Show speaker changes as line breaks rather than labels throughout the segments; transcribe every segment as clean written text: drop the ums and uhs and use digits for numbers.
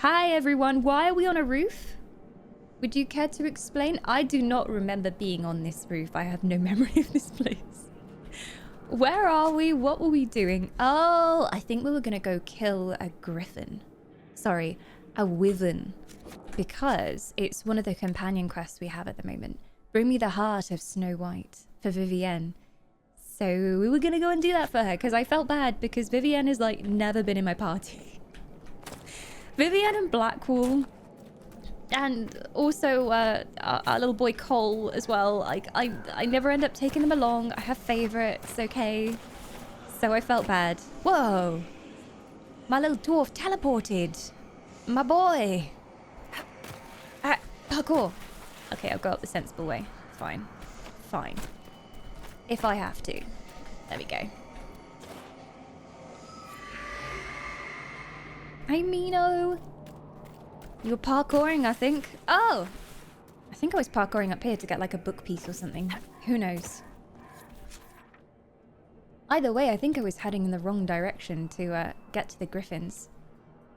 Hi everyone, why are we on a roof? Would you care to explain? I do not remember being on this roof. I have no memory of this place. Where are we? What were we doing? Oh, I think we were gonna go kill a griffin. Sorry, a wyvern. Because it's one of the companion quests we have at the moment. Bring me the heart of Snow White for Vivienne. So we were gonna go and do that for her because I felt bad because Vivienne has like never been in my party. Vivienne and Blackwall. And also our little boy Cole as well. Like I never end up taking them along. I have favorites, okay? So I felt bad. Whoa. My little dwarf teleported. My boy. Parkour. Okay, I'll go up the sensible way. Fine. Fine. If I have to. There we go. Hi, Mino. You were parkouring, I think. Oh! I think I was parkouring up here to get like a book piece or something. Who knows? Either way, I think I was heading in the wrong direction to get to the griffins.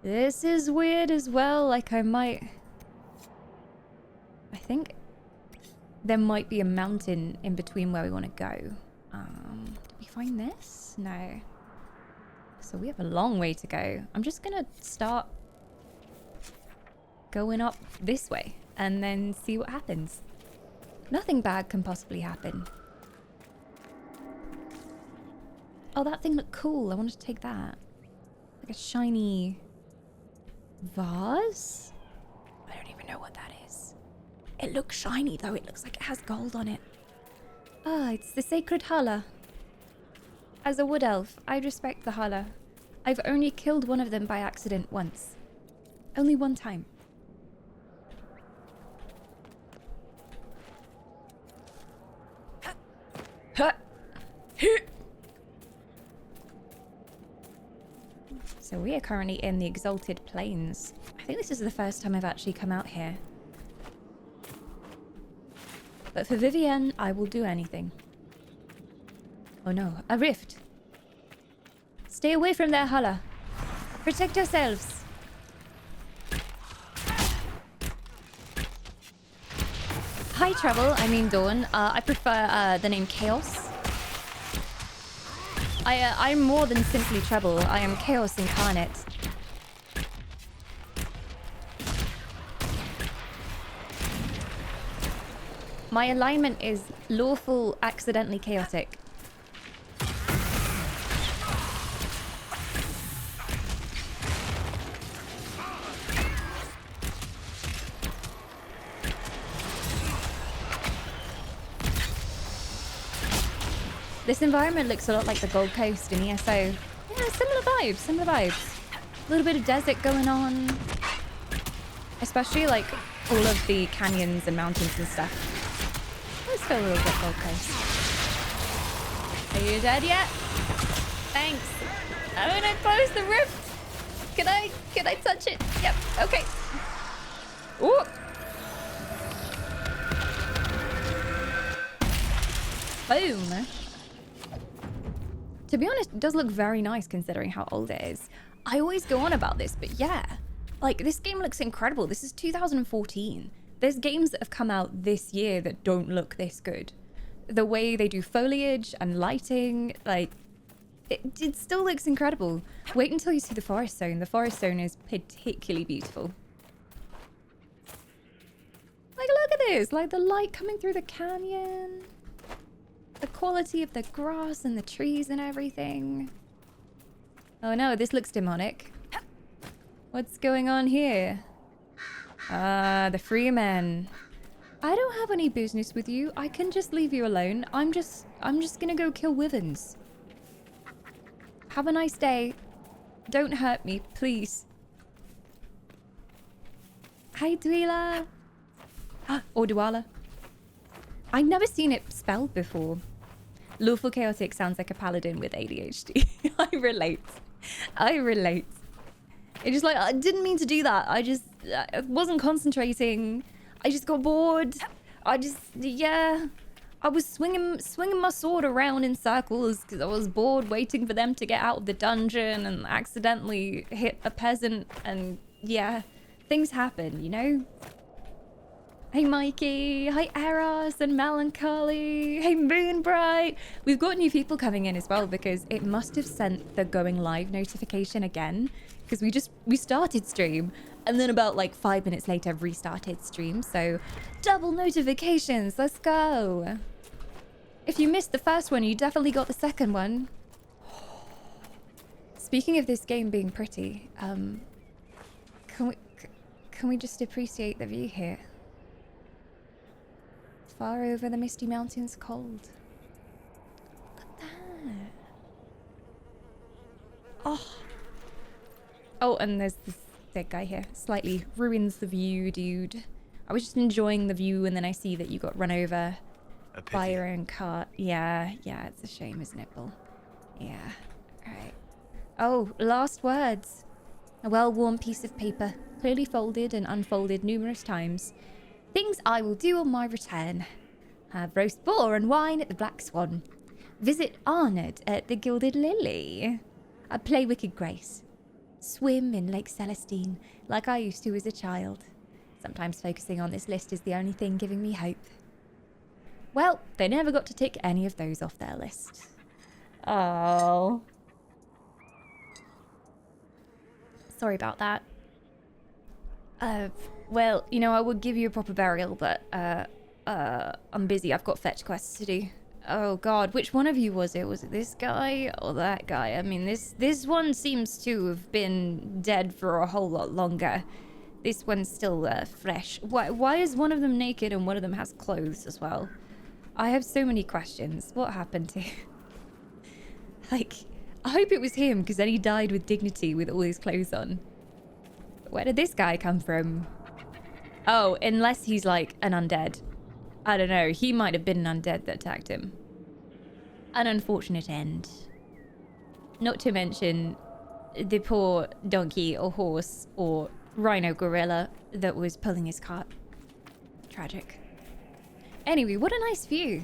This is weird as well. Like I think there might be a mountain in between where we want to go. Did we find this? No. So we have a long way to go. I'm just gonna start going up this way and then see what happens. Nothing bad can possibly happen. Oh, that thing looked cool. I wanted to take that. Like a shiny vase? I don't even know what that is. It looks shiny though. It looks like it has gold on it. Ah, it's the sacred Hala. As a wood elf, I respect the Hala. I've only killed one of them by accident once. Only one time. So we are currently in the Exalted Plains. I think this is the first time I've actually come out here. But for Vivienne, I will do anything. Oh no, a rift. Stay away from there, Hala. Protect yourselves. Hi, Trouble. I mean Dawn. I prefer the name Chaos. I'm more than simply Trouble. I am Chaos incarnate. My alignment is lawful, accidentally chaotic. This environment looks a lot like the Gold Coast in ESO. Yeah, similar vibes, similar vibes. A little bit of desert going on. Especially like all of the canyons and mountains and stuff. Let's go a little bit Gold Coast. Are you dead yet? Thanks. I'm gonna close the rift. Can I touch it? Yep, okay. Ooh. Boom. To be honest, it does look very nice considering how old it is. I always go on about this, but yeah. Like, this game looks incredible. This is 2014. There's games that have come out this year that don't look this good. The way they do foliage and lighting, like, it still looks incredible. Wait until you see the forest zone. The forest zone is particularly beautiful. Like, look at this. Like, the light coming through the canyon. The quality of the grass and the trees and everything. Oh no, this looks demonic. What's going on here? Ah, the Freemen. I don't have any business with you. I can just leave you alone. I'm just gonna go kill wyverns. Have a nice day. Don't hurt me, please. Hi, Dweela. Or Dwala. I've never seen it spelled before. Lawful Chaotic sounds like a paladin with ADHD. I relate. It's just like, I didn't mean to do that. I wasn't concentrating. I just got bored. Yeah. I was swinging my sword around in circles because I was bored waiting for them to get out of the dungeon and accidentally hit a peasant. And yeah, things happen, you know? Hey Mikey, hi Eros and Melancholy, hey Moonbright. We've got new people coming in as well because it must have sent the going live notification again because we started stream and then about like 5 minutes later restarted stream. So double notifications, let's go. If you missed the first one, you definitely got the second one. Speaking of this game being pretty, can we just appreciate the view here? Far over the misty mountains cold. Look at that. Oh, and there's this dead guy here. Slightly ruins the view, dude. I was just enjoying the view and then I see that you got run over by your own cart. Yeah, it's a shame, isn't it, Bull? Yeah, alright. Oh, last words. A well-worn piece of paper, clearly folded and unfolded numerous times. Things I will do on my return. Have roast boar and wine at the Black Swan. Visit Arnold at the Gilded Lily. Play Wicked Grace. Swim in Lake Celestine like I used to as a child. Sometimes focusing on this list is the only thing giving me hope. Well, they never got to tick any of those off their list. Oh. Sorry about that. Well, you know, I would give you a proper burial, but, I'm busy. I've got fetch quests to do. Oh, God. Which one of you was it? Was it this guy or that guy? I mean, this one seems to have been dead for a whole lot longer. This one's still, fresh. Why is one of them naked and one of them has clothes as well? I have so many questions. What happened to... Like, I hope it was him, because then he died with dignity with all his clothes on. Where did this guy come from? Oh, unless he's like an undead. I don't know. He might have been an undead that attacked him. An unfortunate end. Not to mention the poor donkey or horse or rhino gorilla that was pulling his cart. Tragic. Anyway, what a nice view.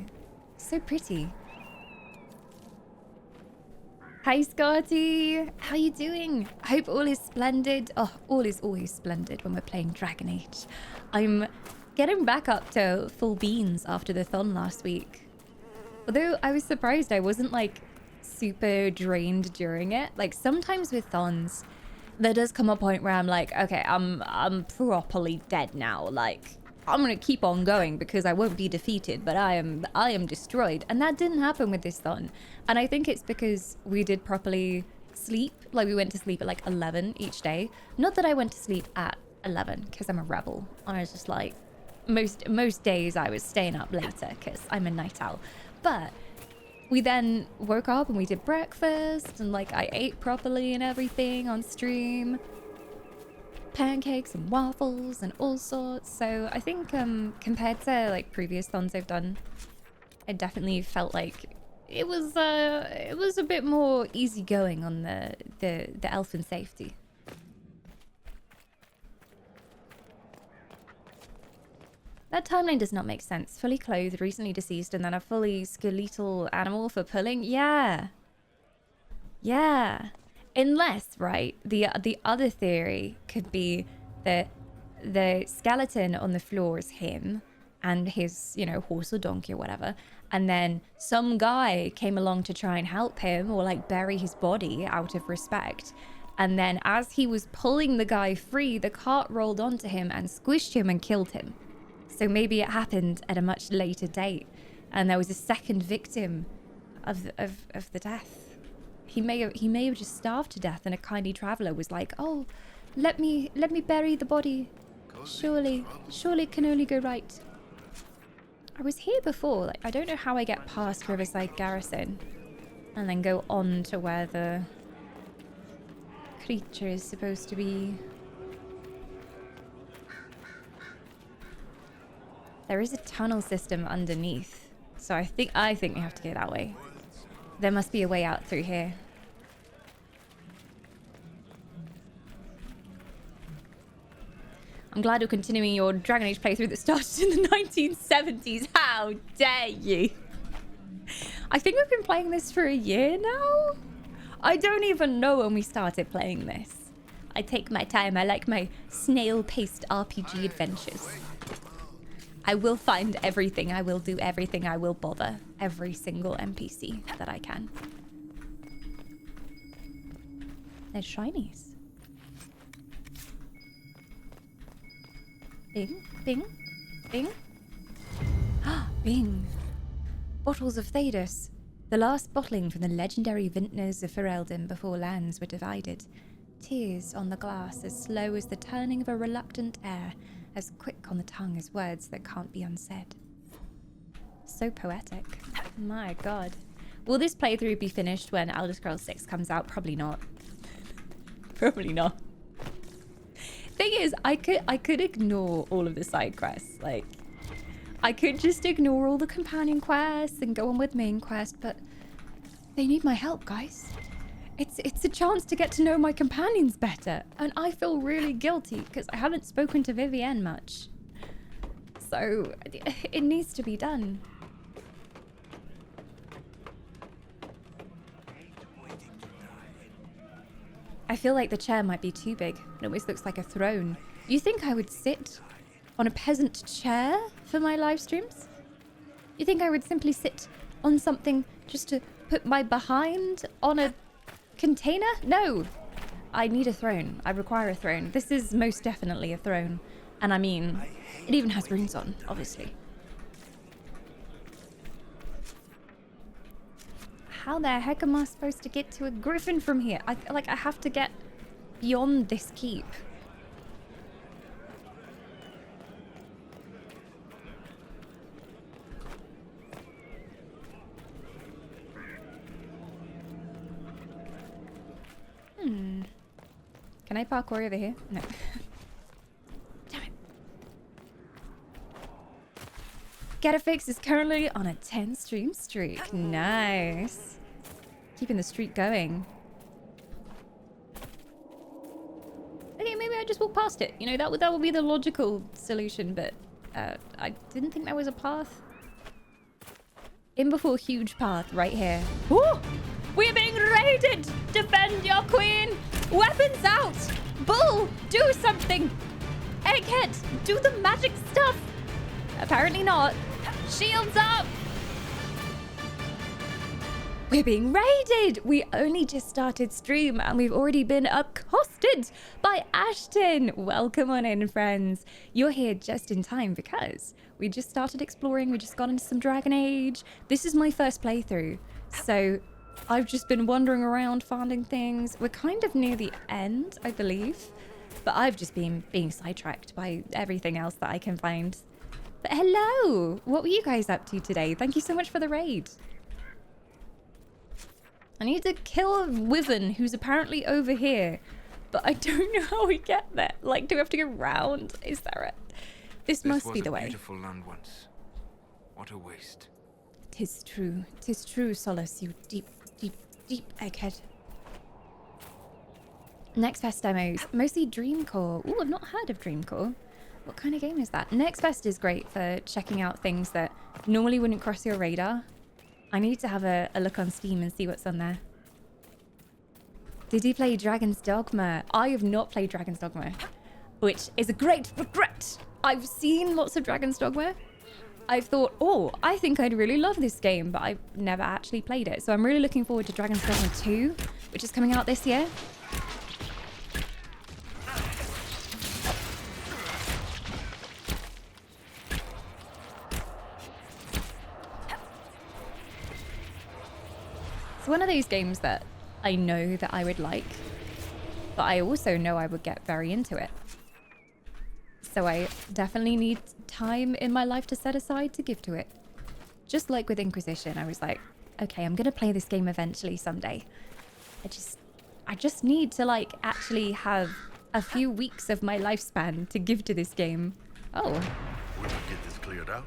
So pretty. Hi Scotty, how you doing? I hope all is splendid. Oh, all is always splendid when we're playing Dragon Age. I'm getting back up to full beans after the thon last week. Although I was surprised I wasn't like super drained during it. Like sometimes with thons, there does come a point where I'm like, okay, I'm properly dead now. Like I'm gonna keep on going because I won't be defeated, but I am destroyed. And that didn't happen with this thon. And I think it's because we did properly sleep. Like we went to sleep at like 11 each day. Not that I went to sleep at 11 because I'm a rebel. I was just like, most days I was staying up later because I'm a night owl. But we then woke up and we did breakfast and like I ate properly and everything on stream. Pancakes and waffles and all sorts. So I think compared to like previous thons I've done, I definitely felt like it was a bit more easygoing on the elfin safety. That timeline does not make sense. Fully clothed, recently deceased, and then a fully skeletal animal for pulling. Yeah. Unless, right, the other theory could be that the skeleton on the floor is him and his, you know, horse or donkey or whatever. And then some guy came along to try and help him or like bury his body out of respect. And then as he was pulling the guy free, the cart rolled onto him and squished him and killed him. So maybe it happened at a much later date and there was a second victim of the death. He may have just starved to death and a kindly traveler was like, "Oh, let me bury the body. Surely it can only go right." I was here before. Like, I don't know how I get past Riverside Garrison and then go on to where the creature is supposed to be. There is a tunnel system underneath, so I think we have to go that way. There must be a way out through here. I'm glad you're continuing your Dragon Age playthrough that started in the 1970s. How dare you? I think we've been playing this for a year now. I don't even know when we started playing this. I take my time. I like my snail-paced RPG adventures. I will find everything. I will do everything. I will bother every single NPC that I can. There's shinies. Bing, bing, bing. Ah, bing. Bottles of Thedas. The last bottling from the legendary vintners of Ferelden before lands were divided. Tears on the glass, as slow as the turning of a reluctant air, as quick on the tongue as words that can't be unsaid. So poetic. My god. Will this playthrough be finished when Elder Scrolls 6 comes out? Probably not. Probably not. Thing is, I could ignore all of the side quests. Like, I could just ignore all the companion quests and go on with main quest, but they need my help, guys. It's a chance to get to know my companions better, and I feel really guilty because I haven't spoken to Vivienne much. So it needs to be done. I feel like the chair might be too big. It always looks like a throne. You think I would sit on a peasant chair for my live streams? You think I would simply sit on something just to put my behind on a container? No. I need a throne. I require a throne. This is most definitely a throne. And I mean, it even has runes on, obviously. How the heck am I supposed to get to a griffin from here? I have to get beyond this keep. Can I parkour over here? No. Damn it. Get a Fix is currently on a 10 stream streak. Nice. Keeping the streak going. Okay, maybe I just walk past it. You know, that would be the logical solution, but I didn't think there was a path. In before huge path right here. Woo! We're being raided! Defend your queen! Weapons out! Bull, do something! Egghead, do the magic stuff! Apparently not. Shields up! We're being raided! We only just started stream and we've already been accosted by Ashton! Welcome on in, friends. You're here just in time because we just started exploring. We just got into some Dragon Age. This is my first playthrough, so I've just been wandering around finding things. We're kind of near the end, I believe, but I've just been being sidetracked by everything else that I can find. But hello! What were you guys up to today? Thank you so much for the raid. I need to kill a wyvern who's apparently over here, but I don't know how we get there. Like, do we have to go round? Is there a... This must be the way.
Beautiful land once. What a waste.
'Tis true, Solace, you deep egghead. Next Fest demos, mostly Dreamcore. Ooh, I've not heard of Dreamcore. What kind of game is that? Next Fest is great for checking out things that normally wouldn't cross your radar. I need to have a look on Steam and see what's on there. Did you play Dragon's Dogma? I have not played Dragon's Dogma, which is a great regret. I've seen lots of Dragon's Dogma. I've thought, oh, I think I'd really love this game, but I've never actually played it. So I'm really looking forward to Dragon's Dogma 2, which is coming out this year. It's one of those games that I know that I would like, but I also know I would get very into it. So I definitely need time in my life to set aside to give to it. Just like with Inquisition, I was like, okay, I'm gonna play this game eventually someday. I just need to like actually have a few weeks of my lifespan to give to this game. Oh.
When I get this cleared out,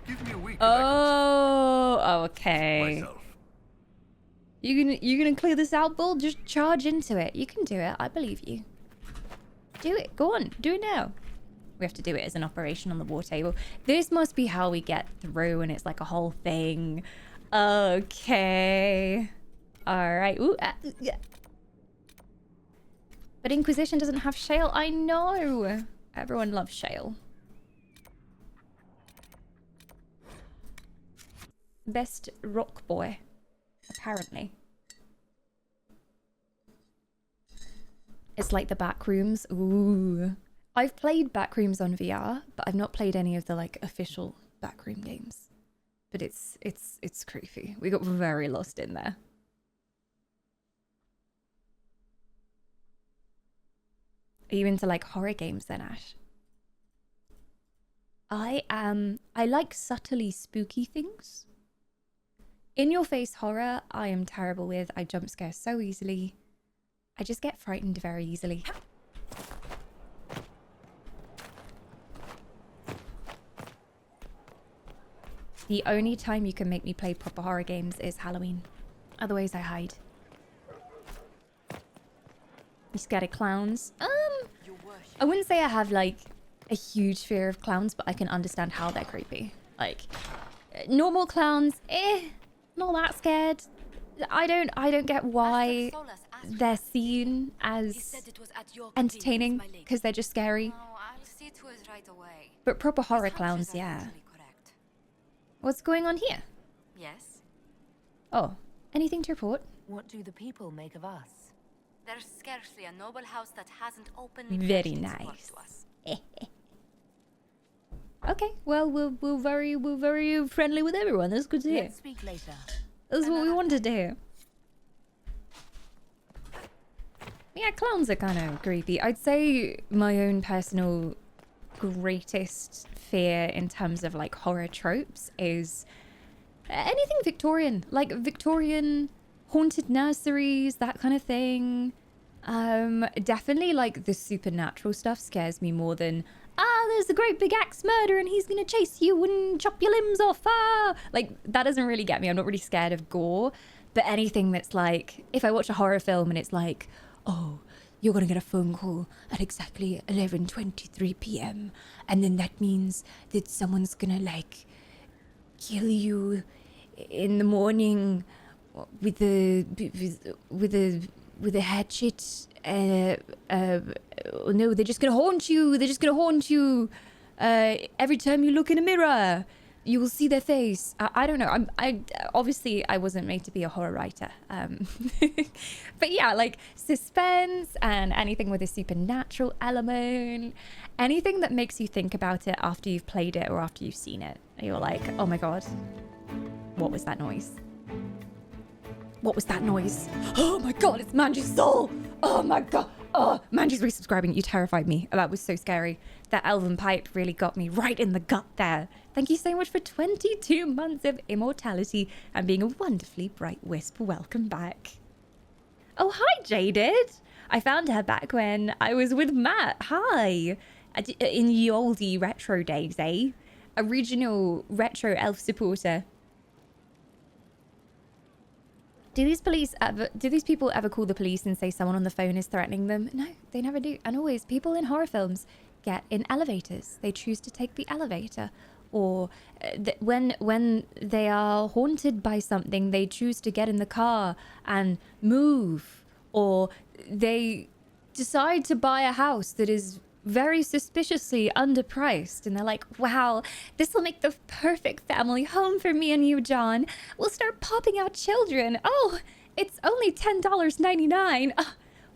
give me a week.
Oh, okay.
Myself.
You gonna clear this out, Bull? Just charge into it. You can do it. I believe you. Do it. Go on. Do it now. We have to do it as an operation on the war table. This must be how we get through, and it's like a whole thing. Okay. All right. Ooh, yeah. But Inquisition doesn't have shale. I know. Everyone loves shale. Best rock boy, apparently. It's like the Backrooms. Ooh. I've played Backrooms on VR, but I've not played any of the like official Backroom games. But it's creepy. We got very lost in there. Are you into like horror games then, Ash? I like subtly spooky things. In your face horror, I am terrible with. I jump scare so easily. I just get frightened very easily. The only time you can make me play proper horror games is Halloween. Otherwise, I hide. You scared of clowns? I wouldn't say I have like a huge fear of clowns, but I can understand how they're creepy. Like normal clowns, not that scared. I don't get why they're seen as entertaining because they're just scary. But proper horror clowns, yeah. What's going on here?
Yes.
Oh, anything to report?
What do the people make of us? There's scarcely a noble house that hasn't openly
Very nice.
To us.
Okay, well we're very friendly with everyone. That's good to hear.
Let's speak later.
That's what we wanted to hear. Yeah, clowns are kind of creepy. I'd say my own personal greatest fear in terms of like horror tropes is anything Victorian, like Victorian haunted nurseries, that kind of thing. Definitely like the supernatural stuff scares me more than there's a great big axe murder and he's gonna chase you and chop your limbs off. Like that doesn't really get me. I'm not really scared of gore, but anything that's like if I watch a horror film and it's like, oh, you're gonna get a phone call at exactly 11:23 p.m. and then that means that someone's gonna like kill you in the morning with a hatchet. No, they're just gonna haunt you. They're just gonna haunt you. Every time you look in a mirror, you will see their face. I don't know. I obviously I wasn't made to be a horror writer. But yeah, like suspense and anything with a supernatural element, anything that makes you think about it after you've played it or after you've seen it. You're like, oh my god, what was that noise? What was that noise? Oh my god, it's Manji's soul! Oh my god! Oh, Manji's resubscribing. You terrified me. That was so scary. That elven pipe really got me right in the gut there. Thank you so much for 22 months of immortality and being a wonderfully bright wisp. Welcome back. Oh, hi, Jaded. I found her back when I was with Matt. Hi. In the oldie retro days, eh? A regional retro elf supporter. Do these people ever call the police and say someone on the phone is threatening them? No, they never do. And always, people in horror films get in elevators. They choose to take the elevator. Or when they are haunted by something, they choose to get in the car and move. Or they decide to buy a house that is very suspiciously underpriced, and they're like, wow, this will make the perfect family home for me and you, John. We'll start popping out children. Oh, it's only $10.99.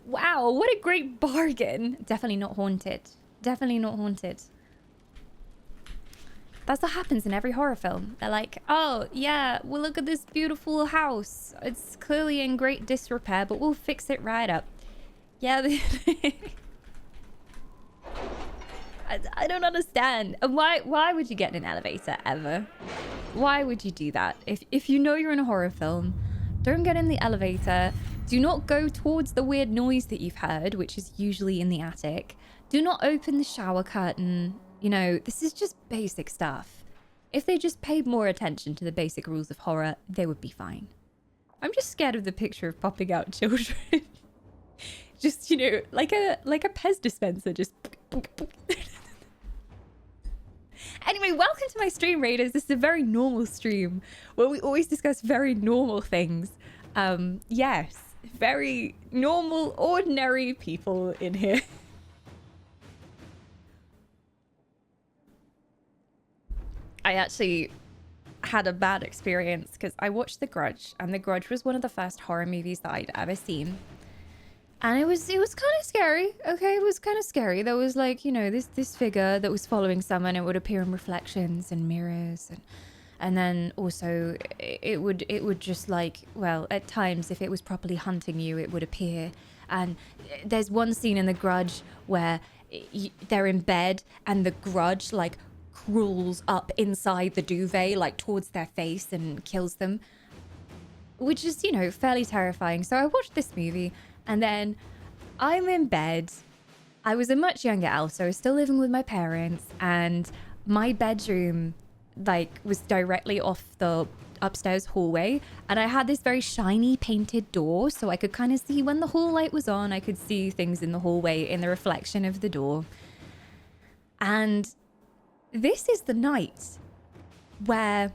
Wow, what a great bargain. Definitely not haunted. Definitely not haunted. That's what happens in every horror film. They're like, oh yeah, well look at this beautiful house. It's clearly in great disrepair, but we'll fix it right up. Yeah. I don't understand. Why would you get in an elevator ever? Why would you do that? If you know you're in a horror film, don't get in the elevator. Do not go towards the weird noise that you've heard, which is usually in the attic. Do not open the shower curtain. You know, this is just basic stuff. If they just paid more attention to the basic rules of horror, they would be fine. I'm just scared of the picture of popping out children. Just, you know, like a Pez dispenser, just... Anyway, welcome to my stream, Raiders. This is a very normal stream where we always discuss very normal things. Yes, very normal, ordinary people in here. I actually had a bad experience because I watched The Grudge, and The Grudge was one of the first horror movies that I'd ever seen. And it was kind of scary. Okay, it was kind of scary. There was like, you know, this figure that was following someone. It would appear in reflections and mirrors, and then also it would just like, well, at times if it was properly hunting you, it would appear. And there's one scene in The Grudge where they're in bed and the Grudge like crawls up inside the duvet like towards their face and kills them, which is, you know, fairly terrifying. So I watched this movie, and then I'm in bed. I was a much younger elf, so I was still living with my parents, and my bedroom like was directly off the upstairs hallway, and I had this very shiny painted door, so I could kind of see when the hall light was on. I could see things in the hallway in the reflection of the door. And this is the night where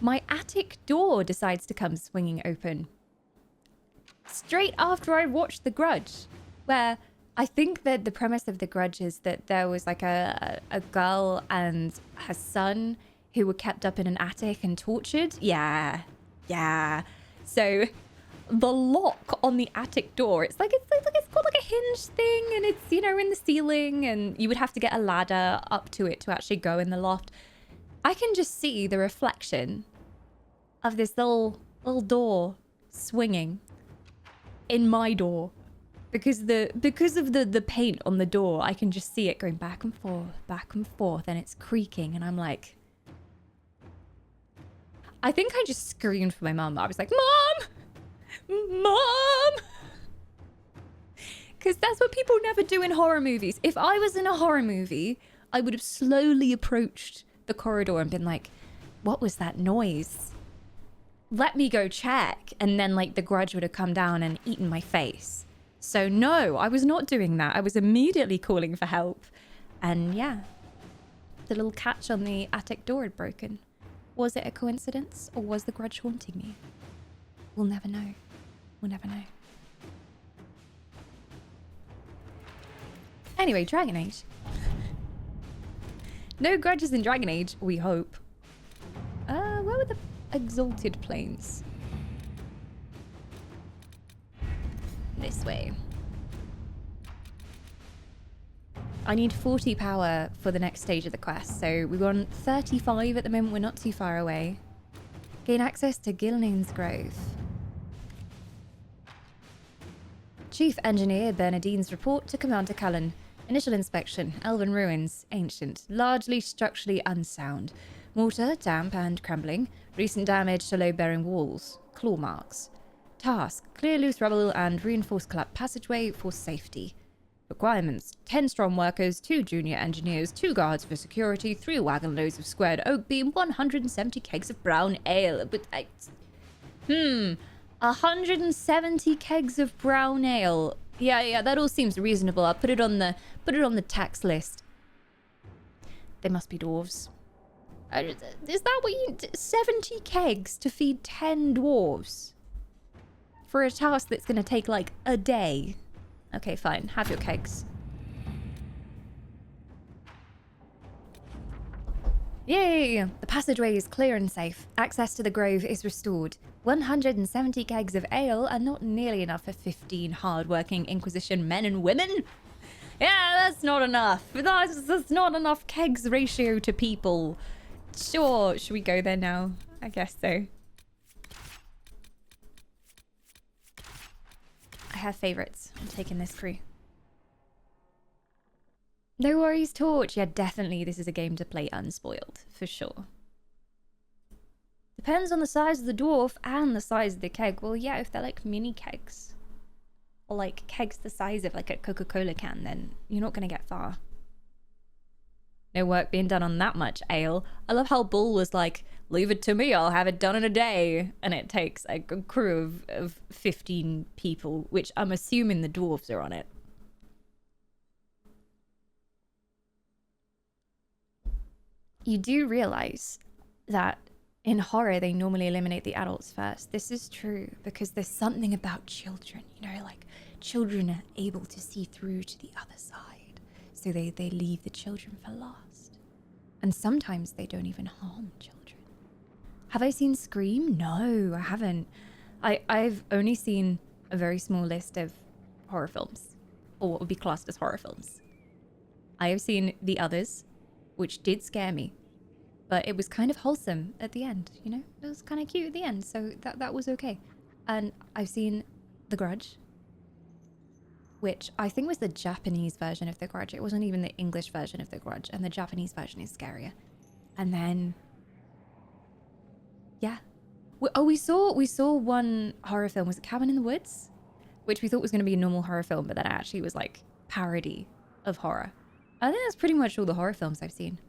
my attic door decides to come swinging open. Straight after I watched The Grudge, where I think that the premise of The Grudge is that there was like a girl and her son who were kept up in an attic and tortured. Yeah. So the lock on the attic door, it's got like a hinge thing, and it's, you know, in the ceiling, and you would have to get a ladder up to it to actually go in the loft. I can just see the reflection of this little door swinging in my door, because of the paint on the door. I can just see it going back and forth, and it's creaking, and I'm like, I think I just screamed for my mum. I was like, Mom! Because that's what people never do in horror movies. If I was in a horror movie, I would have slowly approached the corridor and been like, what was that noise? Let me go check. And then like the Grudge would have come down and eaten my face. So no, I was not doing that. I was immediately calling for help. And yeah, the little catch on the attic door had broken. Was it a coincidence, or was the Grudge haunting me? We'll never know. We'll never know. Anyway, Dragon Age. No grudges in Dragon Age, we hope. Where were the Exalted Plains? This way. I need 40 power for the next stage of the quest, so we're on 35 at the moment. We're not too far away. Gain access to Gilnane's Grove. Chief Engineer Bernadine's report to Commander Cullen. Initial inspection. Elven ruins. Ancient. Largely structurally unsound. Mortar, damp and crumbling. Recent damage to load-bearing walls. Claw marks. Task. Clear loose rubble and reinforce collapsed passageway for safety. Requirements. 10 strong workers, 2 junior engineers, 2 guards for security, 3 wagon loads of squared oak beam, 170 kegs of brown ale. But 170 kegs of brown ale. Yeah, that all seems reasonable. I'll put it on the tax list. They must be dwarves. Is that what you... 70 kegs to feed 10 dwarves? For a task that's going to take like a day. Okay, fine. Have your kegs. Yay! The passageway is clear and safe. Access to the grove is restored. 170 kegs of ale are not nearly enough for 15 hard-working Inquisition men and women. Yeah, that's not enough. That's not enough kegs ratio to people. Sure, should we go there now? I guess so. I have favorites. I'm taking this free. No worries, Torch. Yeah, definitely this is a game to play unspoiled, for sure. Depends on the size of the dwarf and the size of the keg. Well, yeah, if they're like mini kegs, or like kegs the size of like a Coca-Cola can, then you're not going to get far. No work being done on that much ale. I love how Bull was like, leave it to me, I'll have it done in a day. And it takes a crew of 15 people, which I'm assuming the dwarves are on it. You do realize that in horror, they normally eliminate the adults first. This is true because there's something about children, you know, like children are able to see through to the other side. So they leave the children for last. And sometimes they don't even harm children. Have I seen Scream? No, I haven't. I've only seen a very small list of horror films, or what would be classed as horror films. I have seen the others, which did scare me. But it was kind of wholesome at the end, you know? It was kind of cute at the end, so that was okay. And I've seen The Grudge, which I think was the Japanese version of The Grudge. It wasn't even the English version of The Grudge, and the Japanese version is scarier. And then, yeah. We saw one horror film, was it Cabin in the Woods? Which we thought was going to be a normal horror film, but then it actually was like parody of horror. I think that's pretty much all the horror films I've seen.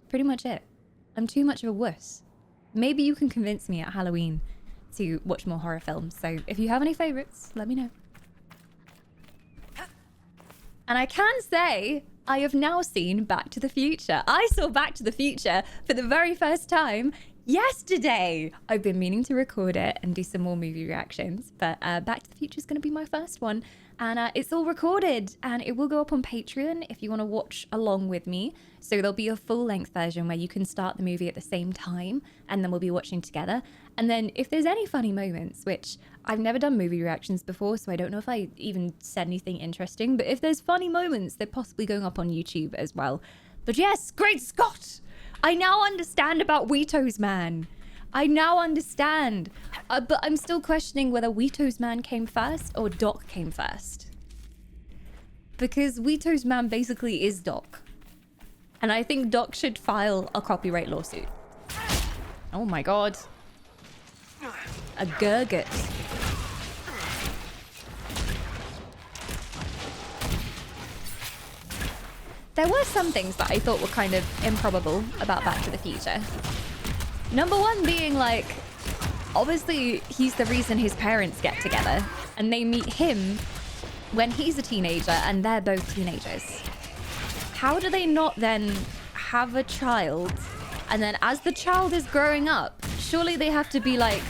Pretty much it. I'm too much of a wuss. Maybe you can convince me at Halloween to watch more horror films. So if you have any favorites, let me know. And I can say I have now seen Back to the Future. I saw Back to the Future for the very first time yesterday. I've been meaning to record it and do some more movie reactions, but Back to the Future is going to be my first one. And it's all recorded and it will go up on Patreon if you want to watch along with me. So there'll be a full-length version where you can start the movie at the same time and then we'll be watching together. And then if there's any funny moments, which I've never done movie reactions before, so I don't know if I even said anything interesting, but if there's funny moments, they're possibly going up on YouTube as well. But yes, great Scott! I now understand about Wheatos Man. I now understand. But I'm still questioning whether Wheatos Man came first or Doc came first. Because Wheatos Man basically is Doc. And I think Doc should file a copyright lawsuit. Oh my god. A gurgut. There were some things that I thought were kind of improbable about Back to the Future. Number one being like, obviously he's the reason his parents get together and they meet him when he's a teenager and they're both teenagers. How do they not then have a child and then as the child is growing up, surely they have to be like,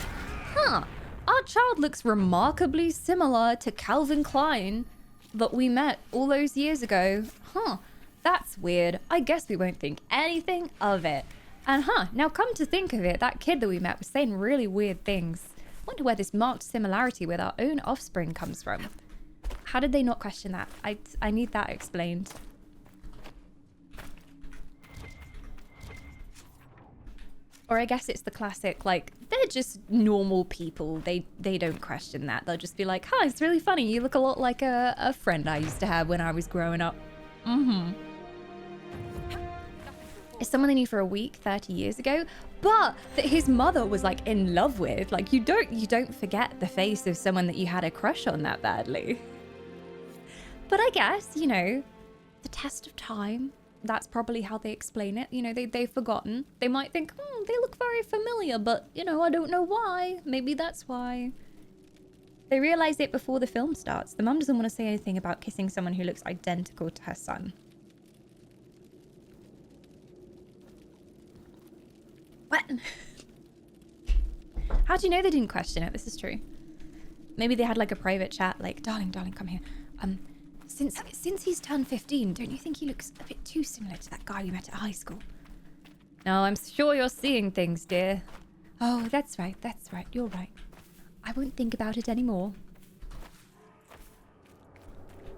huh, our child looks remarkably similar to Calvin Klein that we met all those years ago. Huh, that's weird. I guess we won't think anything of it. And now come to think of it, that kid that we met was saying really weird things. Wonder where this marked similarity with our own offspring comes from. How did they not question that? I need that explained. Or I guess it's the classic, like, they're just normal people. They don't question that. They'll just be like, huh, it's really funny. You look a lot like a friend I used to have when I was growing up. Mm-hmm. It's someone they knew for a week 30 years ago, but that his mother was like in love with. Like you don't forget the face of someone that you had a crush on that badly. But I guess, you know, the test of time, that's probably how they explain it. You know, they've forgotten. They might think, they look very familiar, but you know, I don't know why. Maybe that's why. They realize it before the film starts. The mum doesn't want to say anything about kissing someone who looks identical to her son. What? How do you know they didn't question it? This is true. Maybe they had like a private chat, like, darling, come here. Since he's turned 15, don't you think he looks a bit too similar to that guy we met at high school? No, I'm sure you're seeing things, dear. Oh, that's right, you're right. I won't think about it anymore.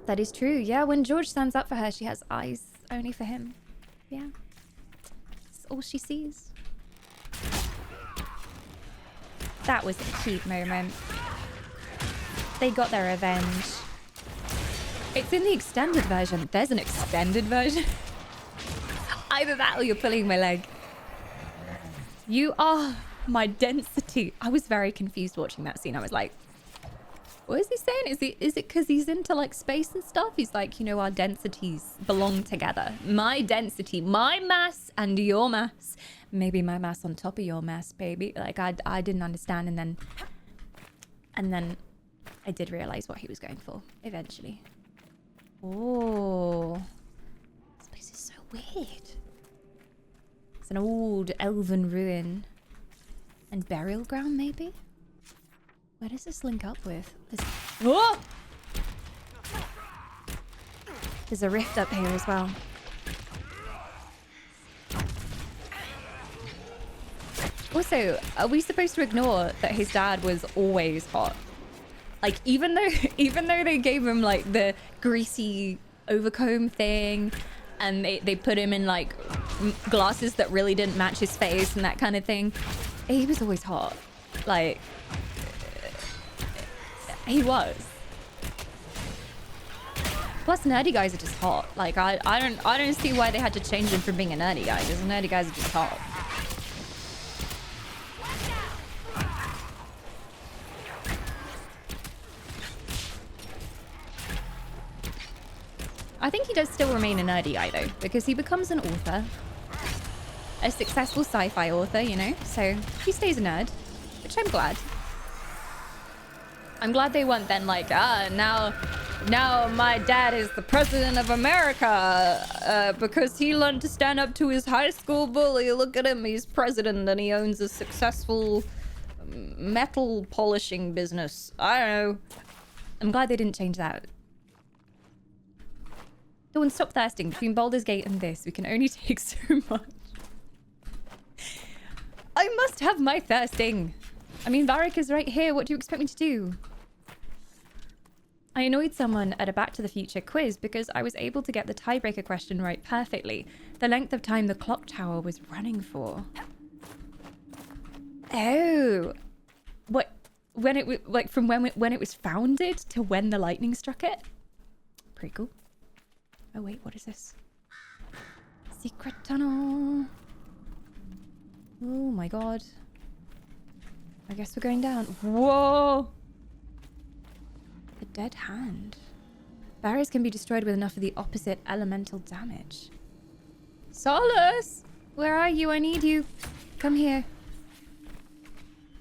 That is true, yeah, when George stands up for her, she has eyes only for him. Yeah. That's all she sees. That was a cute moment. They got their revenge. It's in the extended version. There's an extended version. Either that or you're pulling my leg. You are my density. I was very confused watching that scene. I was like, what is he saying? Is it because he's into like space and stuff? He's like, you know, our densities belong together. My density, my mass and your mass. Maybe my mass on top of your mass, baby. Like I didn't understand, and then I did realize what he was going for eventually. Oh, this place is so weird. It's an old elven ruin. And burial ground, maybe? Where does this link up with? Oh! There's a rift up here as well. Also, are we supposed to ignore that his dad was always hot? Like, even though they gave him like the greasy overcomb thing, and they put him in like glasses that really didn't match his face and that kind of thing, he was always hot. Like, he was. Plus, nerdy guys are just hot. Like, I don't see why they had to change him from being a nerdy guy, because nerdy guys are just hot. I think he does still remain a nerdy guy though, because he becomes an author. A successful sci-fi author, you know? So he stays a nerd, which I'm glad. I'm glad they weren't then like, now my dad is the president of America because he learned to stand up to his high school bully. Look at him, he's president and he owns a successful metal polishing business. I don't know. I'm glad they didn't change that. Dawn, stop thirsting. Between Baldur's Gate and this, we can only take so much. I must have my thirsting. I mean, Varric is right here. What do you expect me to do? I annoyed someone at a Back to the Future quiz because I was able to get the tiebreaker question right perfectly. The length of time the clock tower was running for. Oh. What? When it was like from when it was founded to when the lightning struck it? Pretty cool. Oh wait, what is this? Secret tunnel. Oh my god. I guess we're going down. Whoa! A dead hand. Barriers can be destroyed with enough of the opposite elemental damage. Solus! Where are you? I need you. Come here.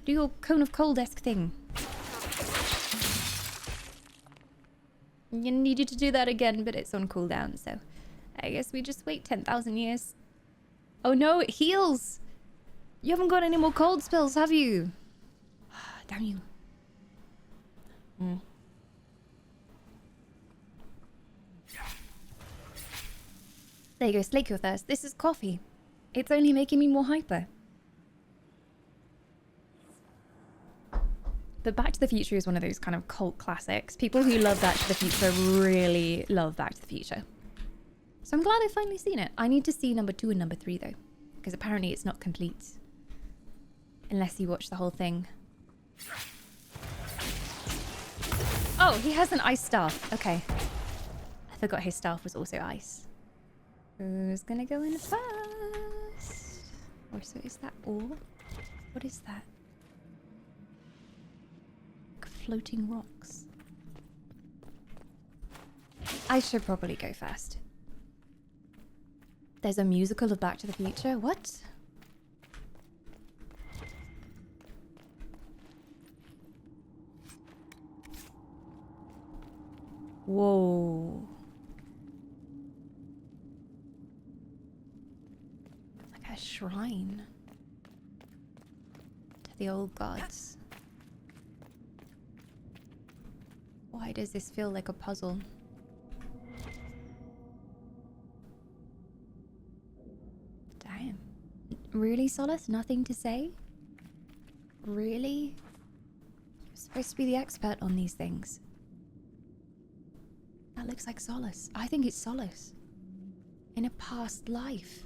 Do your cone of cold-esque thing. I'm gonna need you to do that again, but it's on cooldown, so I guess we just wait 10,000 years. Oh no, it heals! You haven't got any more cold spells, have you? Damn you. There you go, slake your thirst. This is coffee. It's only making me more hyper. But Back to the Future is one of those kind of cult classics. People who love Back to the Future really love Back to the Future. So I'm glad I've finally seen it. I need to see number 2 and number 3 though, because apparently it's not complete. Unless you watch the whole thing. Oh, he has an ice staff. Okay. I forgot his staff was also ice. Who's gonna go in first? Or so is that all? What is that? Floating rocks. I should probably go first. There's a musical of Back to the Future? What? Whoa. Like a shrine to the old gods. Why does this feel like a puzzle? Damn. Really, Solace? Nothing to say? Really? You're supposed to be the expert on these things. That looks like Solace. I think it's Solace. In a past life.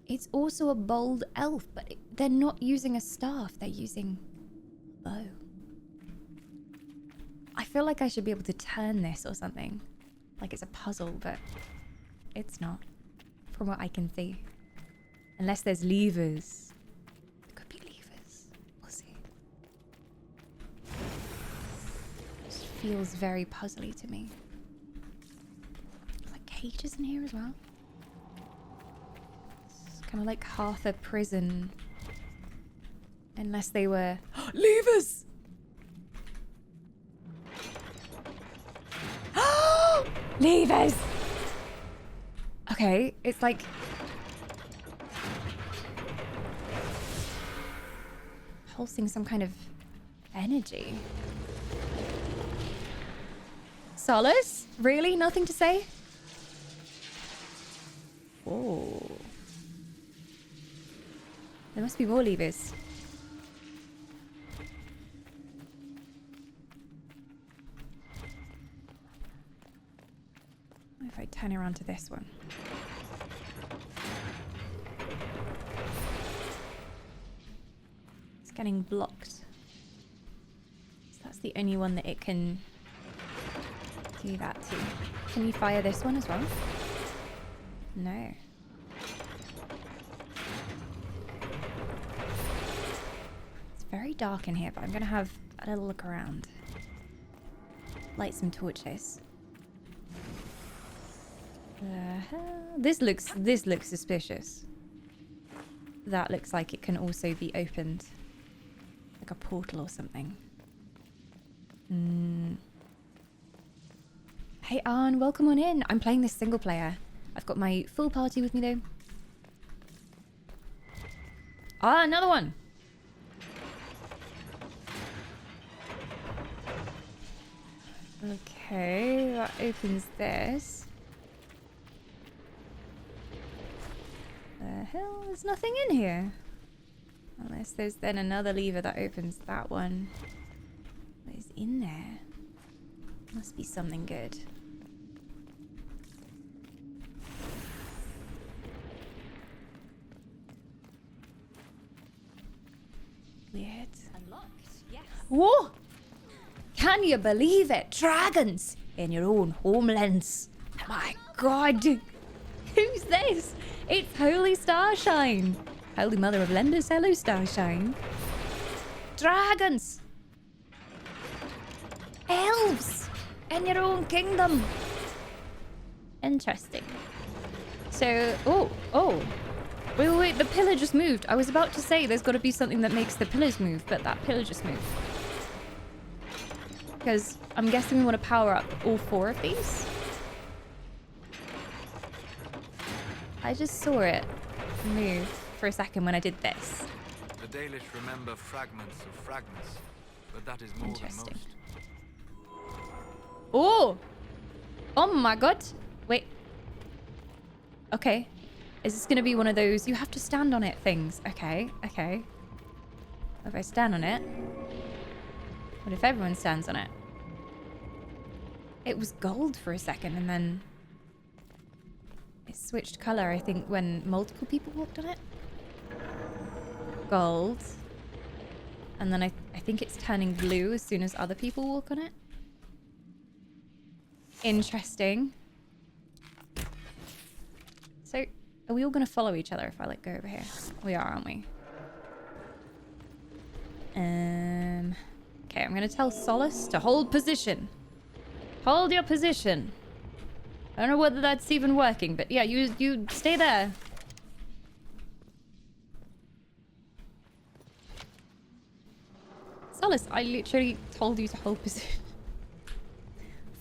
It's also a bold elf, but they're not using a staff. They're using a bow. I feel like I should be able to turn this or something. Like it's a puzzle, but it's not. From what I can see. Unless there's levers. It could be levers. We'll see. It just feels very puzzly to me. There's like cages in here as well. It's kind of like half a prison. Unless they were... levers! Levers! Okay, it's like... pulsing some kind of energy. Solace? Really? Nothing to say? Oh. There must be more levers. What if I turn around to this one? It's getting blocked. So that's the only one that it can do that to. Can you fire this one as well? No. It's very dark in here, but I'm gonna have a little look around. Light some torches. The hell? This looks suspicious. That looks like it can also be opened. Like a portal or something. Hey Arn, welcome on in. I'm playing this single player. I've got my full party with me though. Ah, another one. Okay, that opens this. The hell? There's nothing in here. Unless there's then another lever that opens that one. What is in there? Must be something good. Weird.
Unlocked, yes.
Whoa! Can you believe it? Dragons in your own homelands. My god. Who's this? It's Holy Starshine. Holy Mother of Lenders, hello Starshine. Dragons. Elves in your own kingdom. Interesting. So, oh. Wait, the pillar just moved. I was about to say there's got to be something that makes the pillars move, but that pillar just moved. Because I'm guessing we want to power up all 4 of these. I just saw it move for a second when I did this.
The Dalish remember fragments of fragments, but that is more than
Interesting.
most.
Oh! Oh my god. Wait. Okay. Is this going to be one of those you have to stand on it things? Okay. If I stand on it. What if everyone stands on it? It was gold for a second and then it switched color, I think, when multiple people walked on it. Gold. And then I think it's turning blue as soon as other people walk on it. Interesting. So, are we all going to follow each other if I like go over here? We are, aren't we? Okay, I'm going to tell Solace to hold position. Hold your position. I don't know whether that's even working, but yeah, you stay there. Solace, I literally told you to hold position.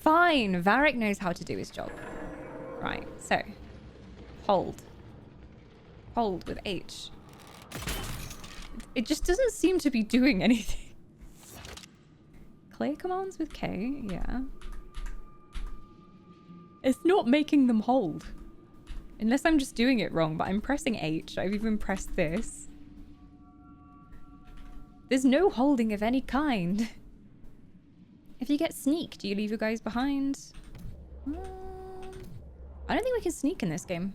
Fine, Varric knows how to do his job. Right, so. Hold. Hold with H. It just doesn't seem to be doing anything. Clear commands with K, yeah. It's not making them hold. Unless I'm just doing it wrong, but I'm pressing H. I've even pressed this. There's no holding of any kind. If you get sneak, do you leave your guys behind? I don't think we can sneak in this game.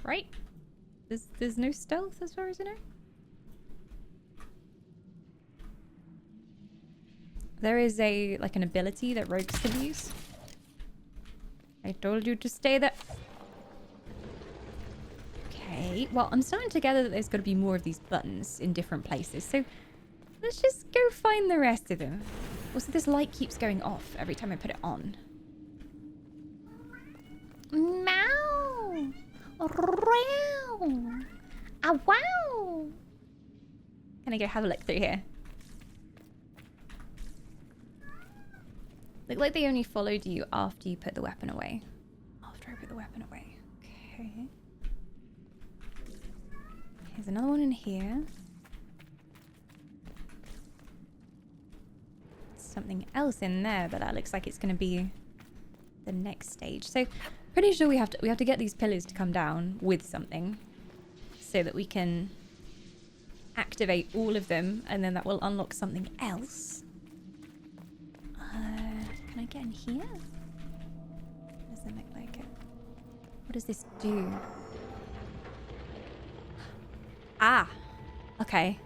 Right? There's no stealth as far as I know. There is like an ability that rogues can use. I told you to stay there. Okay, well, I'm starting to gather that there's got to be more of these buttons in different places. So let's just go find the rest of them. Also, this light keeps going off every time I put it on. Meow! Meow! Ah, wow! Can I go have a look through here? Look like they only followed you after you put the weapon away. After I put the weapon away. Okay. Here's another one in here. something else in there, but that looks like it's going to be the next stage. So pretty sure we have to get these pillars to come down with something so that we can activate all of them, and then that will unlock something else. Can I get in here? Doesn't look like it. What does this do? Ah, okay.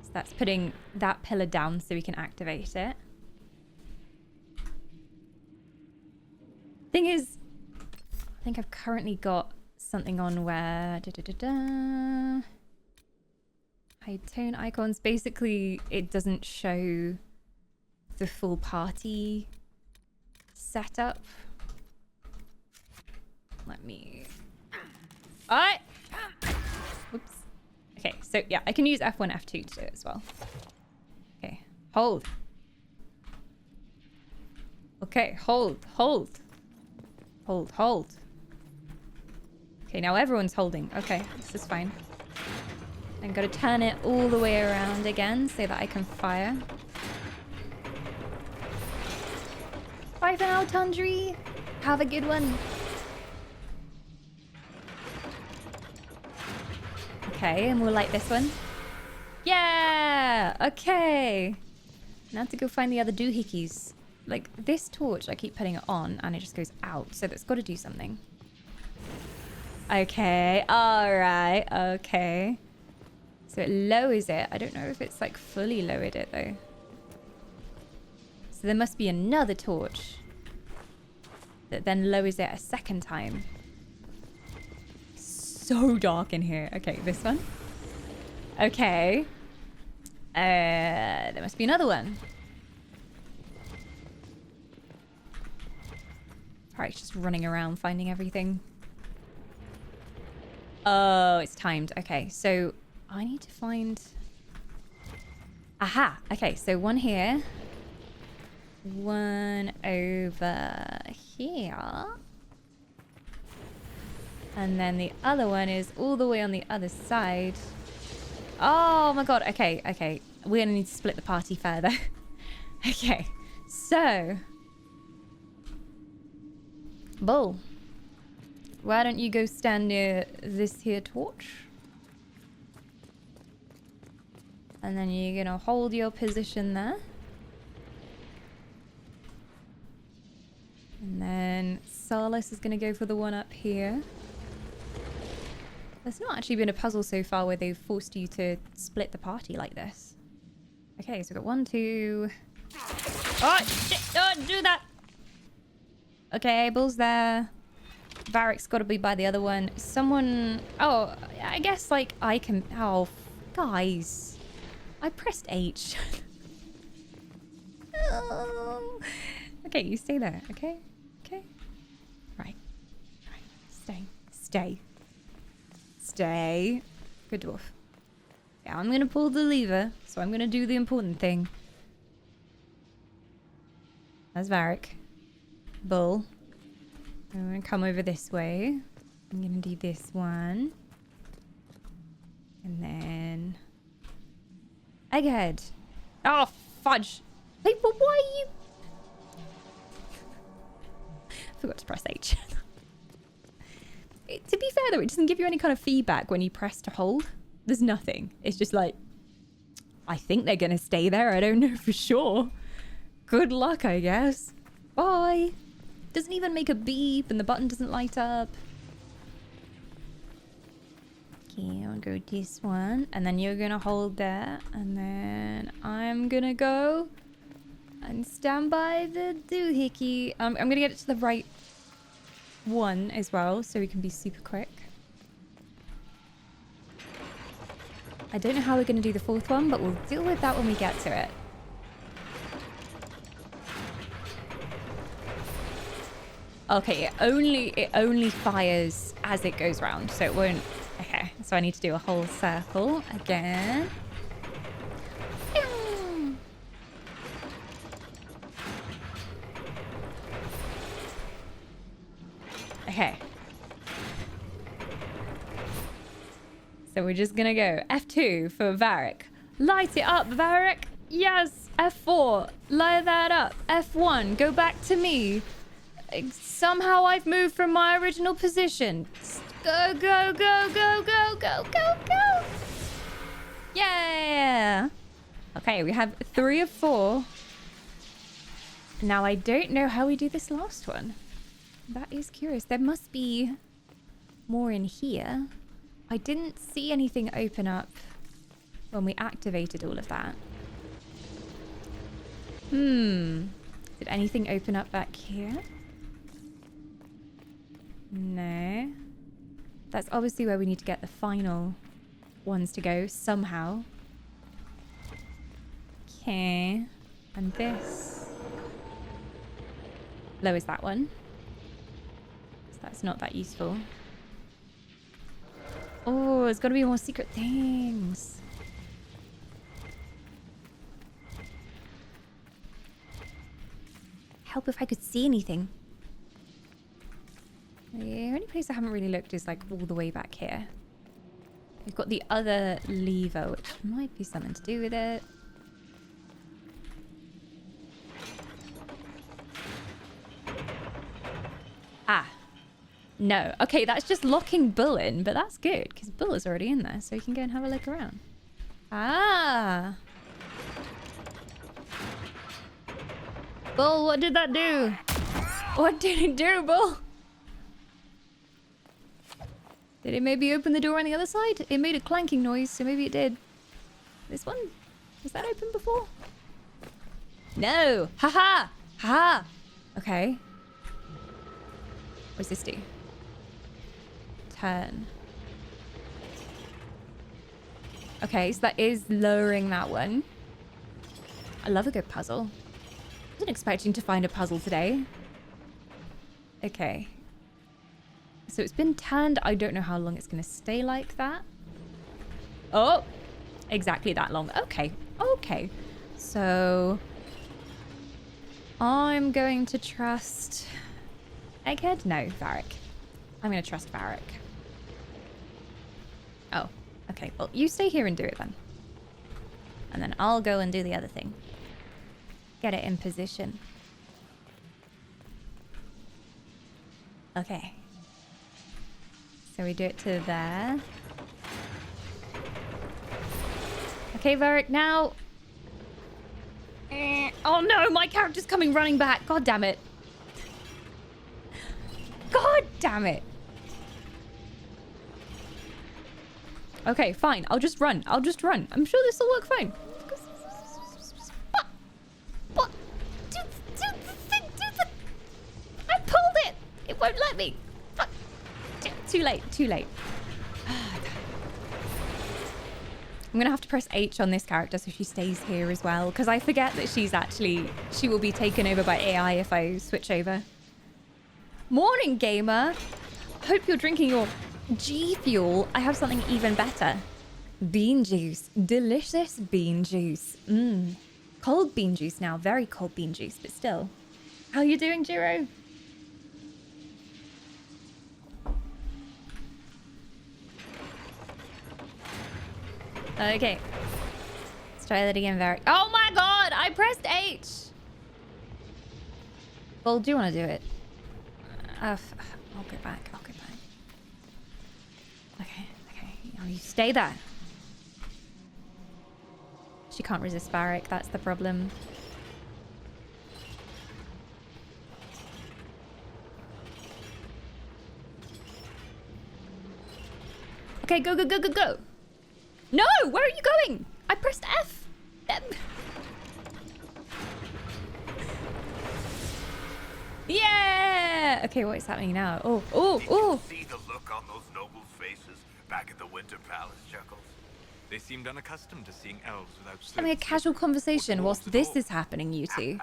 So that's putting that pillar down so we can activate it. Thing is, I think I've currently got something on where high tone icons. Basically, it doesn't show the full party setup. Let me. Alright. Whoops. Okay, so yeah, I can use F1, F2 to do it as well. Okay, hold. Okay, hold. Okay, now everyone's holding. Okay, this is fine. I'm gonna turn it all the way around again so that I can fire. Bye for now, Tundri. Have a good one. Okay, and we'll light this one. Yeah! Okay. Now to go find the other doohickeys. Like, this torch, I keep putting it on and it just goes out. So that's got to do something. Okay. Alright. Okay. So it lowers it. I don't know if it's, like, fully lowered it, though. So there must be another torch that then lowers it a second time. So dark in here. Okay, this one. Okay. There must be another one. Alright, just running around finding everything. Oh, it's timed. Okay, so I need to find... Aha! Okay, so one here. One over here. And then the other one is all the way on the other side. Oh my god. Okay, okay. We're gonna need to split the party further. Okay. So. Bull. Why don't you go stand near this here torch? And then you're gonna hold your position there. And then Salas is gonna go for the one up here. There's not actually been a puzzle so far where they've forced you to split the party like this. Okay, so we've got 1, 2... Oh, shit! Don't do that! Okay, Bull's there. Varric's got to be by the other one. Someone... Oh, I guess, like, I can... Oh, guys. I pressed H. Oh. Okay, you stay there, okay? Okay. Right. Stay. Stay. Stay. Good dwarf. Yeah, I'm gonna pull the lever, so I'm gonna do the important thing. That's Varric. Bull. I'm gonna come over this way. I'm gonna do this one. And then... Egghead. Oh, fudge. Hey, but why are you... Forgot to press H. To be fair though, it doesn't give you any kind of feedback when you press to hold. There's nothing. It's just like, I think they're gonna stay there. I don't know for sure. Good luck, I guess. Bye. Doesn't even make a beep and the button doesn't light up. Okay, I'll go this one. And then you're gonna hold there. And then I'm gonna go and stand by the doohickey. I'm gonna get it to the right one as well, so we can be super quick. I don't know how we're going to do the fourth one, but we'll deal with that when we get to it. Okay, it only fires as it goes round, so it won't... Okay, so I need to do a whole circle again. Okay. So we're just gonna go F2 for Varric. Light it up, Varric! Yes! F4. Lie that up. F1. Go back to me. Somehow I've moved from my original position. Go, go, go, go, go, go, go, go. Yeah. Okay, we have 3 of 4. Now I don't know how we do this last one. That is curious. There must be more in here. I didn't see anything open up when we activated all of that. Did anything open up back here? No. That's obviously where we need to get the final ones to go somehow. Okay. And this lowers that one. So that's not that useful. Oh, there's got to be more secret things. Help if I could see anything. The only place I haven't really looked is like all the way back here. We've got the other lever, which might be something to do with it. Ah. No. Okay, that's just locking Bull in, but that's good, because Bull is already in there, so you can go and have a look around. Ah. Bull, what did that do? What did it do, Bull? Did it maybe open the door on the other side? It made a clanking noise, so maybe it did. This one? Was that open before? No! Haha! Haha! Okay. What does this do? Turn. Okay, so that is lowering that one. I love a good puzzle. Wasn't expecting to find a puzzle today. Okay. So it's been turned. I don't know how long it's going to stay like that. Oh! Exactly that long. Okay. Okay. So I'm going to trust Egghead? No, Varric. I'm going to trust Varric. Oh, okay. Well, you stay here and do it then. And then I'll go and do the other thing. Get it in position. Okay. So we do it to there. Okay, Varric, now. Oh no, my character's coming running back. God damn it. God damn it. Okay, fine. I'll just run. I'll just run. I'm sure this will work fine. What? I pulled it. It won't let me. Fuck. Too late. Too late. I'm gonna have to press H on this character so she stays here as well, because I forget that she will be taken over by AI if I switch over. Morning, gamer. Hope you're drinking your G Fuel. I have something even better. Bean juice. Delicious bean juice. Cold bean juice now. Very cold bean juice, but still. How you doing, Jiro? Okay. Let's try that again, Varric. Oh my god! I pressed H! Well, do you want to do it? I'll go back. I'll go back. Okay. Oh, you stay there. She can't resist Varric. That's the problem. Okay, go. No! Where are you going? I pressed F. Yeah! Okay, what is happening now? Oh.
Did you see the look on those nobles' faces back at the Winter Palace, Chuckles?
They seemed unaccustomed to seeing elves without
Having a casual conversation whilst this is happening, you two.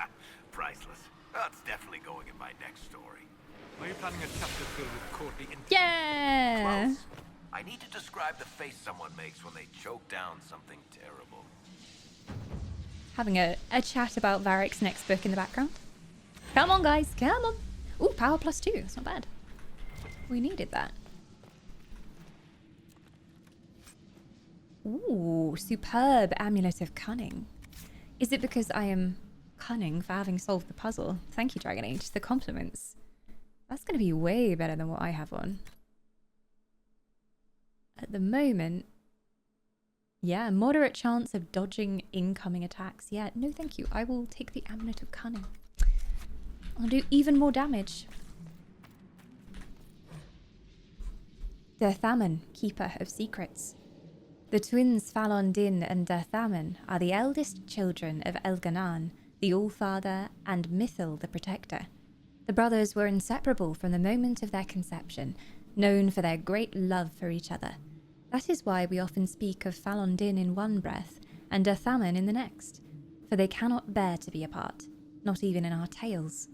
Priceless. That's definitely going in my next story.
Are you planning a chapter filled with courtly intrigue?
Yeah!
Close. I need to describe the face someone makes when they choke down something terrible.
Having a chat about Varric's next book in the background. Come on, guys. Come on. Ooh, power +2. That's not bad. We needed that. Ooh, superb amulet of cunning. Is it because I am cunning for having solved the puzzle? Thank you, Dragon Age. The compliments. That's going to be way better than what I have on. At the moment... Yeah, moderate chance of dodging incoming attacks. Yeah, no thank you. I will take the Amulet of Cunning. I'll do even more damage. Dirthaman, Keeper of Secrets. The twins Falon Din and Dirthaman are the eldest children of Elganan, the All-Father, and Mithil the Protector. The brothers were inseparable from the moment of their conception, known for their great love for each other. That is why we often speak of Falon Din in one breath and Dirthaman in the next, for they cannot bear to be apart, not even in our tales.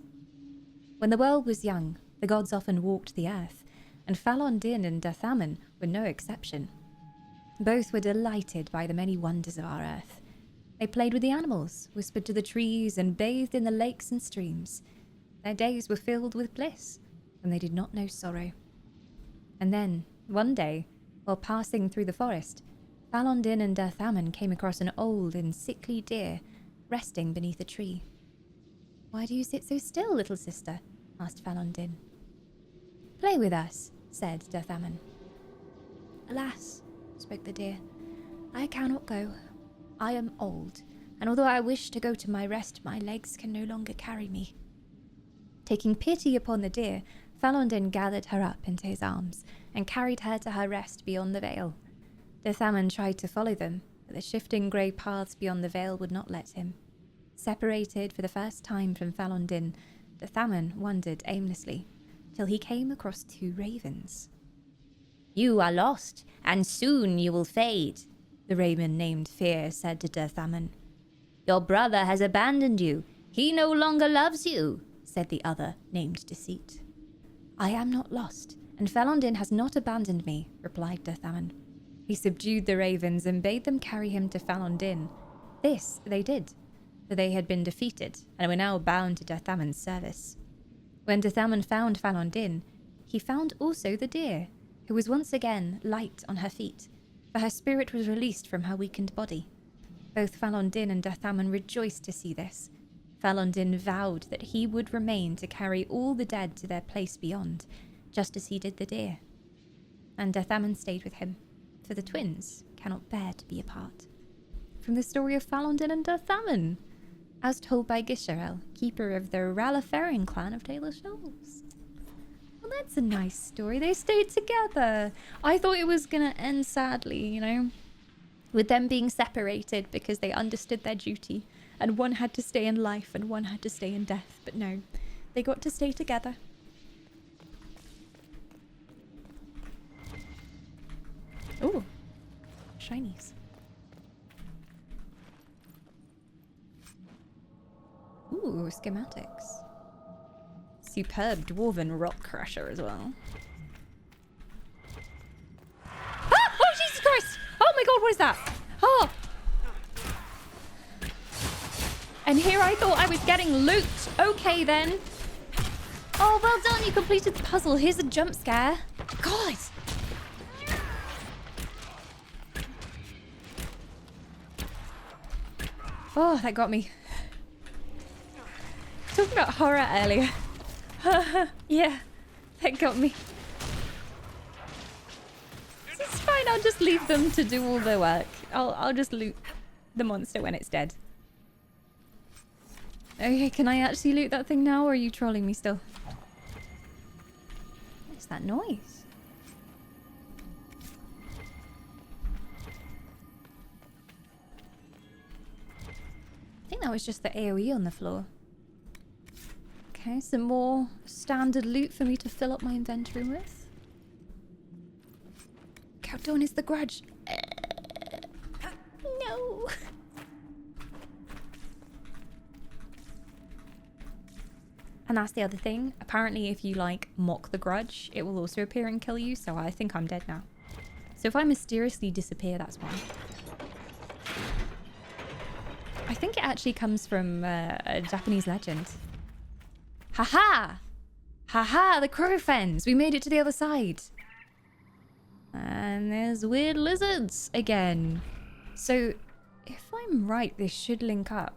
When the world was young, the gods often walked the earth, and Falon Din and Dirthaman were no exception. Both were delighted by the many wonders of our earth. They played with the animals, whispered to the trees, and bathed in the lakes and streams. Their days were filled with bliss, and they did not know sorrow. And then, one day, while passing through the forest, Falon Din and Dirthaman came across an old and sickly deer resting beneath a tree. "Why do you sit so still, little sister?" asked Falon Din. "Play with us," said Dirthaman. "Alas," spoke the deer, "I cannot go. I am old, and although I wish to go to my rest, my legs can no longer carry me." Taking pity upon the deer, Falon Din gathered her up into his arms and carried her to her rest beyond the veil. Dirthaman tried to follow them, but the shifting grey paths beyond the veil would not let him. Separated for the first time from Falon Din, Dirthaman wandered aimlessly, till he came across two ravens. "You are lost, and soon you will fade," the raven named Fear said to Dirthaman. "Your brother has abandoned you. He no longer loves you," said the other, named Deceit. "I am not lost, and Falon Din has not abandoned me," replied Dirthaman. He subdued the ravens and bade them carry him to Falon Din. This they did, for they had been defeated and were now bound to Dirthaman's service. When Dirthaman found Falon Din, he found also the deer, who was once again light on her feet, for her spirit was released from her weakened body. Both Falon Din and Dirthaman rejoiced to see this. Falon Din vowed that he would remain to carry all the dead to their place beyond, just as he did the deer. And Dirthaman stayed with him, for the twins cannot bear to be apart. From the story of Falon Din and Dirthaman, as told by Gisharel, keeper of the Ralaferring clan of Taylor Shoals. Well, that's a nice story. They stayed together. I thought it was going to end sadly, you know, with them being separated because they understood their duty, and one had to stay in life and one had to stay in death. But no, they got to stay together. Ooh, shinies. Ooh, schematics. Superb dwarven rock crusher as well. Ah! Oh, Jesus Christ! Oh my god, what is that? Oh! And here I thought I was getting loot. Okay then. Oh, well done, you completed the puzzle. Here's a jump scare. God! Oh, that got me. Talking about horror earlier. Yeah, that got me. It's fine, I'll just leave them to do all the work. I'll just loot the monster when it's dead. Okay, can I actually loot that thing now, or are you trolling me still? What's that noise? I think that was just the AoE on the floor. Okay, some more standard loot for me to fill up my inventory with. Countdown is the grudge. No. And that's the other thing. Apparently, if you like mock the grudge, it will also appear and kill you. So I think I'm dead now. So if I mysteriously disappear, that's why. I think it actually comes from a Japanese legend. Haha! Haha, the crow fens! We made it to the other side. And there's weird lizards again. So, if I'm right, this should link up.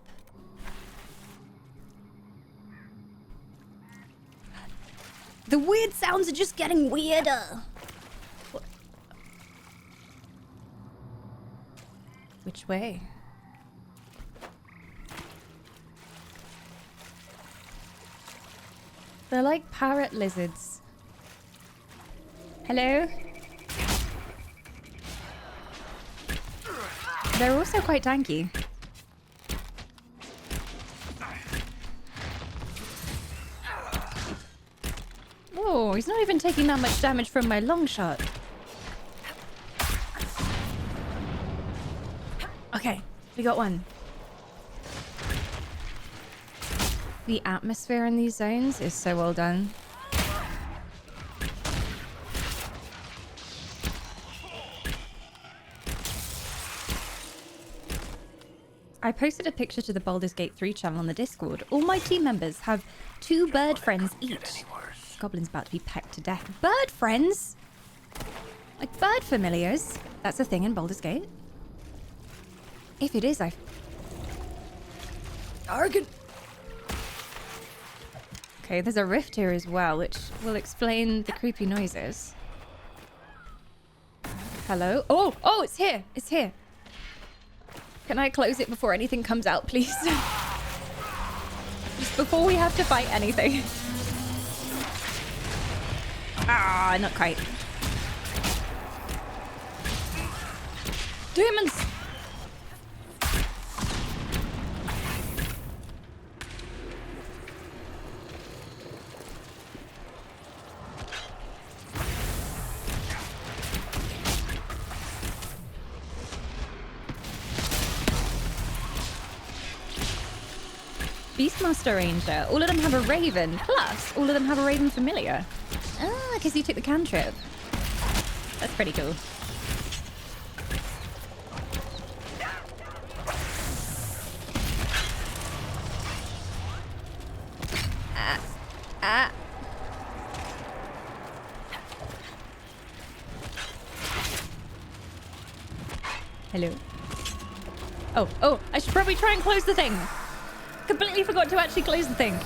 The weird sounds are just getting weirder. Which way? They're like parrot lizards. Hello? They're also quite tanky. Oh, he's not even taking that much damage from my long shot. Okay, we got one. The atmosphere in these zones is so well done. I posted a picture to the Baldur's Gate 3 channel on the Discord. All my team members have 2 bird friends each. Goblin's about to be pecked to death. Bird friends? Like bird familiars? That's a thing in Baldur's Gate? If it is, Arrogant. Okay, there's a rift here as well, which will explain the creepy noises. Hello? Oh, it's here. It's here. Can I close it before anything comes out, please? Just before we have to fight anything. Ah, not quite. Demons! Beastmaster Ranger. All of them have a Raven. Plus, all of them have a Raven familiar. Ah, because you took the cantrip. That's pretty cool. Hello. Oh, I should probably try and close the thing. Completely forgot to actually close the thing.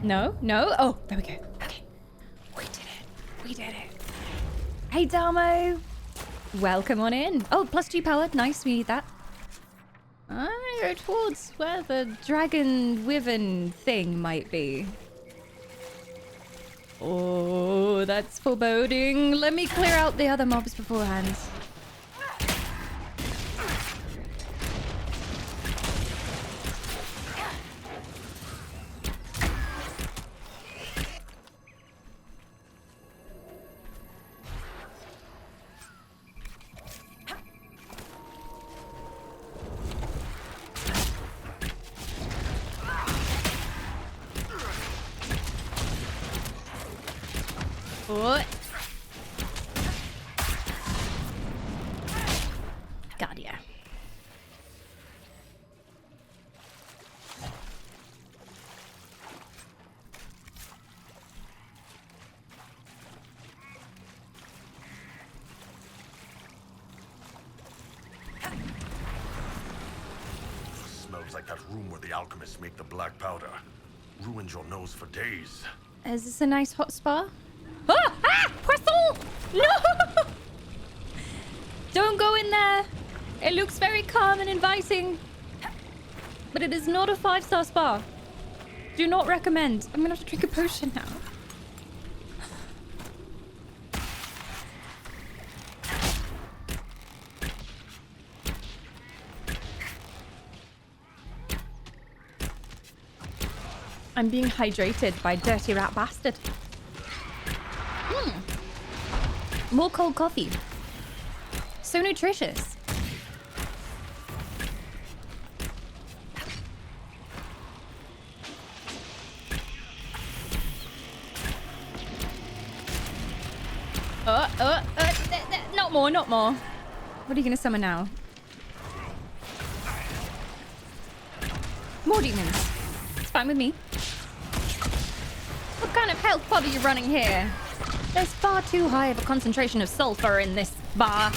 No. Oh, there we go. Okay. We did it. Hey, Damo. Welcome on in. Oh, +2 power. Nice, we need that. I go towards where the dragon wyvern thing might be. Oh, that's foreboding. Let me clear out the other mobs beforehand. What? God, yeah.
Smells like that room where the alchemists make the black powder. Ruined your nose for days.
Is this a nice hot spa? Ah! Poisson! No! Don't go in there. It looks very calm and inviting. But it is not a 5-star spa. Do not recommend. I'm gonna have to drink a potion now. I'm being hydrated by dirty rat bastard. More cold coffee. So nutritious. Not more. What are you gonna summon now? More demons. It's fine with me. What kind of health pod are you running here? There's far too high of a concentration of sulfur in this bar.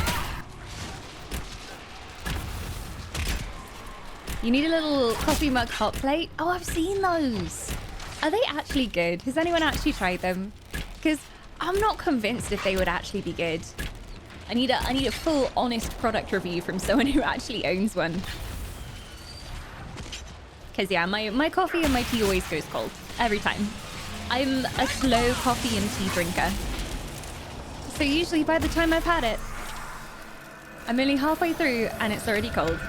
You need a little coffee mug hot plate. Oh, I've seen those. Are they actually good? Has anyone actually tried them? Because I'm not convinced if they would actually be good. I need a full honest product review from someone who actually owns one. Because yeah, my coffee and my tea always goes cold. Every time. I'm a slow coffee and tea drinker. So usually by the time I've had it, I'm only halfway through and it's already cold.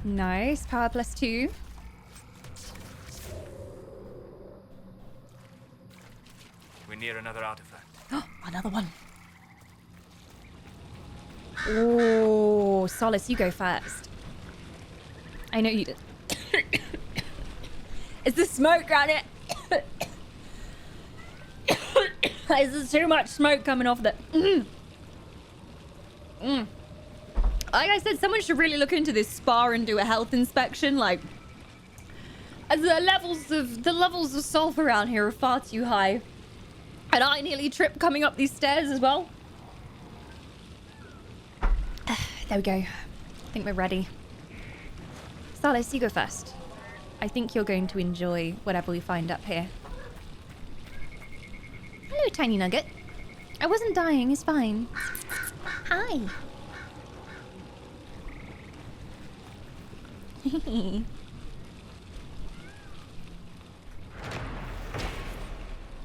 Nice. Power +2.
We're near another artifact.
Another one. Oh, Solace, you go first. I know you did. Is the smoke around it? Is there too much smoke coming off the... Like I said, someone should really look into this spa and do a health inspection. Like, the levels of sulfur around here are far too high. And I nearly tripped coming up these stairs as well. There we go. I think we're ready. Solace, you go first. I think you're going to enjoy whatever we find up here. Hello, tiny nugget. I wasn't dying, it's fine. Hi.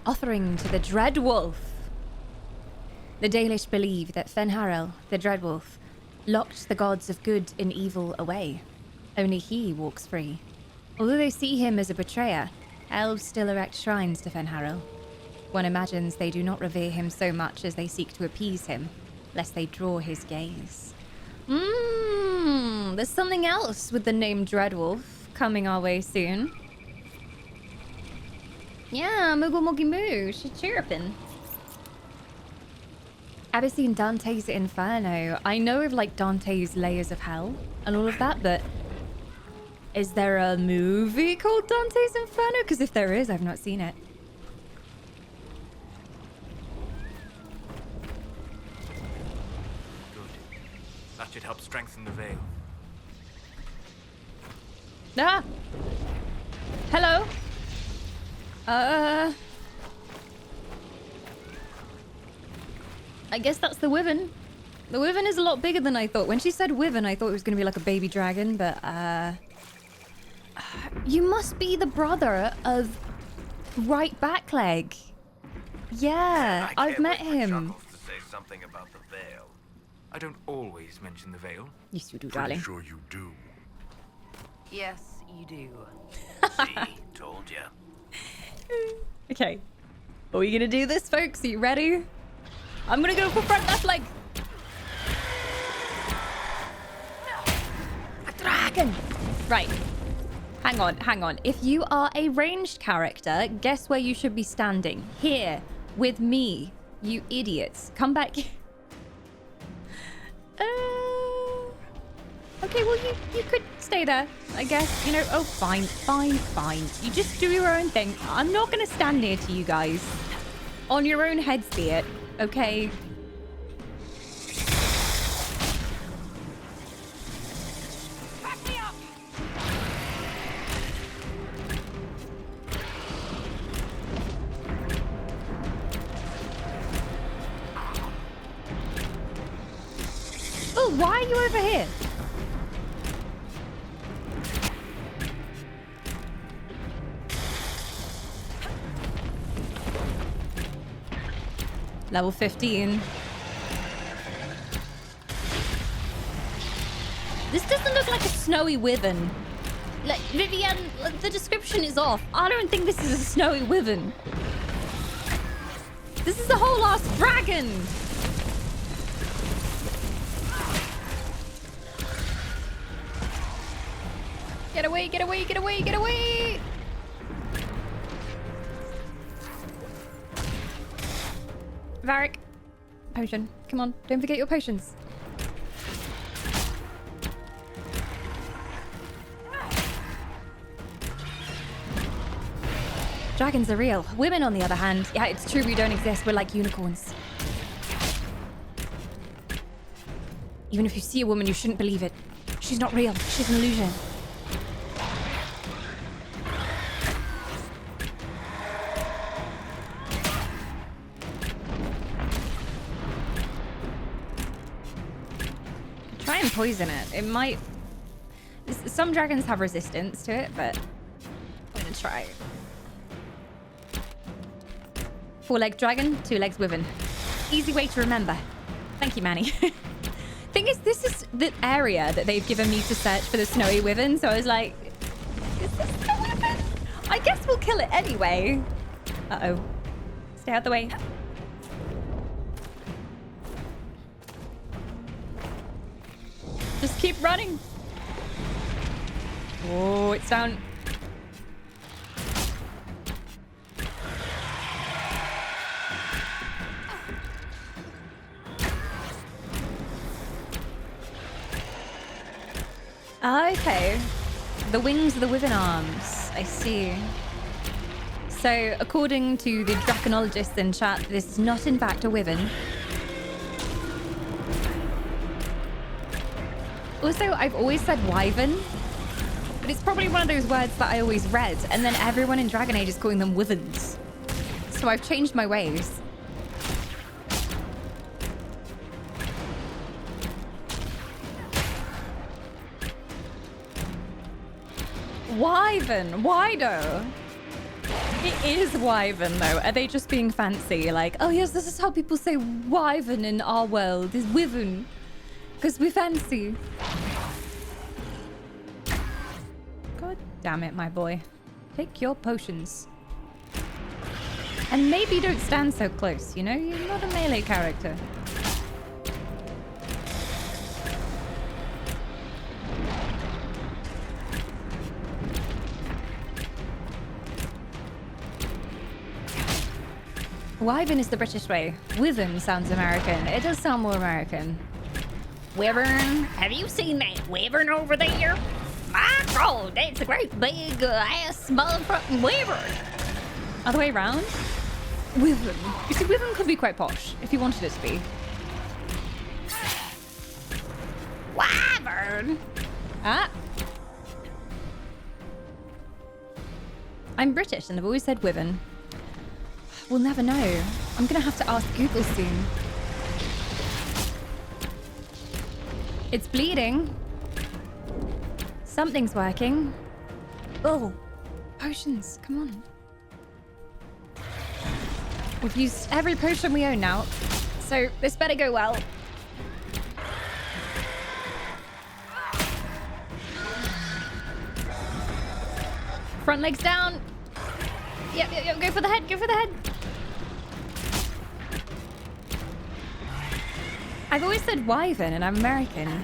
Offering to the Dreadwolf. The Dalish believe that Fenharel, the Dreadwolf, locked the gods of good and evil away. Only he walks free. Although they see him as a betrayer, elves still erect shrines to Fenharel. One imagines they do not revere him so much as they seek to appease him, lest they draw his gaze. There's something else with the name Dreadwolf coming our way soon. Yeah, Moogle Moogie Moo, she's chirping. Ever seen Dante's Inferno? I know of like Dante's Layers of Hell and all of that, but is there a movie called Dante's Inferno? Because if there is, I've not seen it.
Good. That should help strengthen the veil.
Ah! Hello? I guess that's the Wyvern. The Wyvern is a lot bigger than I thought. When she said Wyvern, I thought it was going to be like a baby dragon, but, you must be the brother of Right Backleg. Yeah, I've met him.
To say something about the veil.
I don't always mention the veil.
Yes, you do,
Pretty
darling.
sure you do.
Yes, you do.
See, told ya.
Okay. Are we gonna do this, folks? Are you ready? I'm gonna go for front left leg. A dragon! Right. Hang on. If you are a ranged character, guess where you should be standing? Here, with me. You idiots. Come back. Okay, well, you could stay there, I guess. You know, oh, fine. You just do your own thing. I'm not going to stand near to you guys. On your own heads be it, okay?
Back me up!
Oh, why are you over here? Level 15. This doesn't look like a snowy wyvern. Like, Vivienne, the description is off. I don't think this is a snowy wyvern. This is a whole ass dragon. Get away, get away, get away, get away! Varric, potion. Come on, don't forget your potions. Dragons are real. Women, on the other hand, yeah, it's true we don't exist. We're like unicorns. Even if you see a woman, you shouldn't believe it. She's not real. She's an illusion. Try and poison it. It might... Some dragons have resistance to it, but I'm gonna try. 4-legged dragon, 2 legs wyvern. Easy way to remember. Thank you, Manny. Thing is, this is the area that they've given me to search for the snowy wyvern, so I was like, is this the wyvern? I guess we'll kill it anyway. Uh-oh. Stay out the way. Just keep running. Oh, it's down. Okay. The wings of the wyvern arms. I see. So, according to the draconologists in chat, this is not in fact a wyvern. Also, I've always said wyvern, but it's probably one of those words that I always read, and then everyone in Dragon Age is calling them wyverns. So I've changed my ways. Wyvern. Why though? It is wyvern though. Are they just being fancy? Like, oh yes, this is how people say wyvern in our world. Is wyvern. Because we're fancy. God damn it, my boy. Take your potions. And maybe don't stand so close, you know? You're not a melee character. Wyvern is the British way. Wyvern sounds American. It does sound more American. Wyvern, have you seen that wyvern over there? My God, that's a great big ass motherfucking wyvern. Other way around? Wyvern. You see, wyvern could be quite posh if you wanted it to be. Wyvern. Ah. I'm British and I've always said wyvern. We'll never know. I'm gonna have to ask Google soon. It's bleeding. Something's working. Oh, potions, come on. We've used every potion we own now, so this better go well. Front legs down. Yep, go for the head, go for the head. I've always said wyvern and I'm American.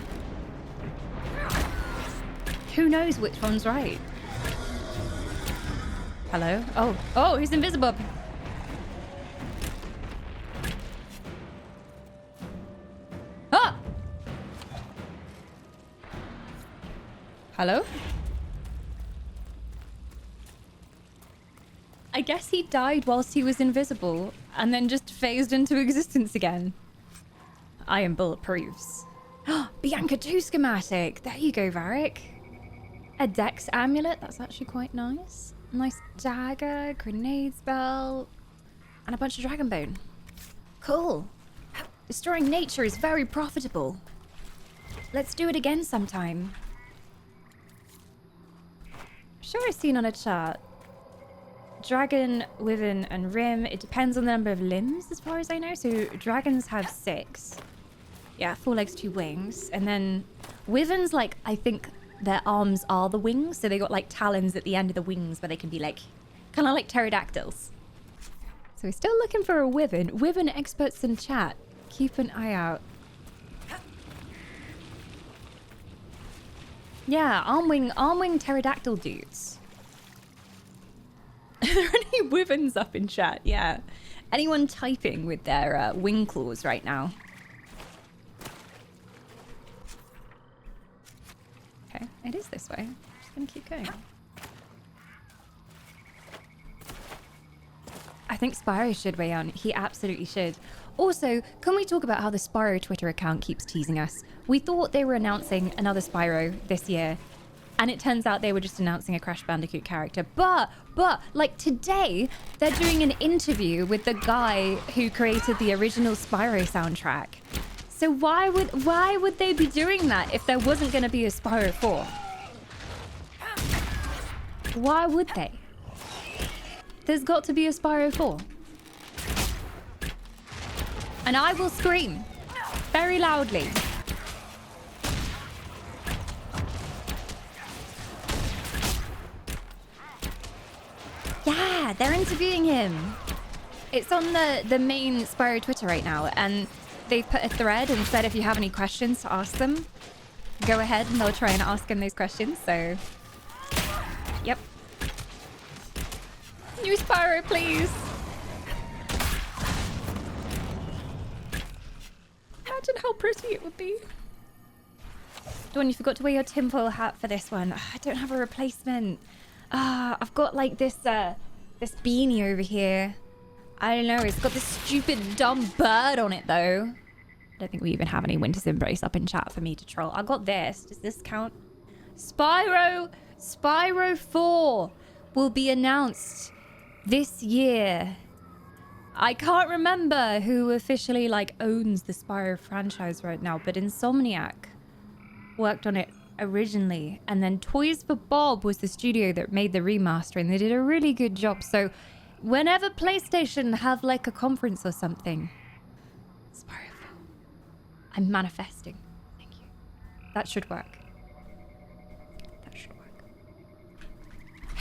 Who knows which one's right? Hello? Oh, he's invisible. Ah! Hello? I guess he died whilst he was invisible and then just phased into existence again. I am bulletproofs. Bianca 2 schematic. There you go, Varric. A Dex amulet. That's actually quite nice. Nice dagger, grenade spell, and a bunch of dragon bone. Cool. Destroying nature is very profitable. Let's do it again sometime. Sure, I've seen on a chart. Dragon, wyvern, and rim. It depends on the number of limbs, as far as I know. So dragons have 6. Yeah, 4 legs, 2 wings. And then wyverns, like, I think their arms are the wings. So they got, like, talons at the end of the wings where they can be, like, kind of like pterodactyls. So we're still looking for a wyvern. Wyvern experts in chat. Keep an eye out. Yeah, arm wing pterodactyl dudes. Are there any wyverns up in chat? Yeah. Anyone typing with their wing claws right now? Okay, it is this way. Just gonna keep going. think Spyro should weigh on. He absolutely should. Also, can we talk about how the Spyro Twitter account keeps teasing us? We thought they were announcing another Spyro this year, and it turns out they were just announcing a Crash Bandicoot character. But, like today, they're doing an interview with the guy who created the original Spyro soundtrack. So why would they be doing that if there wasn't going to be a Spyro 4? Why would they? There's got to be a Spyro 4. And I will scream very loudly. Yeah, they're interviewing him. It's on the main Spyro Twitter right now, and they've put a thread and said if you have any questions to ask them, go ahead and they'll try and ask him those questions. So, yep. New Spyro, please. Imagine how pretty it would be. Dawn, you forgot to wear your tinfoil hat for this one. I don't have a replacement. I've got like this this beanie over here. I don't know, it's got this stupid dumb bird on it though. I don't think we even have any Winter's Embrace up in chat for me to troll. I got this. Does this count? Spyro 4 will be announced this year. I can't remember who officially like owns the Spyro franchise right now, but Insomniac worked on it originally, and then Toys for Bob was the studio that made the remaster, and they did a really good job. So whenever PlayStation have like a conference or something, Spyro 4. I'm manifesting. Thank you. That should work. That should work.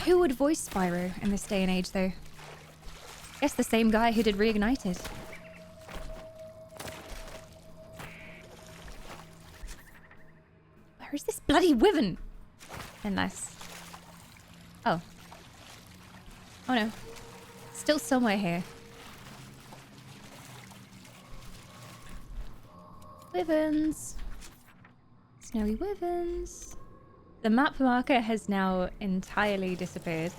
Who would voice Spyro in this day and age though? Guess the same guy who did Reignited. Where is this bloody wyvern? Unless... Oh. Oh no. Still somewhere here. Wyverns. Snowy wyverns. The map marker has now entirely disappeared.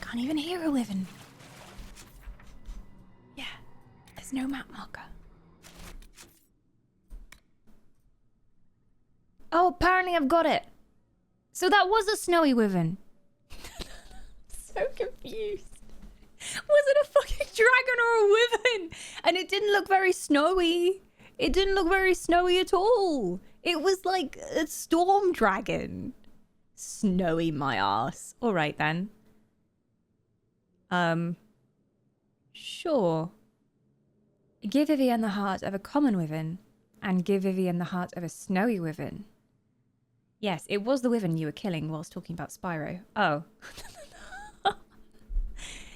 Can't even hear a wyvern. Yeah, there's no map marker. Oh, apparently I've got it. So that was a snowy wyvern. So confused. Was it a fucking dragon or a wyvern? And it didn't look very snowy. It didn't look very snowy at all. It was like a storm dragon. Snowy my ass. All right then. Sure. Give Vivienne the heart of a common wyvern and give Vivienne the heart of a snowy wyvern. Yes, it was the wyvern you were killing whilst talking about Spyro. Oh.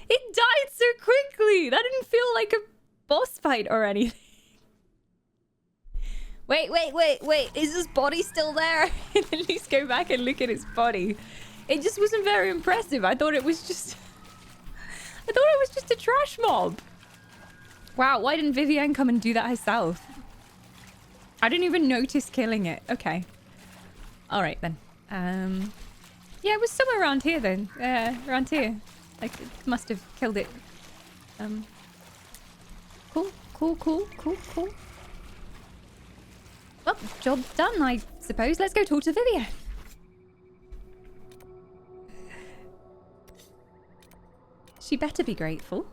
It died so quickly! That didn't feel like a boss fight or anything. Wait. Is his body still there? At least go back and look at his body. It just wasn't very impressive. I thought it was just a trash mob. Wow, why didn't Vivienne come and do that herself? I didn't even notice killing it. Okay. All right then. Yeah, it was somewhere around here then. Around here. Like, it must have killed it. Cool. Well, job done, I suppose. Let's go talk to Vivienne. She better be grateful.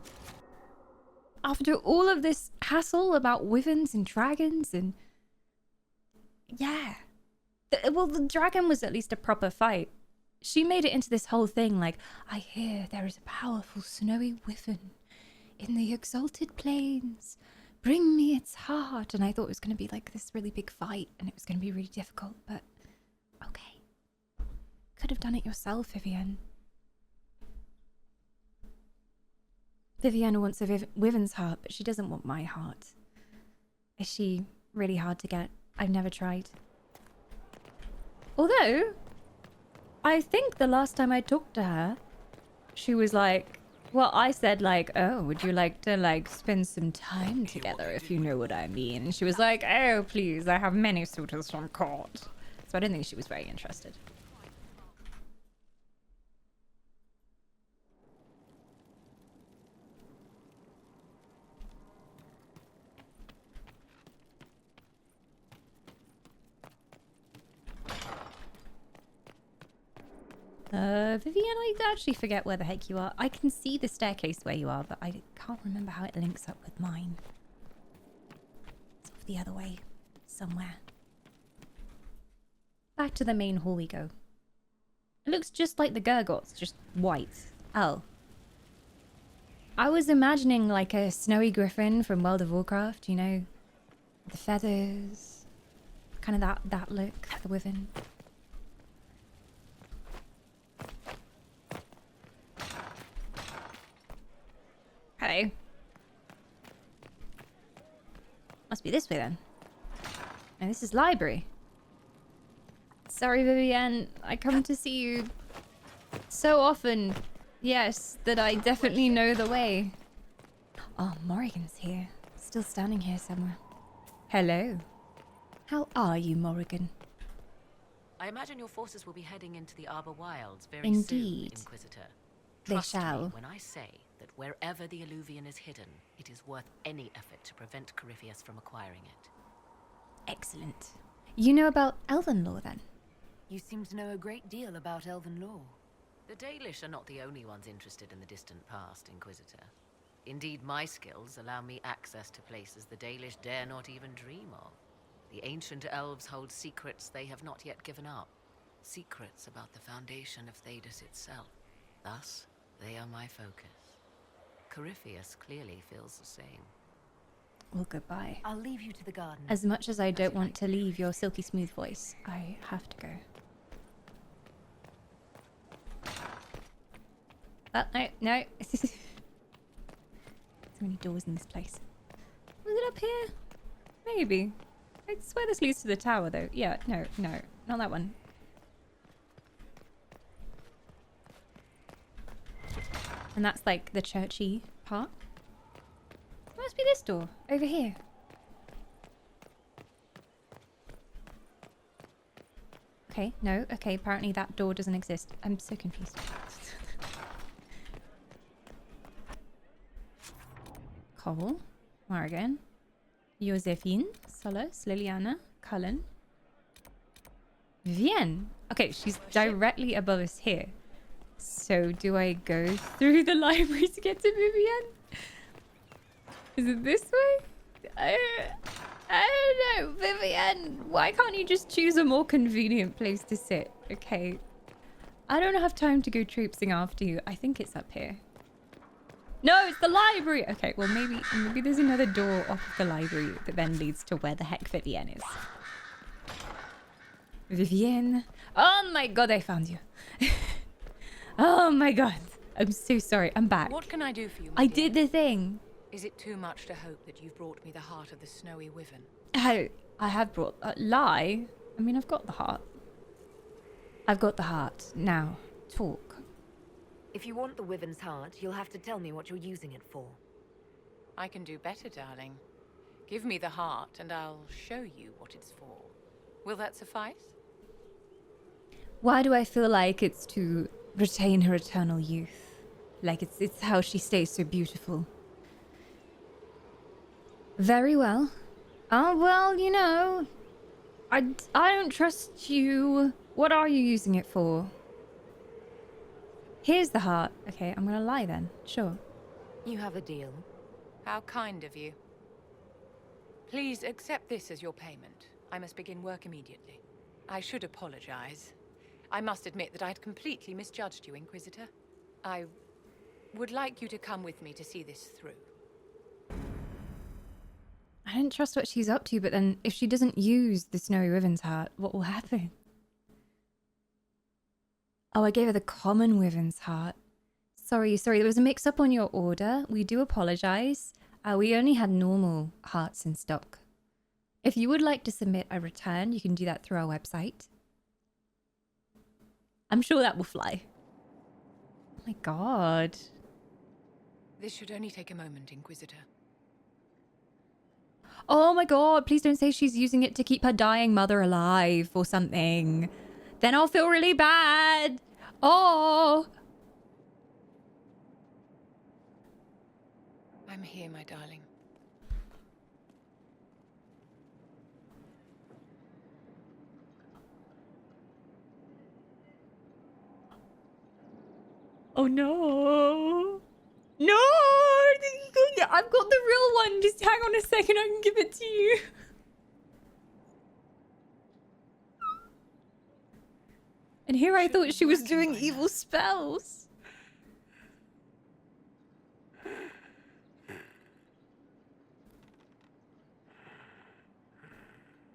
After all of this hassle about wyverns and dragons and... Yeah. Well, the dragon was at least a proper fight. She made it into this whole thing like, I hear there is a powerful snowy wyvern in the exalted plains. Bring me its heart. And I thought it was going to be like this really big fight and it was going to be really difficult, but okay. Could have done it yourself, Vivienne. Vivienne wants a wyvern's heart, but she doesn't want my heart. Is she really hard to get? I've never tried. Although, I think the last time I talked to her, she was like, Well, I said like, oh, would you like to like spend some time together, if you know what I mean? And she was like, oh, please, I have many suitors from court. So I don't think she was very interested. Vivian, I actually forget where the heck you are. I can see the staircase where you are, but I can't remember how it links up with mine. It's off the other way. Somewhere. Back to the main hall we go. It looks just like the Gurgots, just white. Oh. I was imagining like a snowy griffin from World of Warcraft, you know? The feathers. Kind of that look, the wyvern. Hello. Must be this way then. And this is library. Sorry, Vivienne. I come to see you so often. Yes, that I definitely know the way. Oh, Morrigan's here. Still standing here somewhere. Hello. How are you, Morrigan?
I imagine your forces will be heading into the Arbor Wilds very
Indeed.
soon, Inquisitor.
They
Trust
shall.
me when I say that wherever the Alluvian is hidden, it is worth any effort to prevent Corypheus from acquiring it.
Excellent. You know about Elven law then?
You seem to know a great deal about elven law.
The Dalish are not the only ones interested in the distant past, Inquisitor. Indeed, my skills allow me access to places the Dalish dare not even dream of. The ancient elves hold secrets they have not yet given up. Secrets about the foundation of Thedas itself. Thus, they are my focus. Corypheus clearly feels the same.
Well, goodbye.
I'll leave you to the garden.
As much as I don't want to leave your silky smooth voice, I have to go. Oh, no, no. So many doors in this place. Was it up here? Maybe. I swear this leads to the tower, though. Yeah, no, not that one. And that's like the churchy part. It must be this door over here. Okay, no, okay, apparently that door doesn't exist. I'm so confused. Cole, Morrigan, Josephine, Solus, Liliana, Cullen, Vienne. Okay, she's directly above us here. So do I go through the library to get to Vivienne? Is it this way? I don't know, Vivienne. Why can't you just choose a more convenient place to sit? Okay. I don't have time to go traipsing after you. I think it's up here. No, it's the library. Okay, well maybe there's another door off of the library that then leads to where the heck Vivienne is. Vivienne. Oh my god, I found you. Oh my god. I'm so sorry. I'm back.
What can I do for you,
I did the thing.
Is it too much to hope that you've brought me the heart of the snowy wyvern?
Oh, I have brought... lie? I mean, I've got the heart. I've got the heart. Now, talk.
If you want the wyvern's heart, you'll have to tell me what you're using it for.
I can do better, darling. Give me the heart and I'll show you what it's for. Will that suffice?
Why do I feel like it's to retain her eternal youth? Like it's how she stays so beautiful. Very well. Oh, well, you know, I don't trust you. What are you using it for? Here's the heart. Okay, I'm gonna lie then. Sure.
You have a deal.
How kind of you. Please accept this as your payment. I must begin work immediately. I should apologize. I must admit that I'd completely misjudged you, Inquisitor. I would like you to come with me to see this through.
I don't trust what she's up to, but then if she doesn't use the Snowy Wyvern's heart, what will happen? Oh, I gave her the common Wyvern's heart. Sorry, there was a mix-up on your order. We do apologize. We only had normal hearts in stock. If you would like to submit a return, you can do that through our website. I'm sure that will fly. Oh my god.
This should only take a moment, Inquisitor.
Oh my god, please don't say she's using it to keep her dying mother alive or something. Then I'll feel really bad. Oh.
I'm here, my darling.
Oh no. No! I've got the real one. Just hang on a second, I can give it to you. And here I thought she was doing evil spells.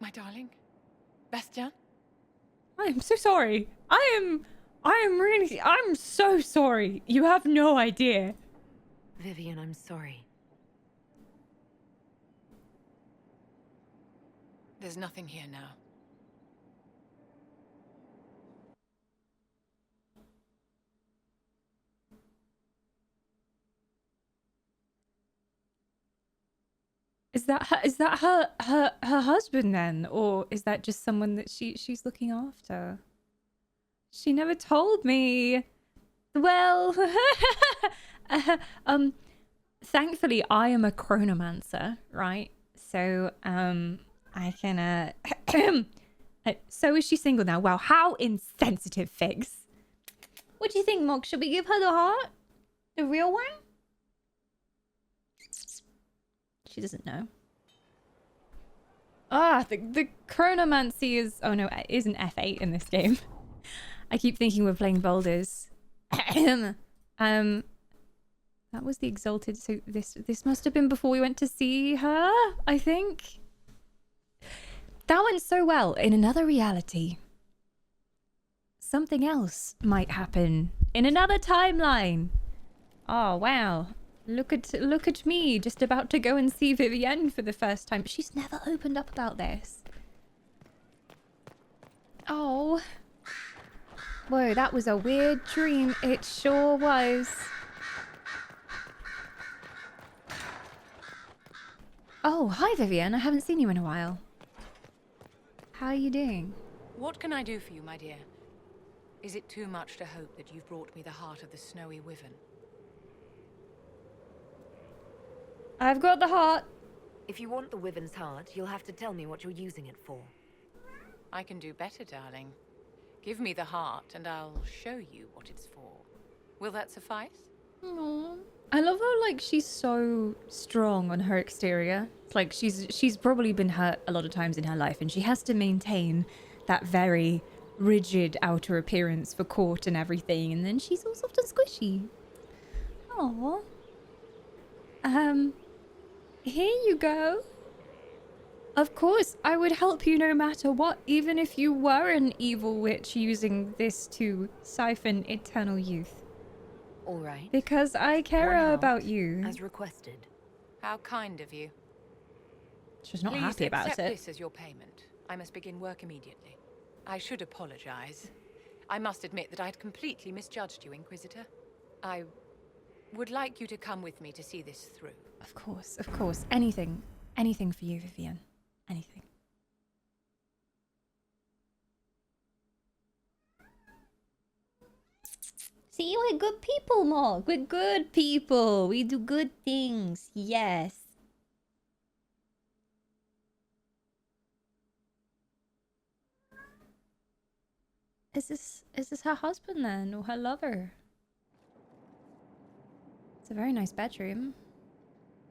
My darling? Bastian?
I am so sorry. I'm so sorry. You have no idea.
Vivian, I'm sorry.
There's nothing here now.
Is that her husband then? Or is that just someone that she's looking after? She never told me. Well, thankfully I am a chronomancer, right? So, I can, so is she single now? Wow, how insensitive, Figs. What do you think, Mog? Should we give her the heart? The real one? She doesn't know. Ah, the chronomancy is... Oh no, it is an F8 in this game. I keep thinking we're playing Boulders. That was the Exalted, so this must have been before we went to see her, I think. That went so well. In another reality, something else might happen in another timeline. Oh, wow. Look at me, just about to go and see Vivienne for the first time. She's never opened up about this. Oh. Whoa, that was a weird dream. It sure was. Oh, hi Vivienne. I haven't seen you in a while. How are you doing?
What can I do for you, my dear? Is it too much to hope that you've brought me the heart of the snowy wyvern?
I've got the heart.
If you want the wyvern's heart, you'll have to tell me what you're using it for.
I can do better, darling. Give me the heart, and I'll show you what it's for. Will that suffice?
Aww. I love how, like, she's so strong on her exterior. It's like she's probably been hurt a lot of times in her life, and she has to maintain that very rigid outer appearance for court and everything, and then she's all soft and squishy. Aww. Here you go. Of course, I would help you no matter what, even if you were an evil witch using this to siphon eternal youth.
All right.
Because I care
One heart,
about you.
as requested.
How kind of you.
She's not
Please
happy about
accept
it.
this as your payment. I must begin work immediately. I should apologize. I must admit that I'd completely misjudged you, Inquisitor. I would like you to come with me to see this through.
Of course, of course. Anything. Anything for you, Vivienne. Anything. See, we're good people, Mog. We're good people. We do good things. Yes. Is this her husband then, or her lover? It's a very nice bedroom.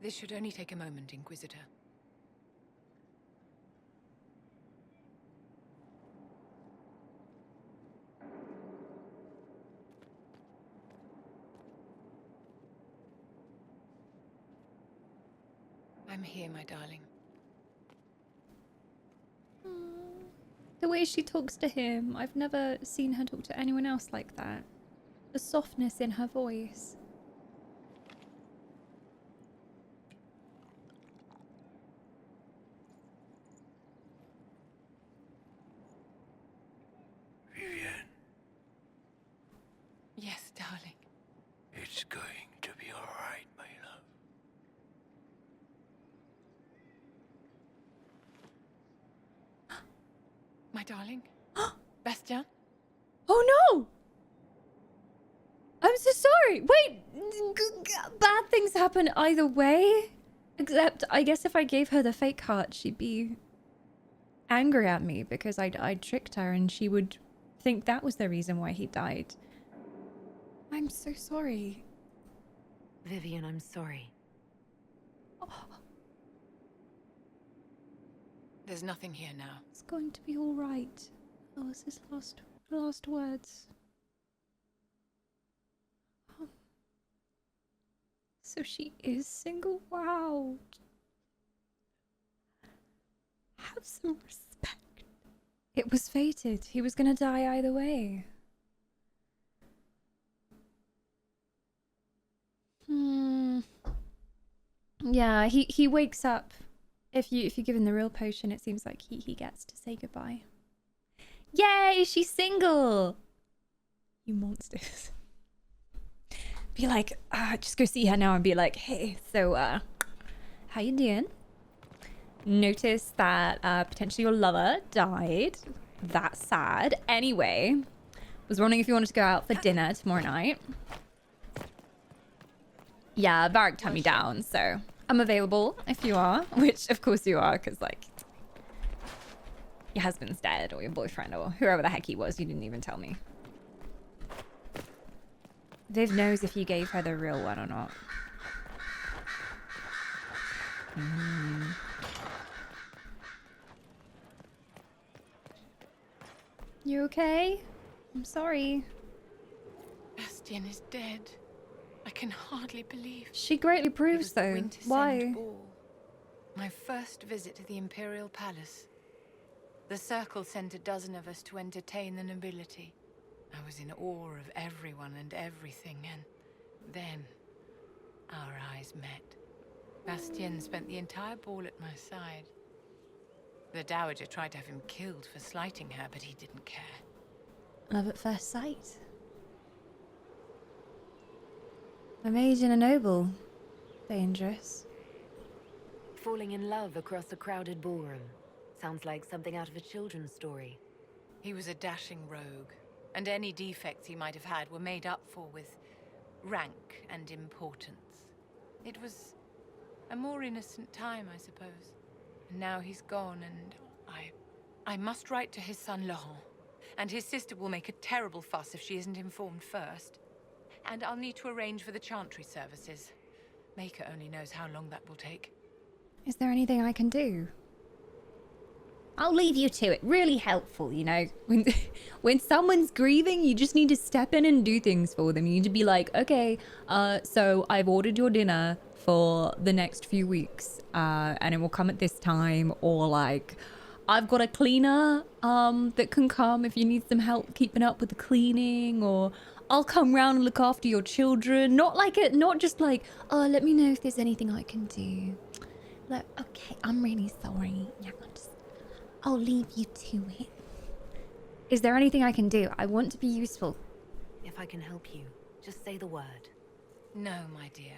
This should only take a moment, Inquisitor. I'm here, my darling.
The way she talks to him, I've never seen her talk to anyone else like that. The softness in her voice.
Vivienne,
Yes, darling.
it's going to be all right, my
darling. Bastien?
Oh no! I'm so sorry. Wait, bad things happen either way. Except, I guess if I gave her the fake heart, she'd be angry at me because I tricked her and she would think that was the reason why he died. I'm so sorry.
Vivian, I'm sorry.
There's nothing here now.
It's going to be all right. That was his last words. Oh. So she is single? Wow. Have some respect. It was fated. He was gonna die either way. Yeah, he wakes up. If you give him the real potion, it seems like he gets to say goodbye. Yay, she's single! You monsters. Be like, just go see her now and be like, hey, so, how you doing? Notice that, potentially your lover died. That's sad. Anyway, was wondering if you wanted to go out for dinner tomorrow night. Yeah, Varric turned me down, so I'm available if you are. Which, of course you are, because, like, your husband's dead, or your boyfriend, or whoever the heck he was. You didn't even tell me. Viv knows if you gave her the real one or not. You okay? I'm sorry.
Bastien is dead. I can hardly believe.
She greatly proves,
The
though.
Winter
Why?
Send Ball. My first visit to the Imperial Palace. The Circle sent a dozen of us to entertain the nobility. I was in awe of everyone and everything, and then our eyes met. Bastien spent the entire ball at my side. The Dowager tried to have him killed for slighting her, but he didn't care.
Love at first sight. A mage and a noble. Dangerous.
Falling in love across a crowded ballroom. Sounds like something out of a children's story.
He was a dashing rogue, and any defects he might have had were made up for with rank and importance. It was a more innocent time, I suppose. And now he's gone, and I must write to his son Laurent. And his sister will make a terrible fuss if she isn't informed first. And I'll need to arrange for the chantry services. Maker only knows how long that will take.
Is there anything I can do? I'll leave you to it. Really helpful, you know. When someone's grieving, you just need to step in and do things for them. You need to be like, okay, so I've ordered your dinner for the next few weeks, and it will come at this time, or like, I've got a cleaner that can come if you need some help keeping up with the cleaning, or I'll come round and look after your children. Not just like, oh, let me know if there's anything I can do. Like, okay, I'm really sorry. Yeah, I'll leave you to it. Is there anything I can do? I want to be useful.
If I can help you, just say the word.
No, my dear.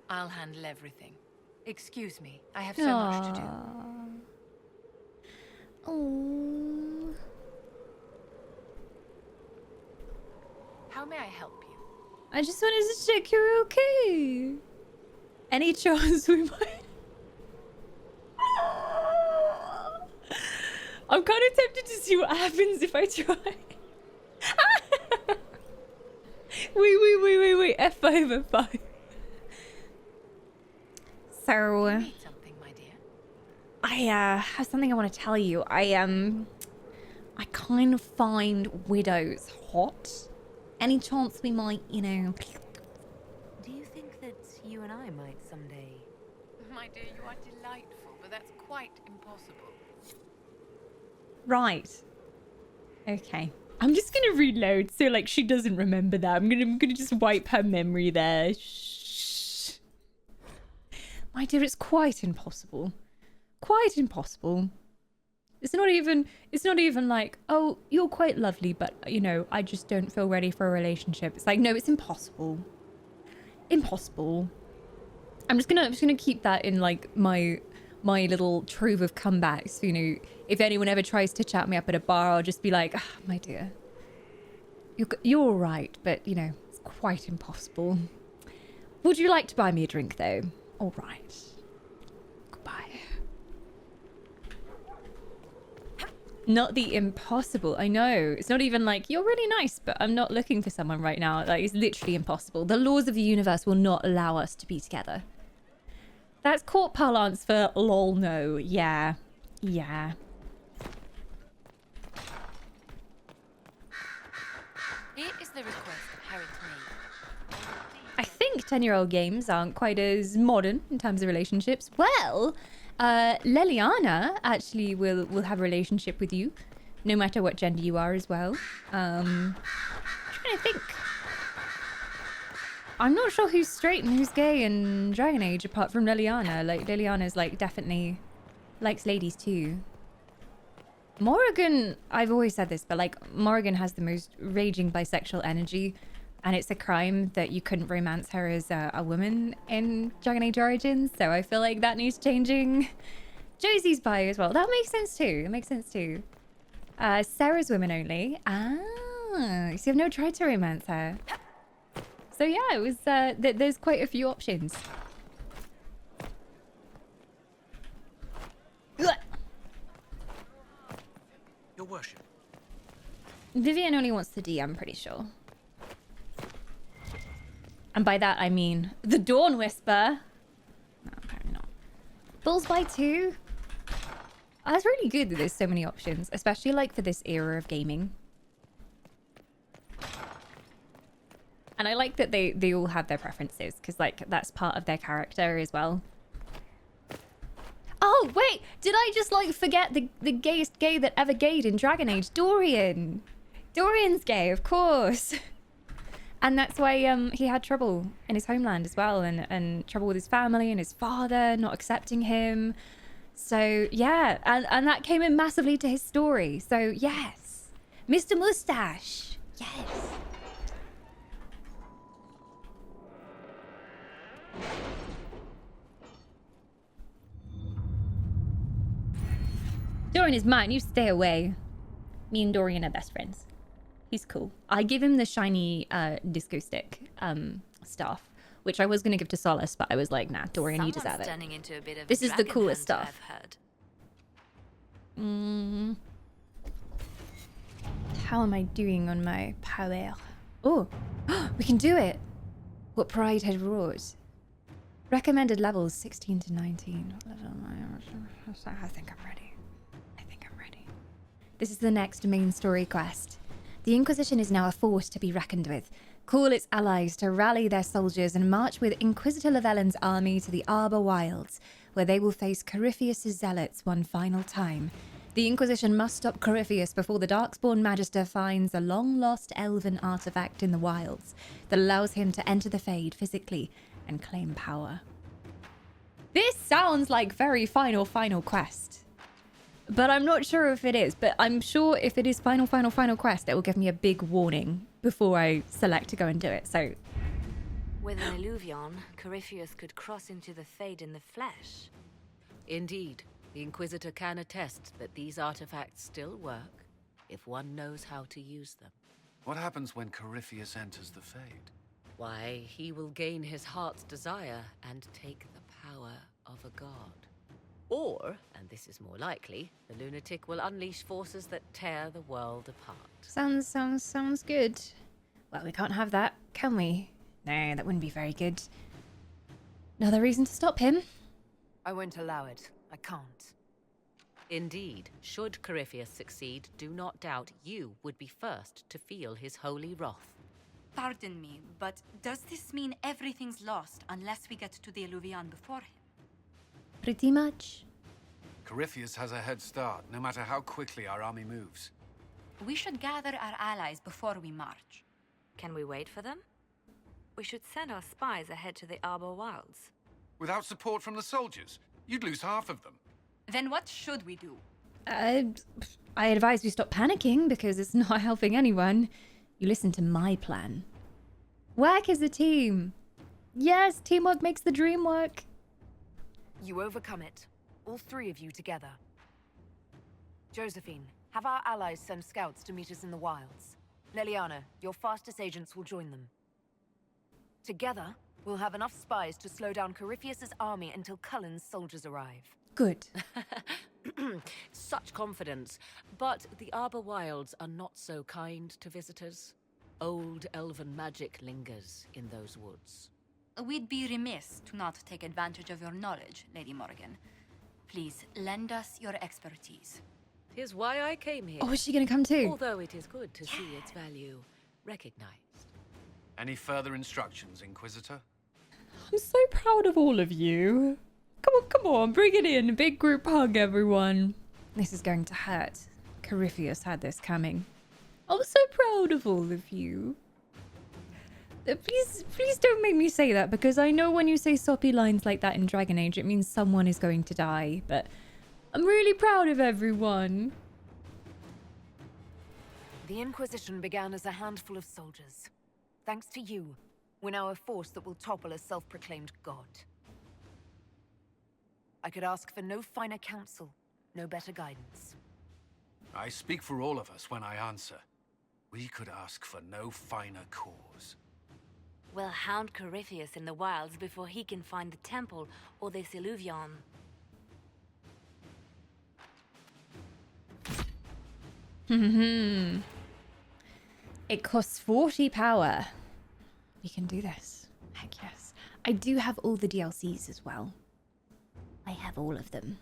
I'll handle everything. Excuse me, I have so much to do.
Oh.
How may I help you?
I just wanted to check you're okay. Any chance we might... I'm kind of tempted to see what happens if I try. Wait. F5, F5. So...
You need something, my dear?
I have something I want to tell you. I kind of find widows hot. Any chance we might, you know...
Do you think that you and I might someday?
My dear, you are delightful, but that's quite impossible.
Right. Okay. I'm just gonna reload so like she doesn't remember that. I'm gonna just wipe her memory there. Shh. My dear, it's quite impossible. Quite impossible. It's not even like, oh, you're quite lovely, but you know, I just don't feel ready for a relationship. It's like, no, it's impossible. Impossible. I'm just gonna keep that in like my my little trove of comebacks. You know, if anyone ever tries to chat me up at a bar, I'll just be like, ah, my dear, you're all right, but, you know, it's quite impossible. Would you like to buy me a drink, though? All right. Goodbye. Not the impossible. I know. It's not even like, you're really nice, but I'm not looking for someone right now. Like, it's literally impossible. The laws of the universe will not allow us to be together. That's court parlance for lol no. Yeah. Yeah.
Here is the request Harriet made.
I think 10-year-old games aren't quite as modern in terms of relationships. Well, Leliana actually will have a relationship with you, no matter what gender you are as well. I'm trying to think. I'm not sure who's straight and who's gay in Dragon Age apart from Leliana. Like, Leliana's like definitely likes ladies too. Morrigan, I've always said this, but like Morrigan has the most raging bisexual energy, and it's a crime that you couldn't romance her as a woman in Dragon Age Origins, so I feel like that needs changing. Josie's bi as well. That makes sense too. It makes sense too. Sarah's women only. Ah, so I've never tried to romance her. So yeah, it was, there's quite a few options.
Your worship.
Vivian only wants the D, I'm pretty sure. And by that, I mean the Dawn Whisper. No, apparently not. Bulls by 2. That's really good that there's so many options, especially like for this era of gaming. And I like that they all have their preferences, because like that's part of their character as well. Oh, wait, did I just like forget the gayest gay that ever gayed in Dragon Age? Dorian. Dorian's gay, of course. And that's why he had trouble in his homeland as well, and trouble with his family and his father not accepting him. So yeah, and that came in massively to his story. So yes, Mr. Mustache, yes. Dorian is mine, you stay away. Me and Dorian are best friends. He's cool. I give him the shiny disco stick staff, which I was going to give to Solace, but I was like, nah, Dorian, you deserve it.
Into a bit of
This is the coolest
hunter,
stuff.
I've heard.
How am I doing on my power? Oh, we can do it. What pride had wrought. Recommended levels 16 to 19. I think I'm ready. This is the next main story quest. The Inquisition is now a force to be reckoned with. Call its allies to rally their soldiers and march with Inquisitor Llewellyn's army to the Arbor Wilds, where they will face Corypheus' zealots one final time. The Inquisition must stop Corypheus before the Darkspawn Magister finds a long-lost elven artifact in the wilds that allows him to enter the Fade physically and claim power. This sounds like very final quest. But I'm not sure if it is. But I'm sure if it is final quest, it will give me a big warning before I select to go and do it. So,
With an illuvion, Corypheus could cross into the Fade in the flesh.
Indeed, the Inquisitor can attest that these artifacts still work if one knows how to use them.
What happens when Corypheus enters the Fade?
Why, he will gain his heart's desire and take the power of a god. Or, and this is more likely, the lunatic will unleash forces that tear the world apart.
sounds good. Well, we can't have that, can we? No, that wouldn't be very good. Another reason to stop him.
I won't allow it. I can't.
Indeed, should Corypheus succeed, do not doubt you would be first to feel his holy wrath.
Pardon me, but does this mean everything's lost unless we get to the illuvion before him?
Pretty much.
Corypheus has a head start, no matter how quickly our army moves.
We should gather our allies before we march.
Can we wait for them? We should send our spies ahead to the Arbor Wilds.
Without support from the soldiers, you'd lose half of them.
Then what should we do?
I advise we stop panicking because it's not helping anyone. You listen to my plan. Work as a team. Yes, teamwork makes the dream work.
You overcome it. All three of you together. Josephine, have our allies send scouts to meet us in the wilds. Leliana, your fastest agents will join them. Together, we'll have enough spies to slow down Corypheus's army until Cullen's soldiers arrive.
Good.
Such confidence. But the Arbor Wilds are not so kind to visitors. Old elven magic lingers in those woods.
We'd be remiss to not take advantage of your knowledge, Lady Morgan. Please, lend us your expertise.
'Tis why I came here.
Oh, is she gonna come too?
Although it is good to see its value recognized.
Any further instructions, Inquisitor?
I'm so proud of all of you. Come on, bring it in. Big group hug, everyone. This is going to hurt. Corypheus had this coming. I'm so proud of all of you. Please don't make me say that, because I know when you say soppy lines like that in Dragon Age, it means someone is going to die, but I'm really proud of everyone.
The Inquisition began as a handful of soldiers. Thanks to you, we're now a force that will topple a self-proclaimed god. I could ask for no finer counsel, no better guidance.
I speak for all of us when I answer. We could ask for no finer cause.
We'll hound Corypheus in the wilds before he can find the temple or this Illuvion.
It costs 40 power. We can do this. Heck yes. I do have all the DLCs as well. I have all of them.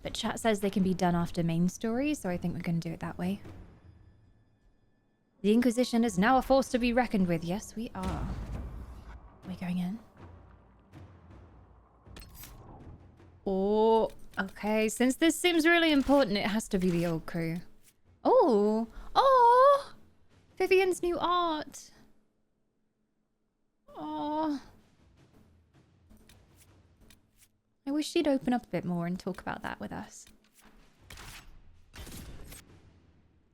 But chat says they can be done after main story, so I think we're going to do it that way. The Inquisition is now a force to be reckoned with. Yes, we are. Are we going in? Oh, okay. Since this seems really important, it has to be the old crew. Oh, oh, Vivian's new art. Oh, I wish she'd open up a bit more and talk about that with us.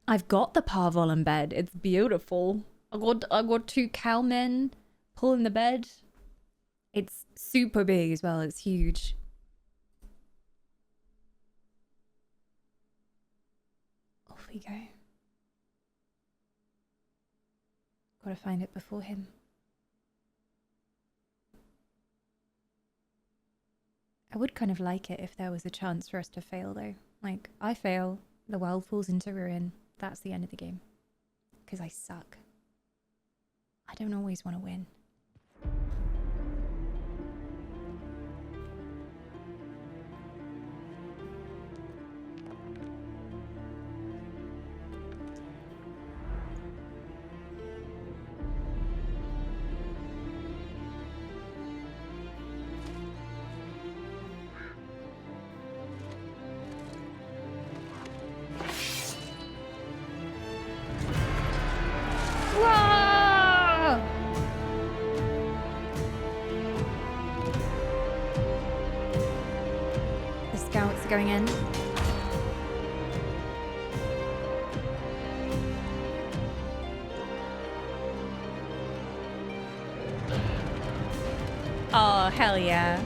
I've got the Parvolan bed. It's beautiful. I got 2 cowmen pulling the bed. It's super big as well. It's huge. Off we go. Gotta find it before him. I would kind of like it if there was a chance for us to fail though. Like, I fail, the world falls into ruin. That's the end of the game. Because I suck. I don't always want to win. Going in. Oh, hell yeah.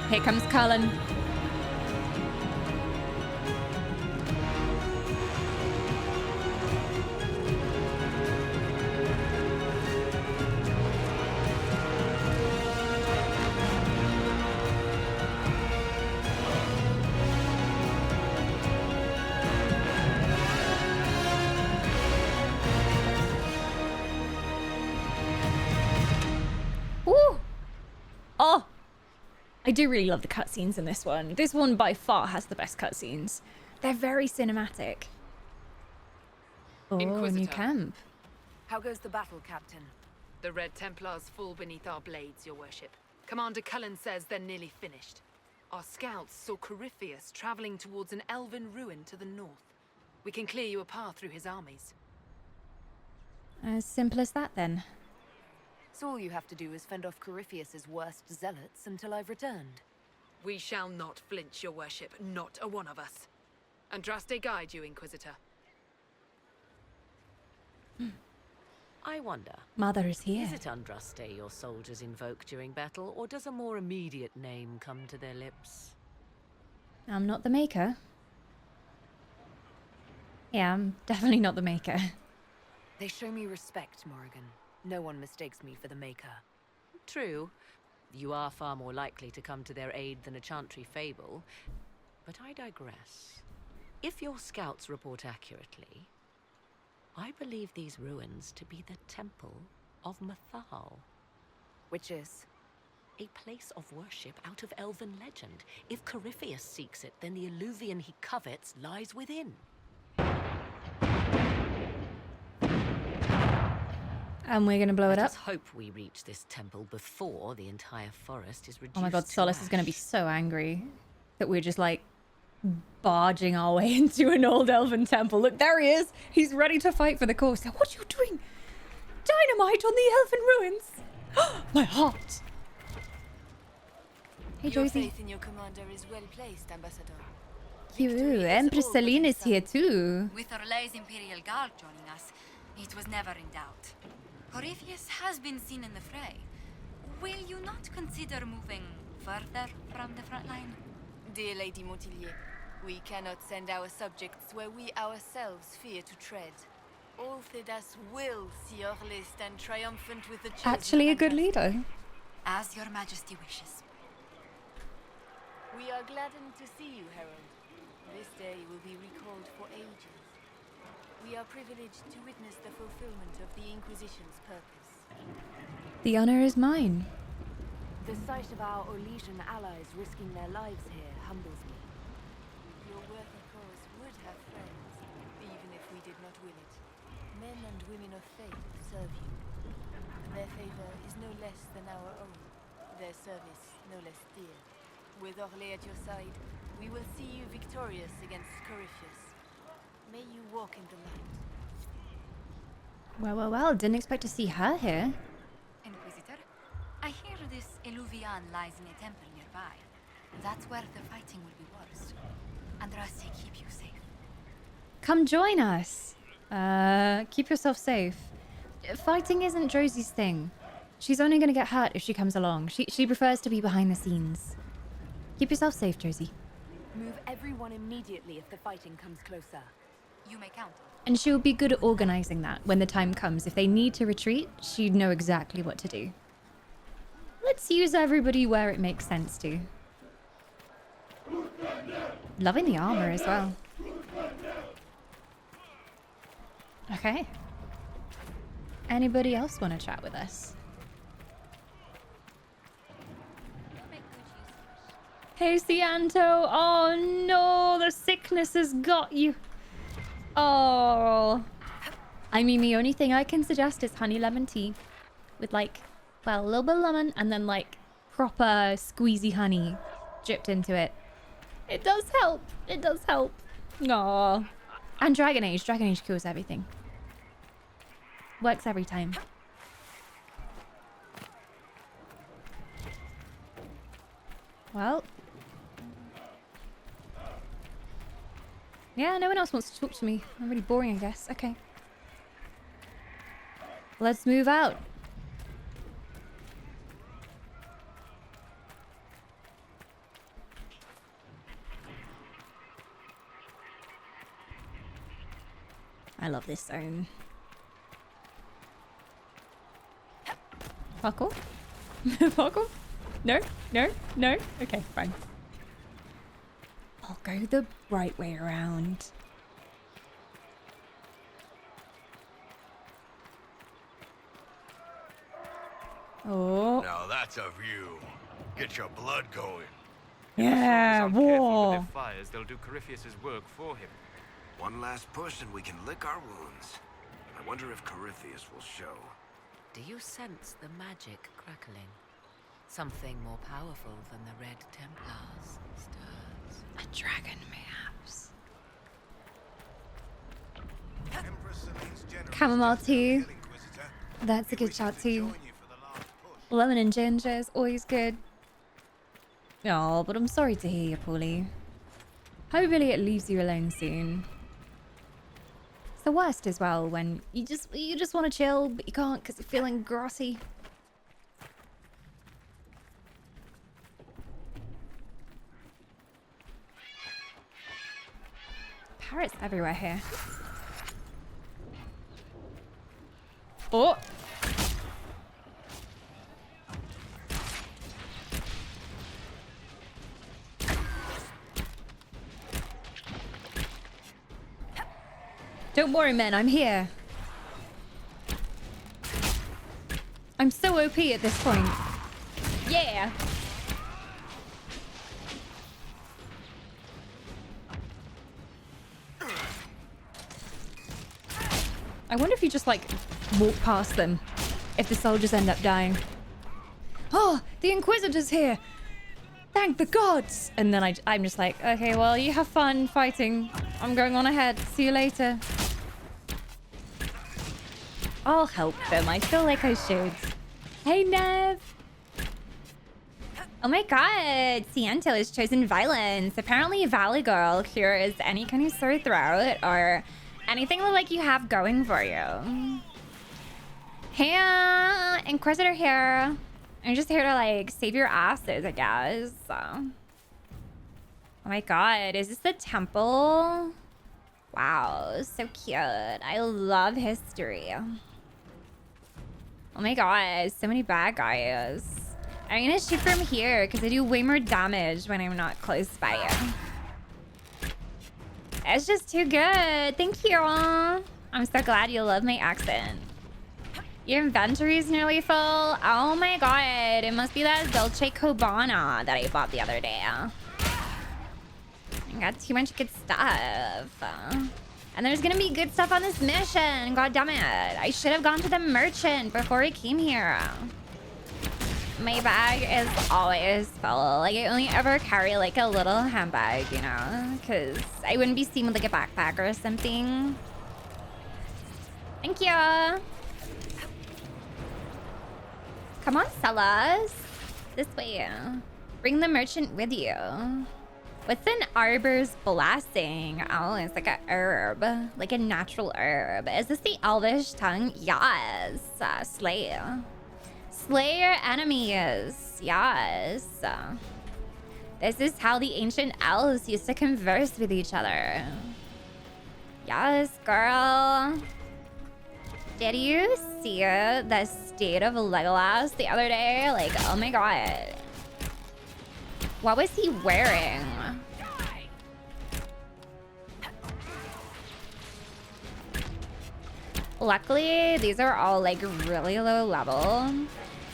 Here comes Cullen. Ooh! Oh! I do really love the cutscenes in this one. This one by far has the best cutscenes. They're very cinematic. Oh, a new camp.
How goes the battle, Captain?
The Red Templars fall beneath our blades, your worship. Commander Cullen says they're nearly finished. Our scouts saw Corypheus traveling towards an elven ruin to the north. We can clear you a path through his armies.
As simple as that, then.
So all you have to do is fend off Corypheus's worst zealots until I've returned.
We shall not flinch, your worship, not a one of us. Andraste guide you, Inquisitor.
I wonder,
Mother is here.
is it Andraste your soldiers invoke during battle, or does a more immediate name come to their lips?
I'm not the maker. Yeah, I'm definitely not the maker.
They show me respect, Morrigan. No one mistakes me for the Maker.
True. You are far more likely to come to their aid than a chantry fable. But I digress. If your scouts report accurately, I believe these ruins to be the Temple of Mathal.
Which is?
A place of worship out of elven legend. If Corypheus seeks it, then the alluvion he covets lies within.
And we're gonna blow it
Let
up.
us hope we reach this temple before the entire forest is reduced.
Oh my god,
to
Solace is gonna be
ash.
so angry that we're just like barging our way into an old elven temple. Look, there he is. He's ready to fight for the cause. What are you doing? Dynamite on the elven ruins. My heart. Hey,
Your
Josie.
faith in your commander is well placed, Ambassador.
You,
Victory is
Empress
all but
Celine
in
is here
sight.
too.
With Orlay's Imperial Guard joining us, it was never in doubt. Corypheus has been seen in the fray. Will you not consider moving further from the front line?
Dear Lady Montillier, we cannot send our subjects where we ourselves fear to tread. All Thedas will see Orlais stand triumphant with the chosen
Actually a good
Andraste.
leader.
As your majesty wishes.
We are gladdened to see you, Herald. This day will be recalled for ages. We are privileged to witness the fulfillment of the Inquisition's purpose.
The honor is mine.
The sight of our Orlesian allies risking their lives here humbles me.
Your worthy cause would have friends, even if we did not will it. Men and women of faith serve you. Their favor is no less than our own. Their service no less dear. With Orlais at your side, we will see you victorious against Corypheus. May you walk in the light.
Well, well, well. Didn't expect to see her here.
Inquisitor, I hear this Eluvian lies in a temple nearby. That's where the fighting will be worst. Andraste, keep you safe.
Come join us. Keep yourself safe. Fighting isn't Josie's thing. She's only going to get hurt if she comes along. She prefers to be behind the scenes. Keep yourself safe, Josie.
Move everyone immediately if the fighting comes closer.
You may count.
And she'll be good at organizing that when the time comes. If they need to retreat, she'd know exactly what to do. Let's use everybody where it makes sense to. Loving the armor as well. Okay. Anybody else want to chat with us? Hey, Cianto. Oh no, the sickness has got you. Oh. I mean, the only thing I can suggest is honey lemon tea. With like, well, a little bit of lemon and then like proper squeezy honey dripped into it. It does help. It does help. Aww. And Dragon Age. Dragon Age cures everything. Works every time. Well. Yeah, no one else wants to talk to me. I'm really boring, I guess. Okay. Let's move out. I love this zone. Parkour? Parkour? No? No? No? Okay, fine. I'll go the right way around. Oh.
Now that's a view. Get your blood going.
Yeah,
If the soldiers aren't careful with
war.
their fires, they'll do Corypheus's work for him.
One last push and we can lick our wounds. I wonder if Corypheus will show.
Do you sense the magic crackling? Something more powerful than the Red Templars stirs.
A dragon, perhaps. Chamomile tea. That's a good shot too. Lemon and ginger is always good. No, but I'm sorry to hear you're poorly. Hopefully it leaves you alone soon. It's the worst as well when you just want to chill, but you can't because you're feeling grotty. Parrots everywhere here. Oh! Don't worry, men, I'm here. I'm so OP at this point. Yeah! I wonder if you just, like, walk past them. If the soldiers end up dying. Oh, the Inquisitor's here! Thank the gods! And then I'm just like, okay, well, you have fun fighting. I'm going on ahead. See you later. I'll help them. I feel like I should. Hey, Nev! Oh my god! Ciento has chosen violence. Apparently, Valley Girl cures any kind of sore throat or anything like you have going for you. Hey, Inquisitor here. I'm just here to, like, save your asses, I guess. Oh my god, is this the temple? Wow, so cute. I love history. Oh my god, so many bad guys. I'm gonna shoot from here because I do way more damage when I'm not close by you. It's just too good. Thank you. I'm so glad you love my accent. Your inventory is nearly full. Oh my god. It must be that Dolce Gabbana that I bought the other day. I got too much good stuff. And there's gonna be good stuff on this mission. God damn it. I should have gone to the merchant before I came here. My bag is always full. Like, I only ever carry, like, a little handbag, you know? Because I wouldn't be seen with, like, a backpack or something. Thank you. Come on, Cellas. This way. Bring the merchant with you. What's an arbor's blessing? Oh, it's like a herb. Like a natural herb. Is this the elvish tongue? Yes. Slay. Slay your enemies. Yes. This is how the ancient elves used to converse with each other. Yes, girl. Did you see the state of Legolas the other day? Like, oh my god. What was he wearing? Luckily, these are all like really low level.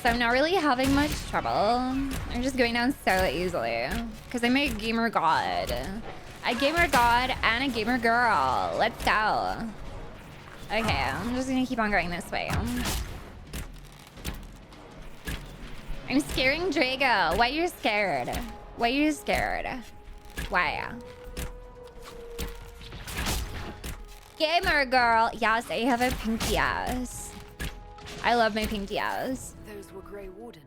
So I'm not really having much trouble. I'm just going down so easily. Because I'm a gamer god. A gamer god and a gamer girl. Let's go. Okay, I'm just gonna keep on going this way. I'm scaring Drago. Why are you scared? Why are you scared? Why? Gamer girl. Yes, I have a pinky ass. I love my pinky ass.
Those were Grey Wardens.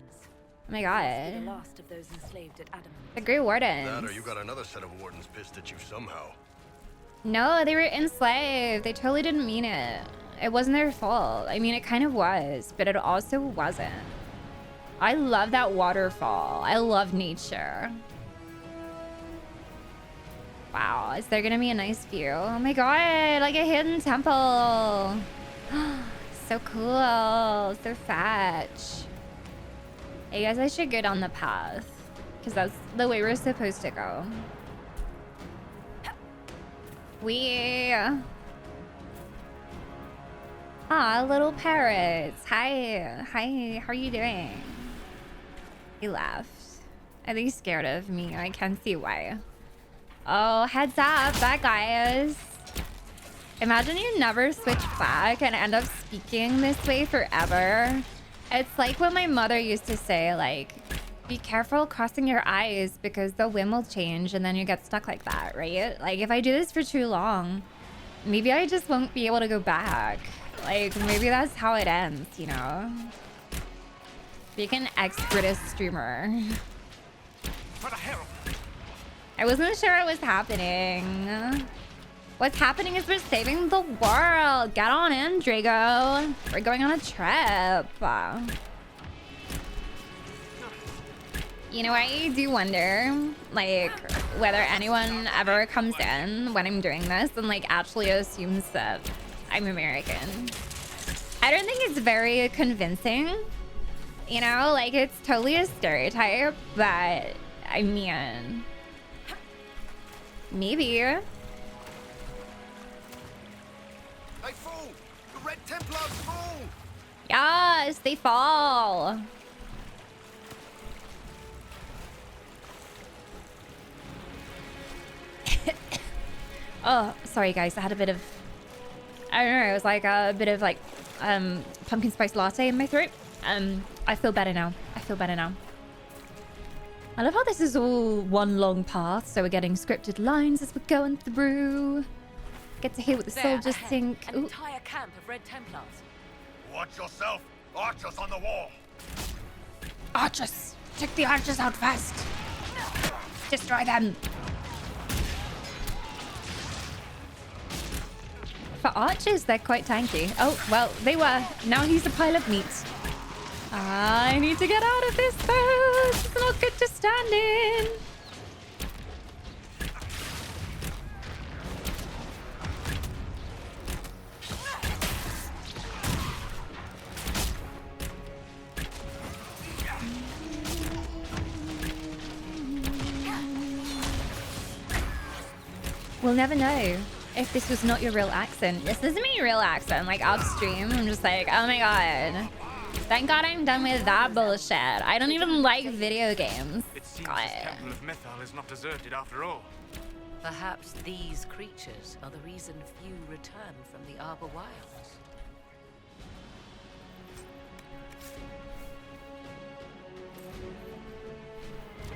Oh my god.
The last of those enslaved at Adamant.
The Grey Wardens.
That or you got another set of wardens pissed at you somehow.
No, they were enslaved. They totally didn't mean it. It wasn't their fault. I mean, it kind of was, but it also wasn't. I love that waterfall. I love nature. Wow, is there gonna be a nice view? Oh my god, like a hidden temple. So cool, so fetch. I guess I should go down the path because that's the way we're supposed to go. Little parrots. Hi, how are you doing? He left. I think he's scared of me. I can't see why. Oh, heads up, bad guys. Imagine you never switch back and end up speaking this way forever. It's like what my mother used to say, like, be careful crossing your eyes because the wind will change and then you get stuck like that, right? Like, if I do this for too long, maybe I just won't be able to go back. Like, maybe that's how it ends, you know? Being an ex-British streamer. I wasn't sure what was happening. What's happening is we're saving the world. Get on in, Drago. We're going on a trip. You know, I do wonder, like, whether anyone ever comes in when I'm doing this and, like, actually assumes that I'm American. I don't think it's very convincing. You know, like, it's totally a stereotype, but, I mean, maybe.
They fall! The Red Templars fall!
Yes, they fall. Oh, sorry guys, I had a bit of, I don't know, it was like a bit of like pumpkin spice latte in my throat. I feel better now. I feel better now. I love how this is all one long path, so we're getting scripted lines as we're going through. Get to hear what the soldiers think.
An entire camp of Red Templars.
Watch yourself! Archers on the wall!
Archers! Check the archers out fast! Destroy them! For archers, they're quite tanky. Oh, well, they were. Now he's a pile of meat. I need to get out of this boat. It's not good to stand in. We'll never know if this was not your real accent. This isn't my real accent. Like, upstream, I'm just like, oh my god. Thank god I'm done with that bullshit. I don't even like video games.
It seems
God.
the Temple of Mythal is not deserted after all.
Perhaps these creatures are the reason few return from the Arbor Wilds.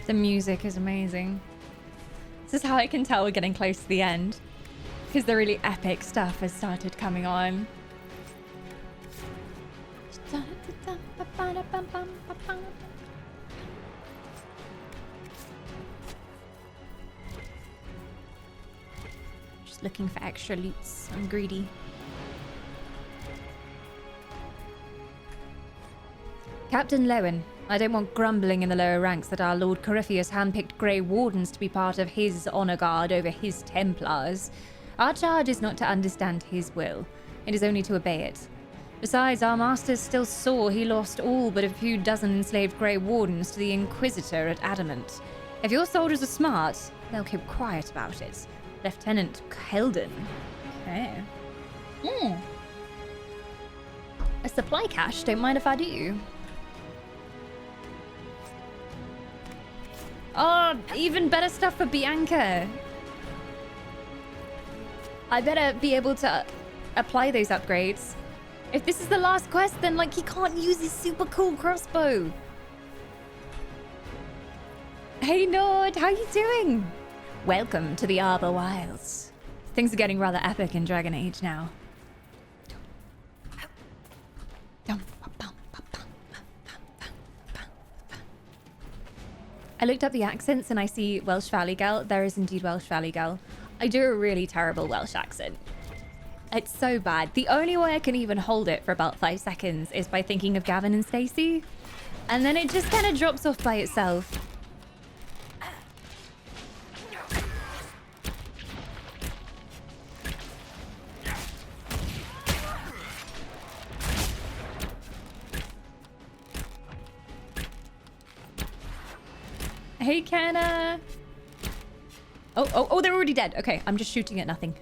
The music is amazing. This is how I can tell we're getting close to the end. Because the really epic stuff has started coming on. Just looking for extra loots. I'm greedy. Captain Lowen, I don't want grumbling in the lower ranks that our Lord Corypheus handpicked Grey Wardens to be part of his honor guard over his Templars. Our charge is not to understand his will. It is only to obey it. Besides, our masters still saw he lost all but a few dozen enslaved Grey Wardens to the Inquisitor at Adamant. If your soldiers are smart, they'll keep quiet about it. Lieutenant Kelden. Okay. A supply cache, don't mind if I do. Oh, even better stuff for Bianca. I better be able to apply those upgrades. If this is the last quest, then like he can't use his super cool crossbow. Hey Nord, how you doing? Welcome to the Arbor Wilds. Things are getting rather epic in Dragon Age now. I looked up the accents and I see Welsh Valley Girl. There is indeed Welsh Valley Girl. I do a really terrible Welsh accent. It's so bad. The only way I can even hold it for about 5 seconds is by thinking of Gavin and Stacey. And then it just kind of drops off by itself. Hey, Kenna. Oh, they're already dead. Okay, I'm just shooting at nothing.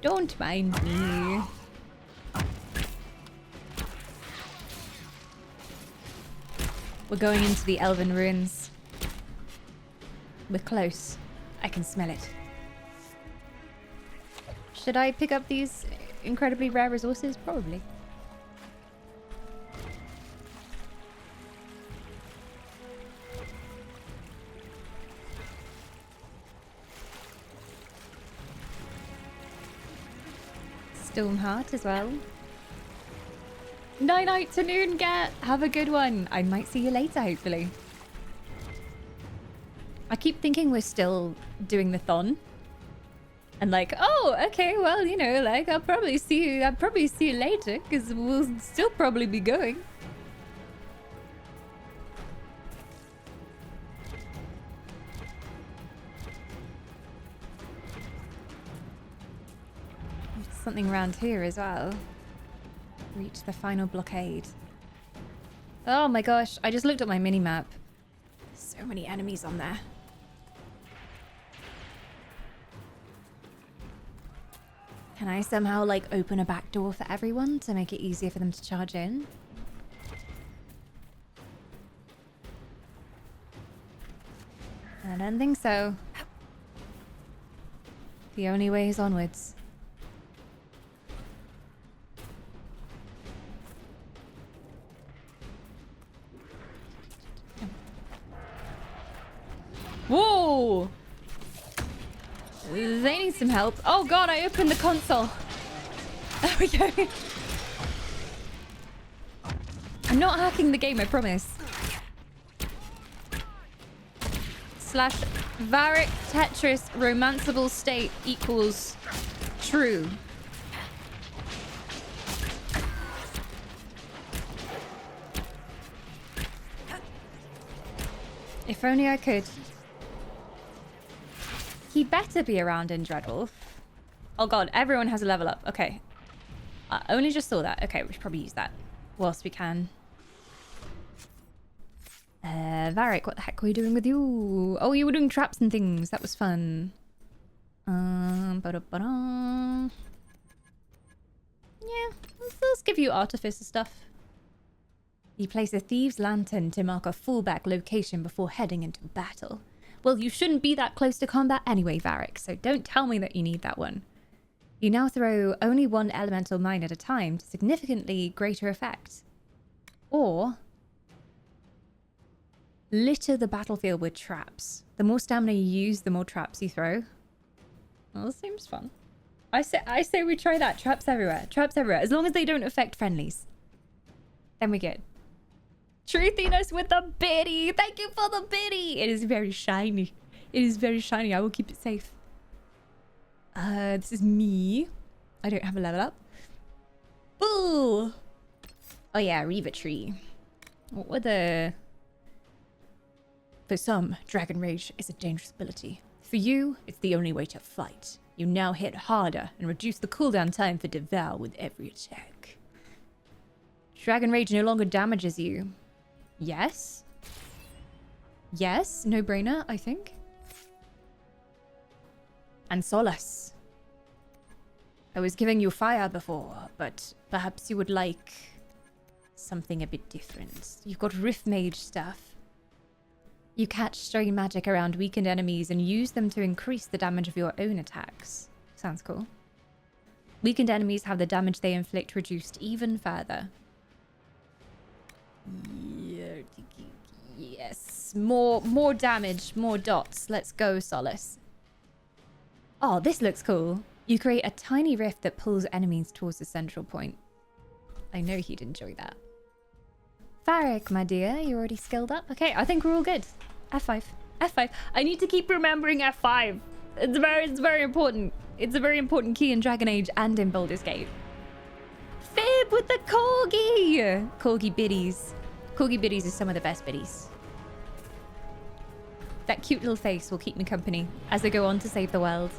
Don't mind me. We're going into the Elven Ruins. We're close. I can smell it. Should I pick up these incredibly rare resources? Probably. Stormheart as well. Night to noon, Get. Have a good one. I might see you later, hopefully. I keep thinking we're still doing the thon. And like, oh, okay, well, you know, like, I'll probably see you later, because we'll still probably be going. There's something around here as well. Reach the final blockade. Oh my gosh, I just looked at my mini-map. So many enemies on there. Can I somehow, like, open a back door for everyone to make it easier for them to charge in? I don't think so. The only way is onwards. Whoa! They need some help. Oh god, I opened the console. There we go. I'm not hacking the game, I promise. Slash Varric Tetris romanceable state equals true. If only I could. He better be around in Dreadwolf. Oh god, everyone has a level up. Okay. I only just saw that. Okay, we should probably use that whilst we can. Varric, what the heck were you doing with you? Oh, you were doing traps and things. That was fun. Ba-da-ba-da. Yeah, let's give you artificer stuff. You place a thieves' lantern to mark a fallback location before heading into battle. Well, you shouldn't be that close to combat anyway, Varric, so don't tell me that you need that one. You now throw only one elemental mine at a time to significantly greater effect. Or litter the battlefield with traps. The more stamina you use, the more traps you throw. Well, that seems fun. I say we try that. Traps everywhere. Traps everywhere. As long as they don't affect friendlies. Then we're good. Truthiness with the biddy. Thank you for the biddy. It is very shiny. It is very shiny. I will keep it safe. This is me. I don't have a level up. Ooh. Oh yeah, Reaver Tree. What were the... For some, Dragon Rage is a dangerous ability. For you, it's the only way to fight. You now hit harder and reduce the cooldown time for Devour with every attack. Dragon Rage no longer damages you. Yes. Yes, no brainer, I think. And Solace. I was giving you fire before, but perhaps you would like something a bit different. You've got Rift Mage stuff. You catch stray magic around weakened enemies and use them to increase the damage of your own attacks. Sounds cool. Weakened enemies have the damage they inflict reduced even further. Yes. More damage, more dots. Let's go, Solace. Oh, this looks cool. You create a tiny rift that pulls enemies towards the central point. I know he'd enjoy that. Varric, my dear, you're already skilled up. Okay, I think we're all good. F5. F5. I need to keep remembering F5. It's very important. It's a very important key in Dragon Age and in Baldur's Gate. Fib with the corgi! Corgi biddies. Corgi biddies is some of the best biddies. That cute little face will keep me company as I go on to save the world.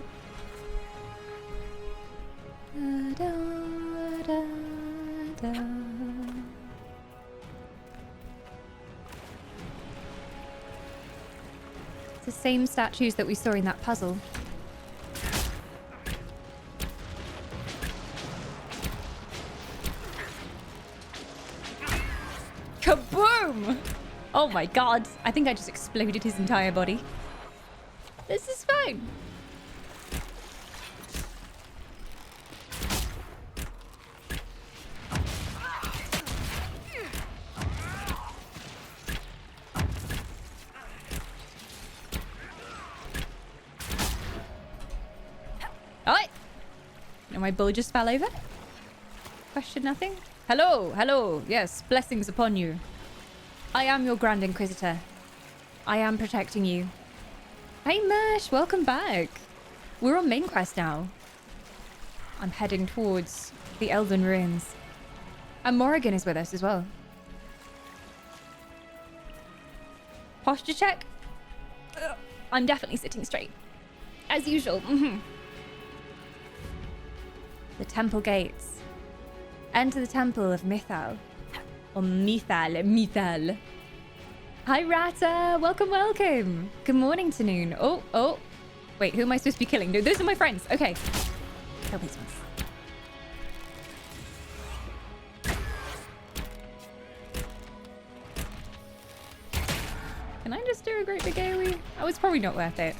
Da, da, da, da. It's the same statues that we saw in that puzzle. Kaboom! Oh my god. I think I just exploded his entire body. This is fine. Oh! And my bull just fell over? Question nothing? Hello, hello. Yes, blessings upon you. I am your Grand Inquisitor. I am protecting you. Hey, Mersh, welcome back. We're on main quest now. I'm heading towards the Elven Ruins. And Morrigan is with us as well. Posture check. Ugh, I'm definitely sitting straight. As usual. The temple gates. Enter the temple of Mithal. Or Mithal. Hi, Rata. Welcome, welcome. Good morning, Tanoon. Oh. Wait, who am I supposed to be killing? No, those are my friends. Okay. Kill these ones. Can I just do a great big AoE? Oh, it's probably not worth it.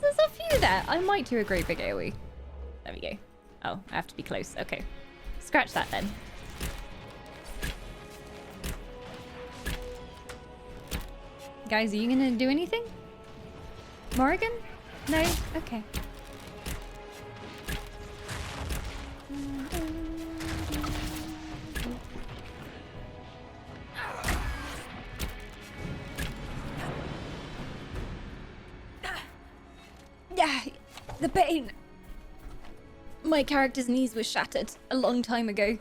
There's a few there. I might do a great big AoE. There we go. Oh, I have to be close. Okay. Scratch that then. Guys, are you gonna do anything? Morrigan? No? Okay. Yeah, the pain. My character's knees were shattered a long time ago.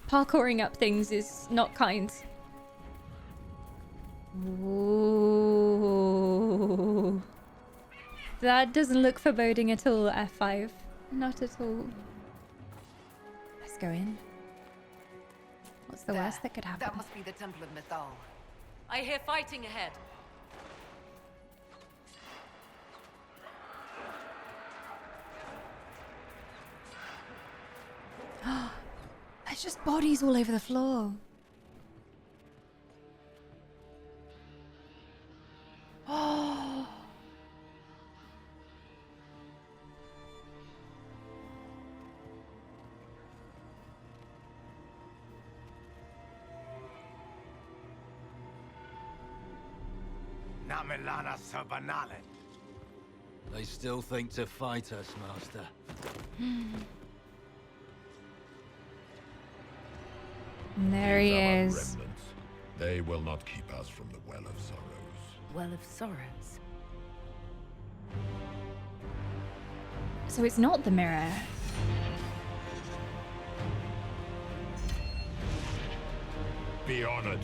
Parkouring up things is not kind. Ooh. That doesn't look foreboding at all, F5. Not at all. Let's go in. What's the worst that could happen?
That must be the Temple of Mithal.
I hear fighting ahead.
There's just bodies all over the floor. Oh.
Namelana Sabanale.
They still think to fight us, Master.
And there he
These are our
is.
remnants. They will not keep us from the Well of Sorrows.
Well of Sorrows.
So it's not the mirror.
Be honored.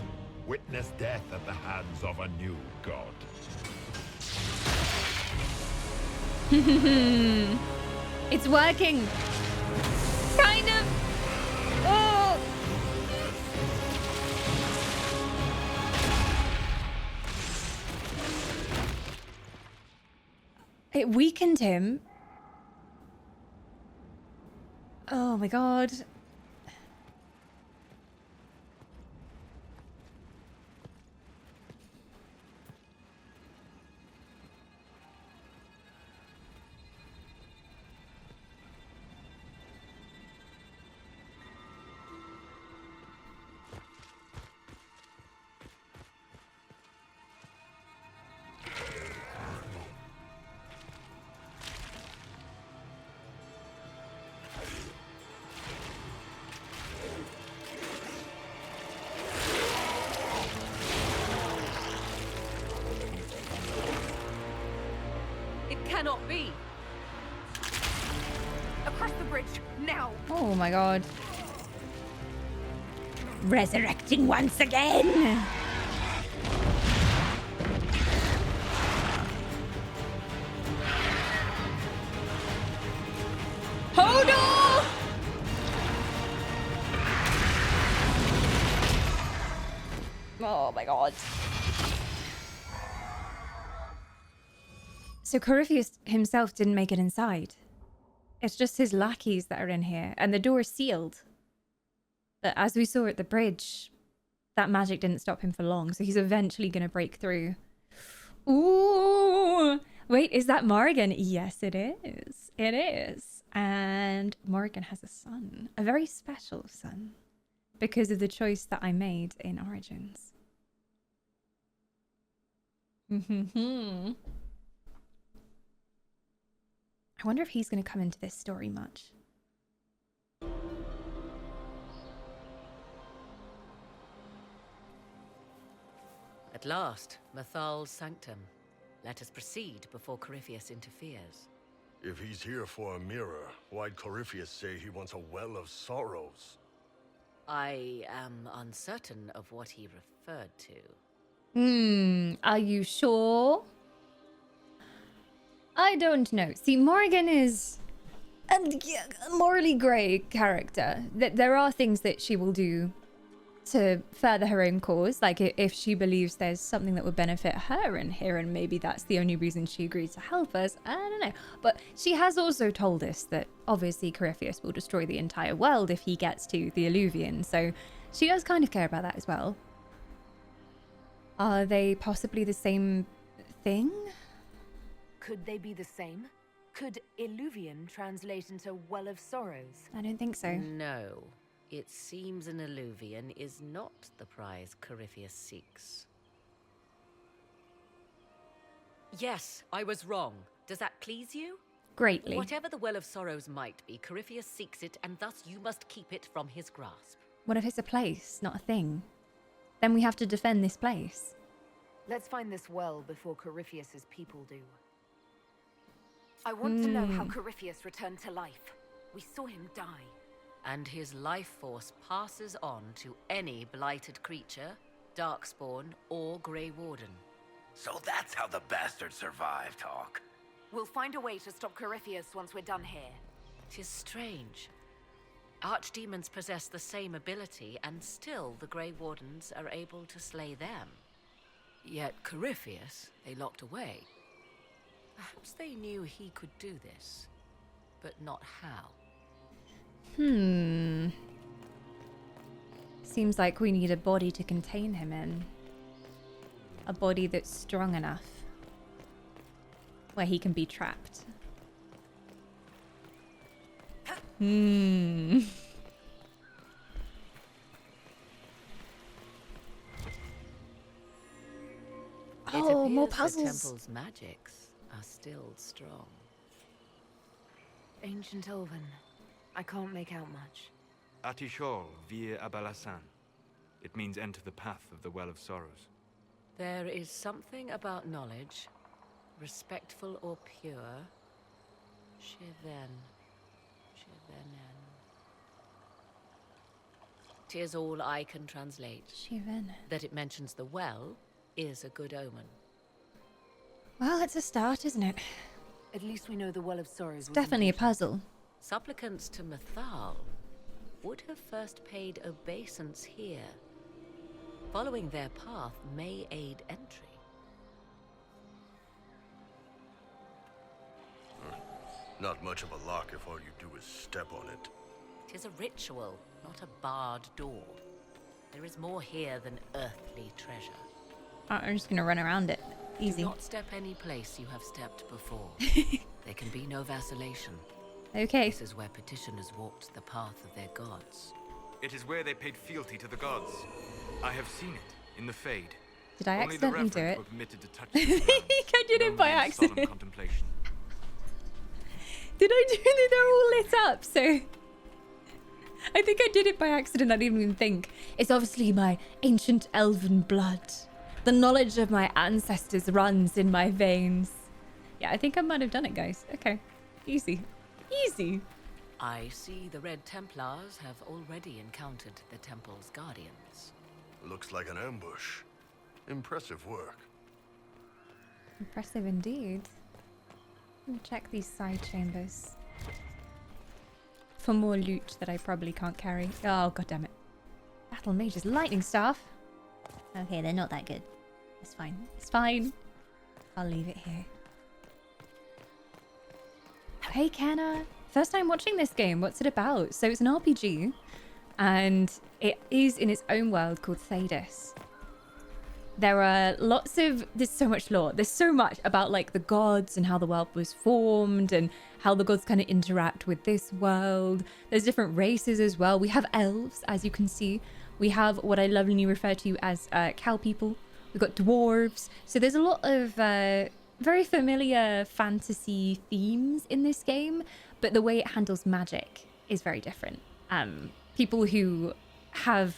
Witness death at the hands of a new god.
It's working. Kind of. Oh. It weakened him. Oh my god.
Cannot be.
Across the bridge, now!
Oh my god. Resurrecting once again! Hold on! Oh my god. So Corypheus himself didn't make it inside. It's just his lackeys that are in here, and the door is sealed. But as we saw at the bridge, that magic didn't stop him for long, so he's eventually going to break through. Ooh! Wait, is that Morrigan? Yes, it is. It is. And Morrigan has a son. A very special son. Because of the choice that I made in Origins. I wonder if he's going to come into this story much.
At last, Mathal's sanctum. Let us proceed before Corypheus interferes.
If he's here for a mirror, why'd Corypheus say he wants a well of sorrows?
I am uncertain of what he referred to.
Are you sure? I don't know. See, Morrigan is a morally grey character. There are things that she will do to further her own cause. Like if she believes there's something that would benefit her in here, and maybe that's the only reason she agreed to help us. I don't know. But she has also told us that obviously Corypheus will destroy the entire world if he gets to the Illuvian. So she does kind of care about that as well. Are they possibly the same thing?
Could they be the same? Could Illuvian translate into Well of Sorrows?
I don't think so.
No. It seems an Illuvian is not the prize Corypheus seeks. Yes, I was wrong. Does that please you?
Greatly.
Whatever the Well of Sorrows might be, Corypheus seeks it, and thus you must keep it from his grasp.
What if it's a place, not a thing? Then we have to defend this place.
Let's find this well before Corypheus's people do. I want to know how Corypheus returned to life. We saw him die.
And his life force passes on to any blighted creature, darkspawn, or Grey Warden.
So that's how the bastard survived, Hawk.
We'll find a way to stop Corypheus once we're done here.
'Tis strange. Archdemons possess the same ability, and still the Grey Wardens are able to slay them. Yet Corypheus, they locked away. Perhaps they knew he could do this, but not how.
Seems like we need a body to contain him in. A body that's strong enough, where he can be trapped. Oh, more puzzles.
The temple's magics are still strong.
Ancient Elven. I can't make out much.
Atishol vir Abalasan. It means enter the path of the Well of Sorrows.
There is something about knowledge, respectful or pure. Shivenen. 'Tis all I can translate.
Shivenen.
That it mentions the well is a good omen.
Well, it's a start, isn't it?
At least we know the Well of Sorrows was
Definitely a
important.
puzzle.
Supplicants to Mathal would have first paid obeisance here. Following their path may aid entry.
Not much of a lock if all you do is step on it.
'Tis a ritual, not a barred door. There is more here than earthly treasure.
I'm just gonna run around it. Easy.
Do not step any place you have stepped before. There can be no vacillation.
Okay.
This is where petitioners walked the path of their gods.
It is where they paid fealty to the gods. I have seen it in the Fade.
Did I
Only the
accidentally do
reverent
it?
were permitted to touch the ground,
I did it by
only in solemn
accident.
contemplation.
Did I do it? They're all lit up, so... I think I did it by accident. I didn't even think. It's obviously my ancient elven blood. The knowledge of my ancestors runs in my veins. Yeah, I think I might have done it, guys. Okay. Easy. Easy.
I see the Red Templars have already encountered the temple's guardians.
Looks like an ambush. Impressive work.
Impressive indeed. Let me check these side chambers. For more loot that I probably can't carry. Oh, god damn it. Battle Mage's lightning staff. Okay, they're not that good. It's fine. It's fine. I'll leave it here. Hey, Kenna. First time watching this game. What's it about? So it's an RPG. And it is in its own world called Thadis. There are lots of... There's so much lore. There's so much about, like, the gods and how the world was formed and how the gods kind of interact with this world. There's different races as well. We have elves, as you can see. We have what I lovingly refer to as cow people. We've got dwarves. So there's a lot of very familiar fantasy themes in this game, but the way it handles magic is very different. People who have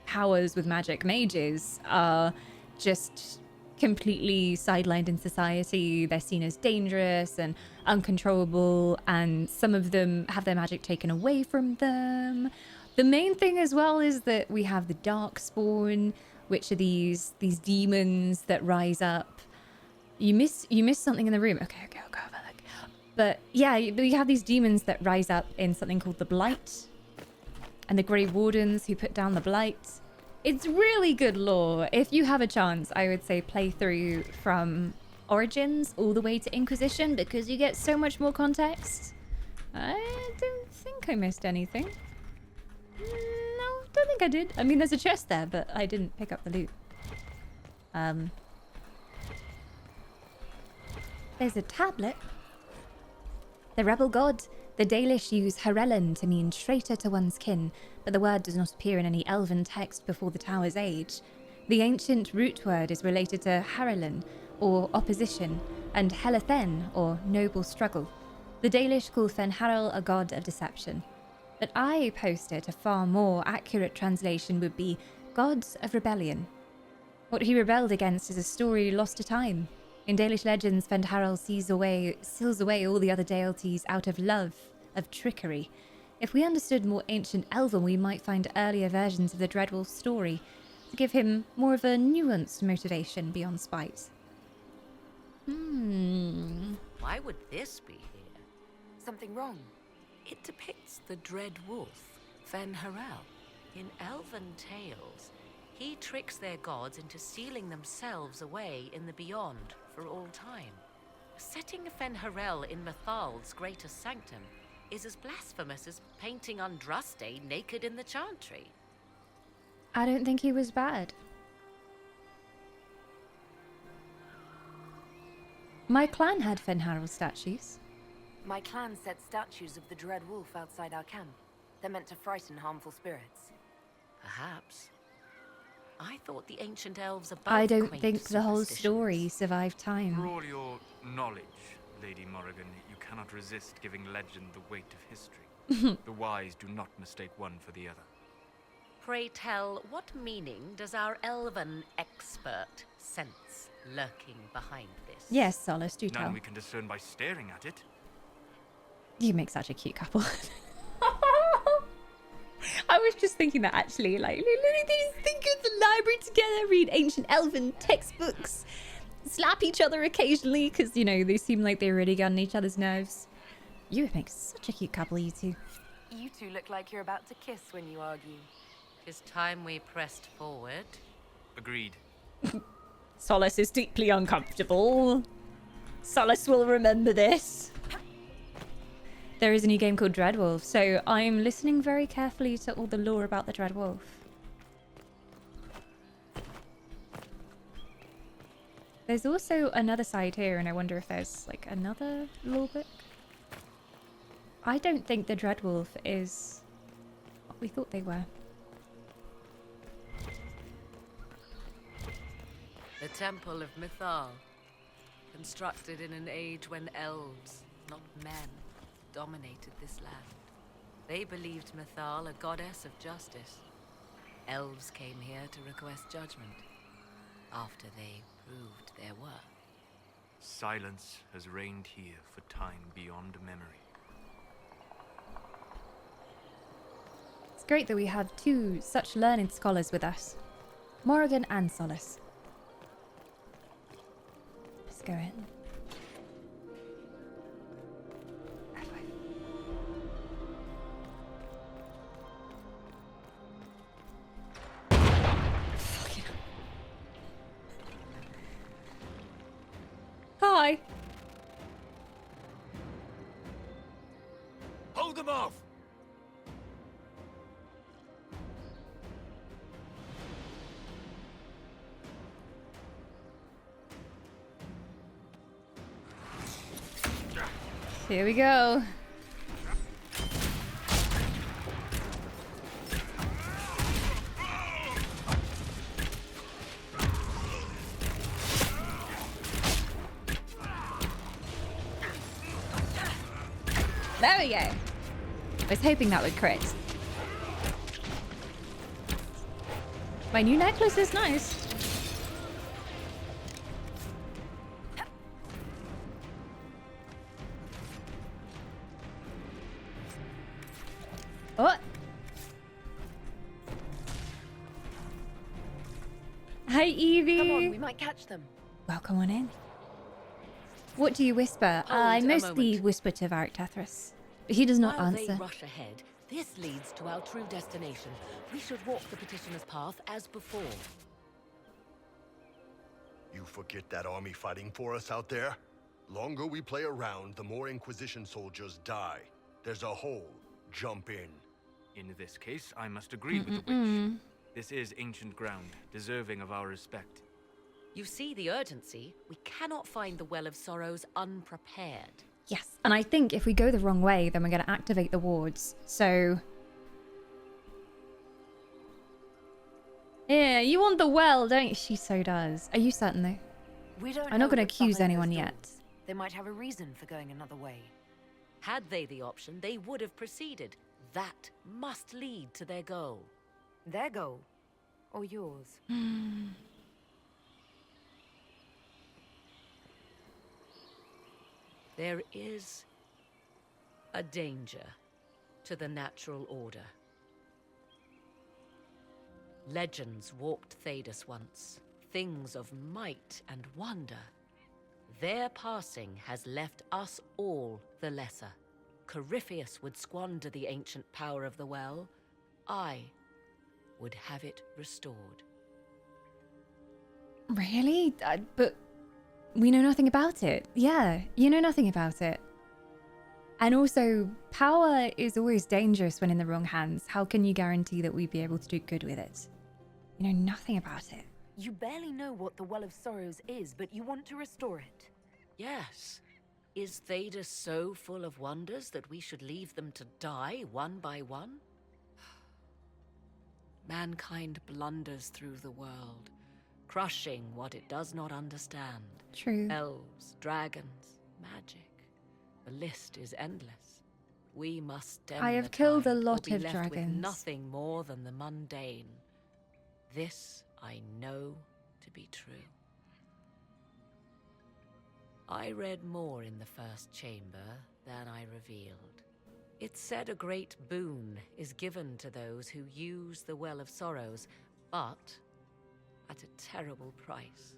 powers with magic mages are just completely sidelined in society. They're seen as dangerous and uncontrollable, and some of them have their magic taken away from them. The main thing as well is that we have the Darkspawn, which are these demons that rise up. You missed something in the room. Okay, I'll go have a look. But yeah, we have these demons that rise up in something called the Blight, and the Grey Wardens who put down the Blight. It's really good lore. If you have a chance, I would say play through from Origins all the way to Inquisition, because you get so much more context. I don't think I missed anything. No, don't think I did. I mean, there's a chest there, but I didn't pick up the loot. There's a tablet. The rebel god. The Dalish use Harellen to mean traitor to one's kin, but the word does not appear in any elven text before the Tower's age. The ancient root word is related to Harellen, or opposition, and Helathen, or noble struggle. The Dalish call Fenharel a god of deception. But I posted a far more accurate translation would be gods of rebellion. What he rebelled against is a story lost to time. In Dalish legends, Fenharel seals away all the other deities out of love, of trickery. If we understood more ancient Elven, we might find earlier versions of the Dreadwolf story to give him more of a nuanced motivation beyond spite.
Why would this be here?
Something wrong?
It depicts the Dread Wolf, Fenharel. In elven tales, he tricks their gods into sealing themselves away in the beyond for all time. Setting Fenharel in Methal's greatest sanctum is as blasphemous as painting Andraste naked in the chantry.
I don't think he was bad. My clan had Fenharel statues.
My clan set statues of the Dread Wolf outside our camp. They're meant to frighten harmful spirits.
Perhaps. I thought the ancient elves above
I don't
quaint
think the whole
superstitions.
story survived time.
For all your knowledge, Lady Morrigan, you cannot resist giving legend the weight of history. The wise do not mistake one for the other.
Pray tell, what meaning does our elven expert sense lurking behind this?
Yes, Solace, do tell.
None we can discern by staring at it.
You make such a cute couple. I was just thinking that actually, like, they just think of the library together, read ancient elven textbooks, slap each other occasionally, because, you know, they seem like they really got on each other's nerves. You would make such a cute couple, you two.
You two look like you're about to kiss when you argue.
'Tis time we pressed forward.
Agreed.
Solace is deeply uncomfortable. Solace will remember this. There is a new game called Dreadwolf, so I'm listening very carefully to all the lore about the Dreadwolf. There's also another side here, and I wonder if there's, like, another lore book. I don't think the Dreadwolf is what we thought they were.
The Temple of Mythal, constructed in an age when elves, not men, dominated this land. They believed Mythal a goddess of justice. Elves came here to request judgment, after they proved their worth.
Silence has reigned here for time beyond memory.
It's great that we have two such learned scholars with us. Morrigan and Solace. Let's go in. Hi.
Hold them off!
Here we go. There we go. I was hoping that would crit. My new necklace is nice. Oh! Hi, Evie!
Come on, we might catch them.
Welcome on in. What do you whisper?
Hold
I
a
mostly
moment.
whisper to Varric Tethras, but he does not
While
answer.
they rush ahead, this leads to our true destination. We should walk the petitioner's path as before.
You forget that army fighting for us out there? Longer we play around, the more Inquisition soldiers die. There's a hole. Jump in.
In this case, I must agree with the witch. This is ancient ground, deserving of our respect.
You see the urgency? We cannot find the Well of Sorrows unprepared.
Yes, and I think if we go the wrong way, then we're going to activate the wards. So... yeah, you want the well, don't you? She so does. Are you certain, though?
We don't
I'm not
know
going to
what's
accuse
behind
anyone
those
yet.
doors. They might have a reason for going another way.
Had they the option, they would have proceeded. That must lead to their goal.
Their goal? Or yours?
There is a danger to the natural order. Legends walked Thedas once, things of might and wonder. Their passing has left us all the lesser. Corypheus would squander the ancient power of the well. I would have it restored.
Really? But we know nothing about it. Yeah, you know nothing about it. And also, power is always dangerous when in the wrong hands. How can you guarantee that we'd be able to do good with it? You know nothing about it.
You barely know what the Well of Sorrows is, but you want to restore it.
Yes. Is Thedas so full of wonders that we should leave them to die one by one? Mankind blunders through the world, crushing what it does not understand.
True.
Elves, dragons, magic. The list is endless. We must stem
I have
the
killed a
tide, or
lot
be
of
left
dragons.
with nothing more than the mundane. This I know to be true. I read more in the first chamber than I revealed. It said a great boon is given to those who use the Well of Sorrows, but at a terrible price.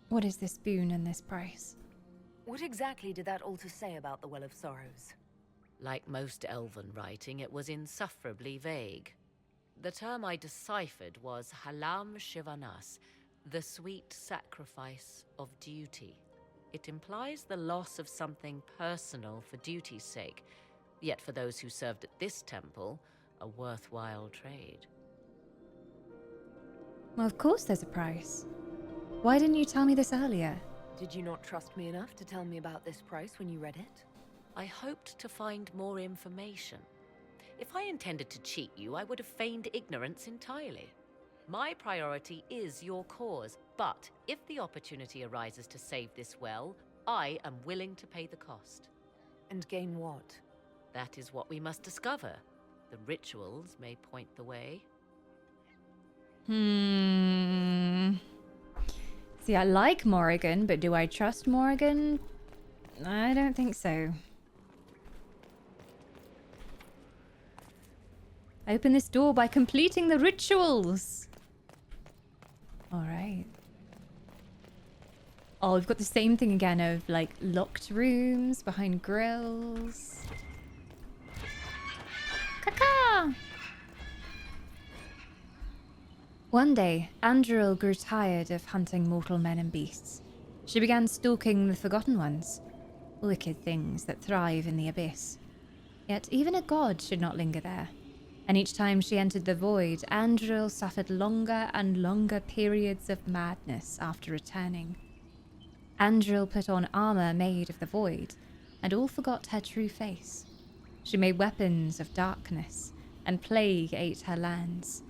What is this boon and this price?
What exactly did that altar say about the Well of Sorrows?
Like most elven writing, it was insufferably vague. The term I deciphered was Halam Shivanas, the sweet sacrifice of duty. It implies the loss of something personal for duty's sake, yet for those who served at this temple, a worthwhile trade.
Well, of course there's a price. Why didn't you tell me this earlier?
Did you not trust me enough to tell me about this price when you read it?
I hoped to find more information. If I intended to cheat you, I would have feigned ignorance entirely. My priority is your cause, but if the opportunity arises to save this well, I am willing to pay the cost.
And gain what?
That is what we must discover. The rituals may point the way.
See, I like Morrigan, but do I trust Morrigan? I don't think so. Open this door by completing the rituals. Alright. Oh, we've got the same thing again of like locked rooms behind grills. Caca! One day, Andril grew tired of hunting mortal men and beasts. She began stalking the Forgotten Ones, wicked things that thrive in the abyss. Yet even a god should not linger there. And each time she entered the void, Andril suffered longer and longer periods of madness after returning. Andril put on armor made of the void, and all forgot her true face. She made weapons of darkness, and plague ate her lands.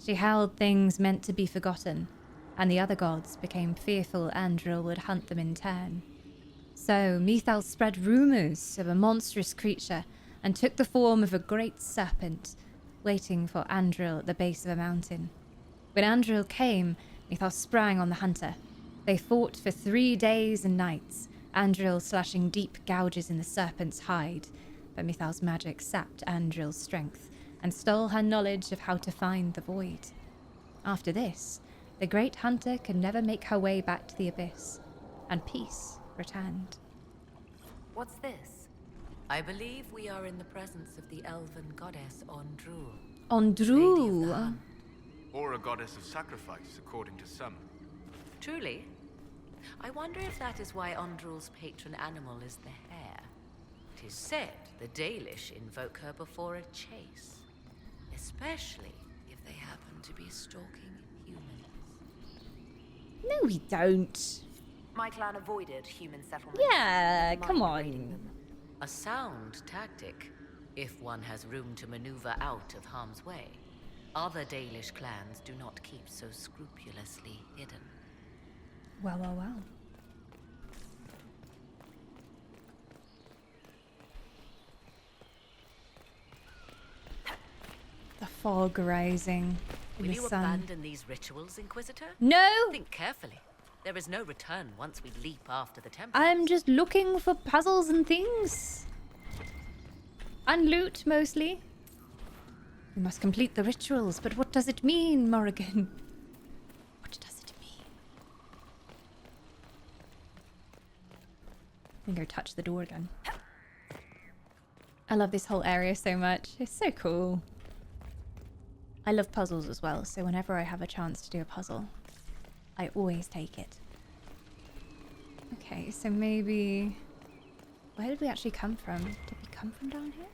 She held things meant to be forgotten, and the other gods became fearful Andril would hunt them in turn. So Mithal spread rumors of a monstrous creature, and took the form of a great serpent, waiting for Andril at the base of a mountain. When Andril came, Mithal sprang on the hunter. They fought for 3 days and nights, Andril slashing deep gouges in the serpent's hide. But Mithal's magic sapped Andril's strength and stole her knowledge of how to find the void. After this, the great hunter could never make her way back to the abyss, and peace returned.
What's this?
I believe we are in the presence of the elven goddess Ondrul.
Ondrul?
Or a goddess of sacrifice, according to some.
Truly? I wonder if that is why Ondrul's patron animal is the hare. 'Tis said the Dalish invoke her before a chase, especially if they happen to be stalking humans.
No, we don't.
My clan avoided human settlement.
Yeah, come
Raiding
on.
them.
A sound tactic, if one has room to maneuver out of harm's way. Other Dalish clans do not keep so scrupulously hidden.
Well, well, well. The fog rising in
Will
the
you
sun.
abandon these rituals, Inquisitor?
No!
Think carefully. There is no return once we leap after the temple.
I'm just looking for puzzles and things. And loot, mostly. We must complete the rituals, but what does it mean, Morrigan? What does it mean? I'm gonna go touch the door again. I love this whole area so much. It's so cool. I love puzzles as well, so whenever I have a chance to do a puzzle, I always take it. Okay, so maybe... Where did we actually come from? Did we come from down here?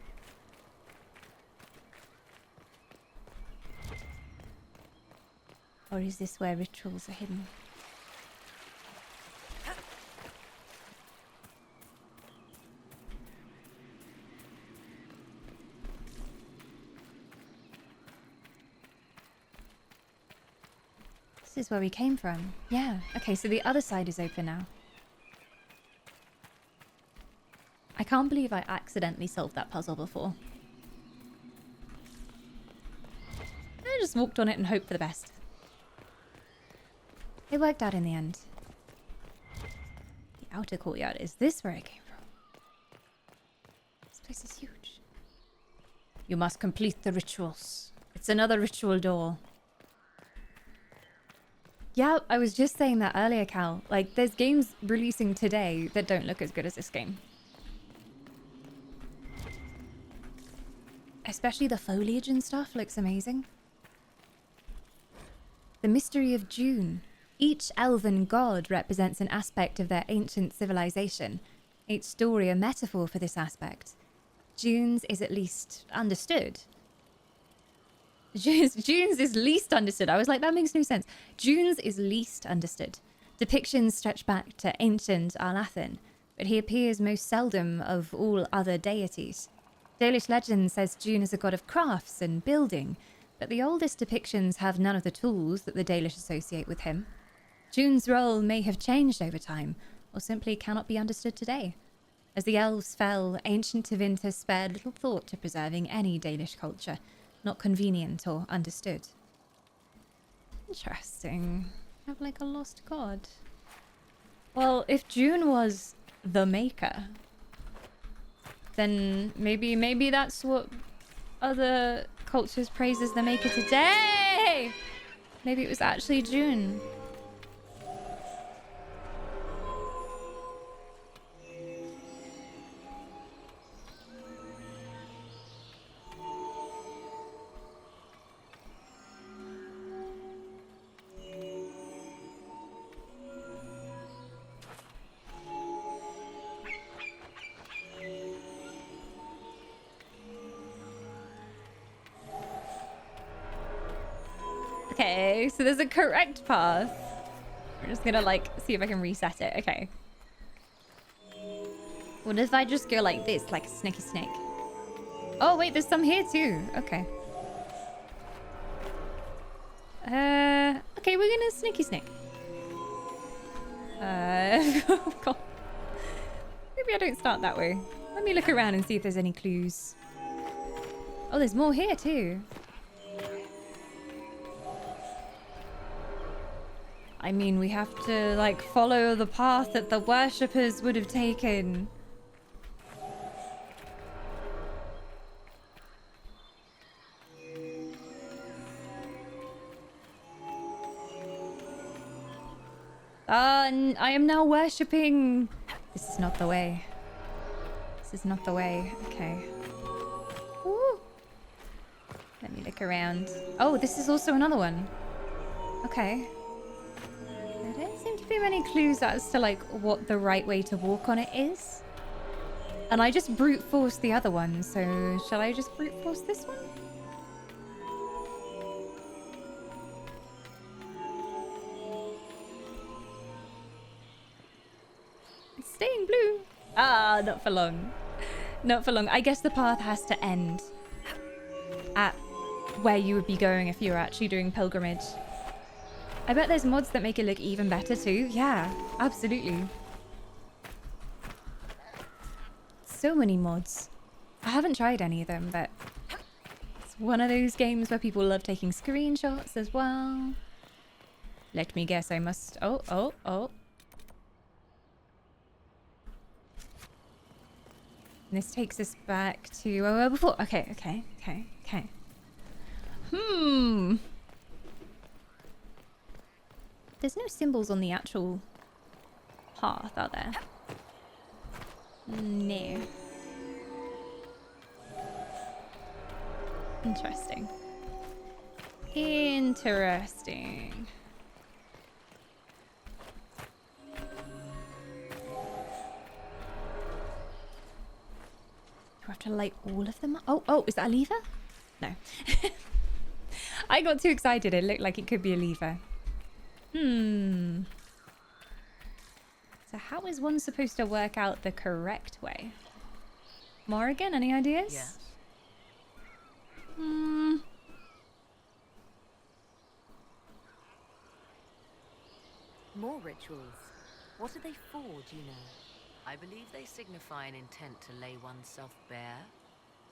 Or is this where rituals are hidden? This is where we came from. Yeah. Okay, so the other side is open now. I can't believe I accidentally solved that puzzle before. I just walked on it and hoped for the best. It worked out in the end. The outer courtyard. Is this where I came from? This place is huge. You must complete the rituals. It's another ritual door. Yeah, I was just saying that earlier, Cal. Like, there's games releasing today that don't look as good as this game. Especially the foliage and stuff looks amazing. The mystery of June. Each elven god represents an aspect of their ancient civilization. Each story a metaphor for this aspect. June's is at least understood. June's is least understood. I was like, that makes no sense. June's is least understood. Depictions stretch back to ancient Arlathan, but he appears most seldom of all other deities. Dalish legend says June is a god of crafts and building, but the oldest depictions have none of the tools that the Dalish associate with him. June's role may have changed over time, or simply cannot be understood today. As the elves fell, ancient Tevinter spared little thought to preserving any Dalish culture, not convenient or understood. Interesting. Have like a lost god. Well, if June was the maker, then maybe that's what other cultures praise as the maker today. Maybe it was actually June. Okay, so there's a correct path. We're just gonna like see if I can reset it. Okay. What if I just go like this, like a sneaky snake? Oh wait, there's some here too. Okay. Okay, we're gonna sneaky snake. Oh God. Maybe I don't start that way. Let me look around and see if there's any clues. Oh, there's more here too. I mean, we have to, like, follow the path that the worshippers would have taken. I am now worshipping. This is not the way. This is not the way. Okay. Woo. Let me look around. Oh, this is also another one. Okay. There don't seem to be many clues as to, like, what the right way to walk on it is. And I just brute force the other one, so shall I just brute force this one? It's staying blue. Ah, not for long. Not for long. I guess the path has to end at where you would be going if you were actually doing pilgrimage. I bet there's mods that make it look even better too. Yeah, absolutely. So many mods. I haven't tried any of them, but it's one of those games where people love taking screenshots as well. Let me guess, I must... Oh. This takes us back to where we were before. Okay. There's no symbols on the actual path, are there? No. Interesting. Interesting. Do I have to light all of them up? Oh, is that a lever? No. I got too excited. It looked like it could be a lever. So how is one supposed to work out the correct way? Morrigan, any ideas?
Yes.
More rituals. What are they for, do you know?
I believe they signify an intent to lay oneself bare,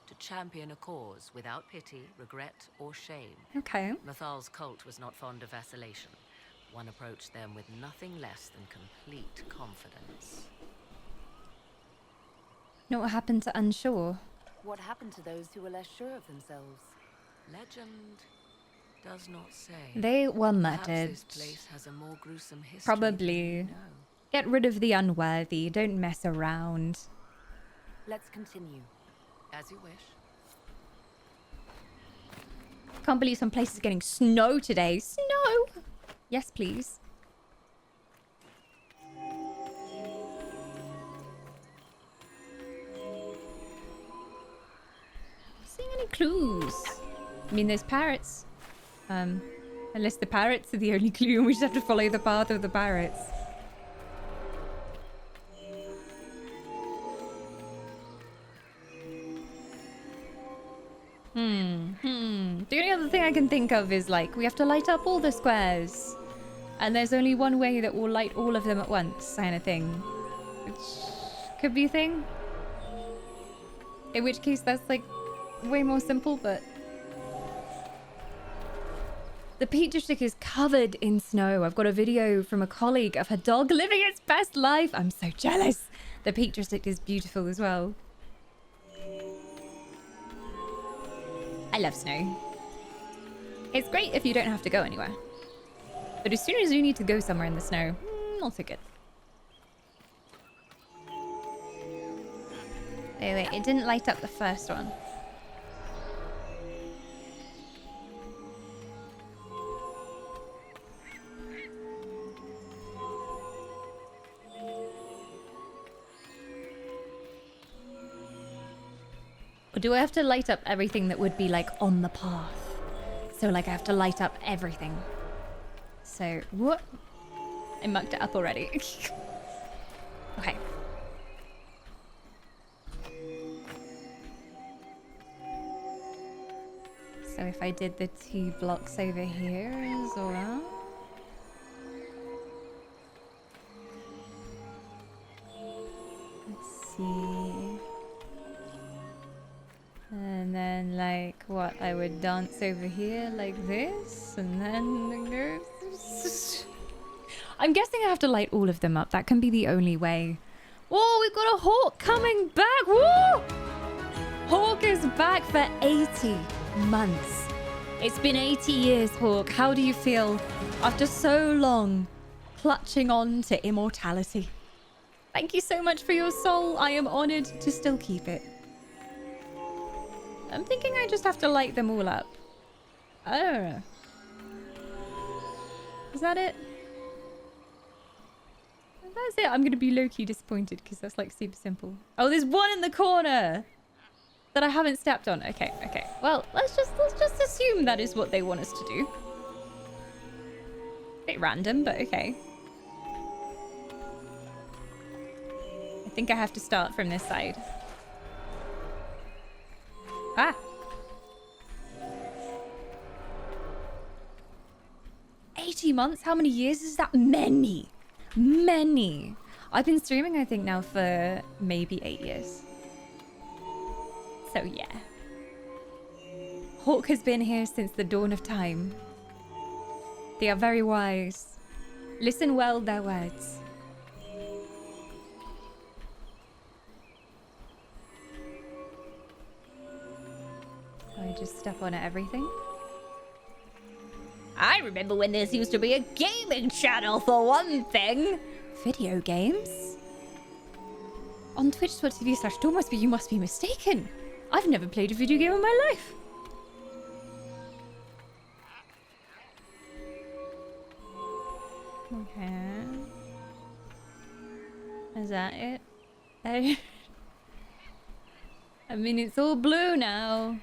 to champion a cause without pity, regret, or shame.
Okay.
Mathal's cult was not fond of vacillation. One approached them with nothing less than complete confidence.
Know what happened to Unsure?
What happened to those who were less sure of themselves?
Legend does not say.
They were
Perhaps
murdered.
this place has a more gruesome history.
Probably. Get rid of the unworthy. Don't mess around.
Let's continue.
As you wish.
Can't believe some places are getting snow today. Snow! Yes, please. Seeing any clues? I mean, there's parrots. Unless the parrots are the only clue and we just have to follow the path of the parrots. The only other thing I can think of is, like, we have to light up all the squares. And there's only one way that will light all of them at once, kind of thing. Which could be a thing. In which case, that's, like, way more simple, but... The Peak District is covered in snow. I've got a video from a colleague of her dog living its best life. I'm so jealous. The Peak District is beautiful as well. I love snow. It's great if you don't have to go anywhere. But as soon as you need to go somewhere in the snow, not so good. Wait, it didn't light up the first one. Or do I have to light up everything that would be, like, on the path? So, like, I have to light up everything. So, what? I mucked it up already. Okay. So if I did the 2 blocks over here as well. Let's see. And then, like, what? I would dance over here like this, and then like this. I'm guessing I have to light all of them up. That can be the only way. Oh, we've got a Hawk coming back. Woo! Hawk is back for 80 months. It's been 80 years, Hawk. How do you feel after so long clutching on to immortality? Thank you so much for your soul. I am honored to still keep it. I'm thinking I just have to light them all up. I don't know. Is that it? If that's it, I'm going to be low-key disappointed because that's like super simple. Oh, there's one in the corner that I haven't stepped on. Okay, okay. Well, let's just assume that is what they want us to do. Bit random, but okay. I think I have to start from this side. Ah! 80 months? How many years is that? Many! Many! I've been streaming, I think, now for maybe 8 years. So, yeah. Hawk has been here since the dawn of time. They are very wise. Listen well their words. I just step on everything. I remember when this used to be a gaming channel for one thing. Video games? On twitch.tv/Dormsby, but you must be mistaken. I've never played a video game in my life. Okay. Is that it? I mean, it's all blue now.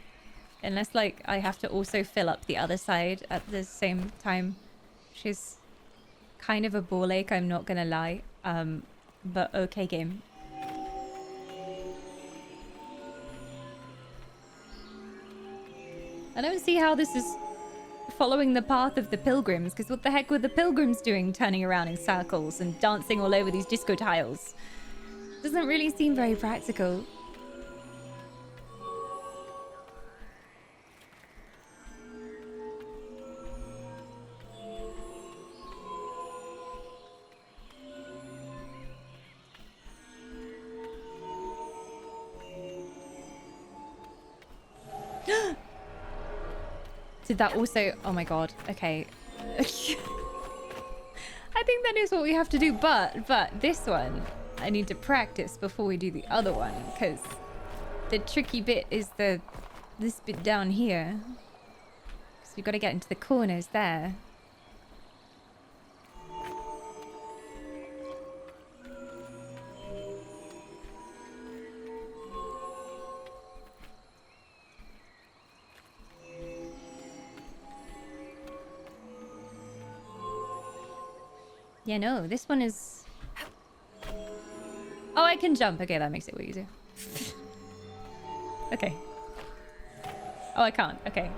Unless, like, I have to also fill up the other side at the same time. Which is kind of a ball ache, I'm not gonna lie. But okay, game. I don't see how this is following the path of the pilgrims, because what the heck were the pilgrims doing turning around in circles and dancing all over these disco tiles? Doesn't really seem very practical. Did that also... Oh my god. Okay. I think that is what we have to do. But this one, I need to practice before we do the other one. Because the tricky bit is this bit down here. So we've got to get into the corners there. Yeah, no, this one is... Oh, I can jump. Okay, that makes it way easier. Okay. Oh, I can't. Okay.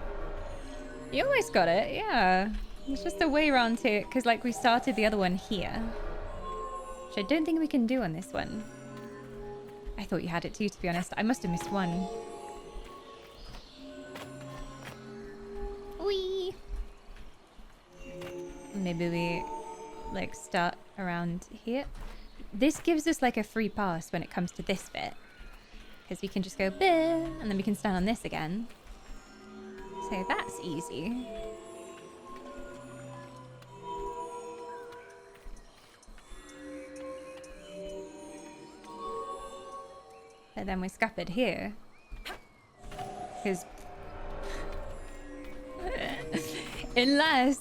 You almost got it, yeah. It's just a way around here, because, like, we started the other one here. Which I don't think we can do on this one. I thought you had it too, to be honest. I must have missed one. Whee! Maybe we... like start around here. This gives us like a free pass when it comes to this bit, because we can just go and then we can stand on this again, so that's easy. But then we're scuppered here because unless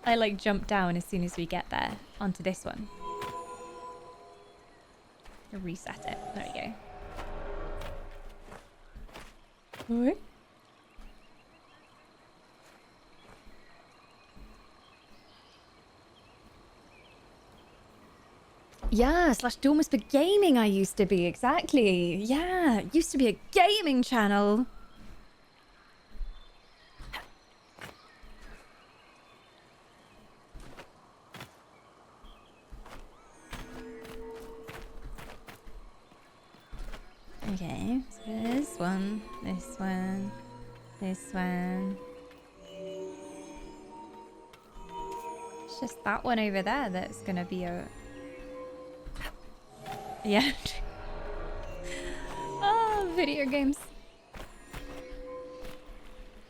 I like jump down as soon as we get there onto this one. Reset it. There we go. What? Yeah, /Dormus for gaming I used to be, exactly. Yeah, it used to be a gaming channel. Okay, so this one, this one, this one. It's just that one over there that's gonna be a... Yeah. Oh, video games.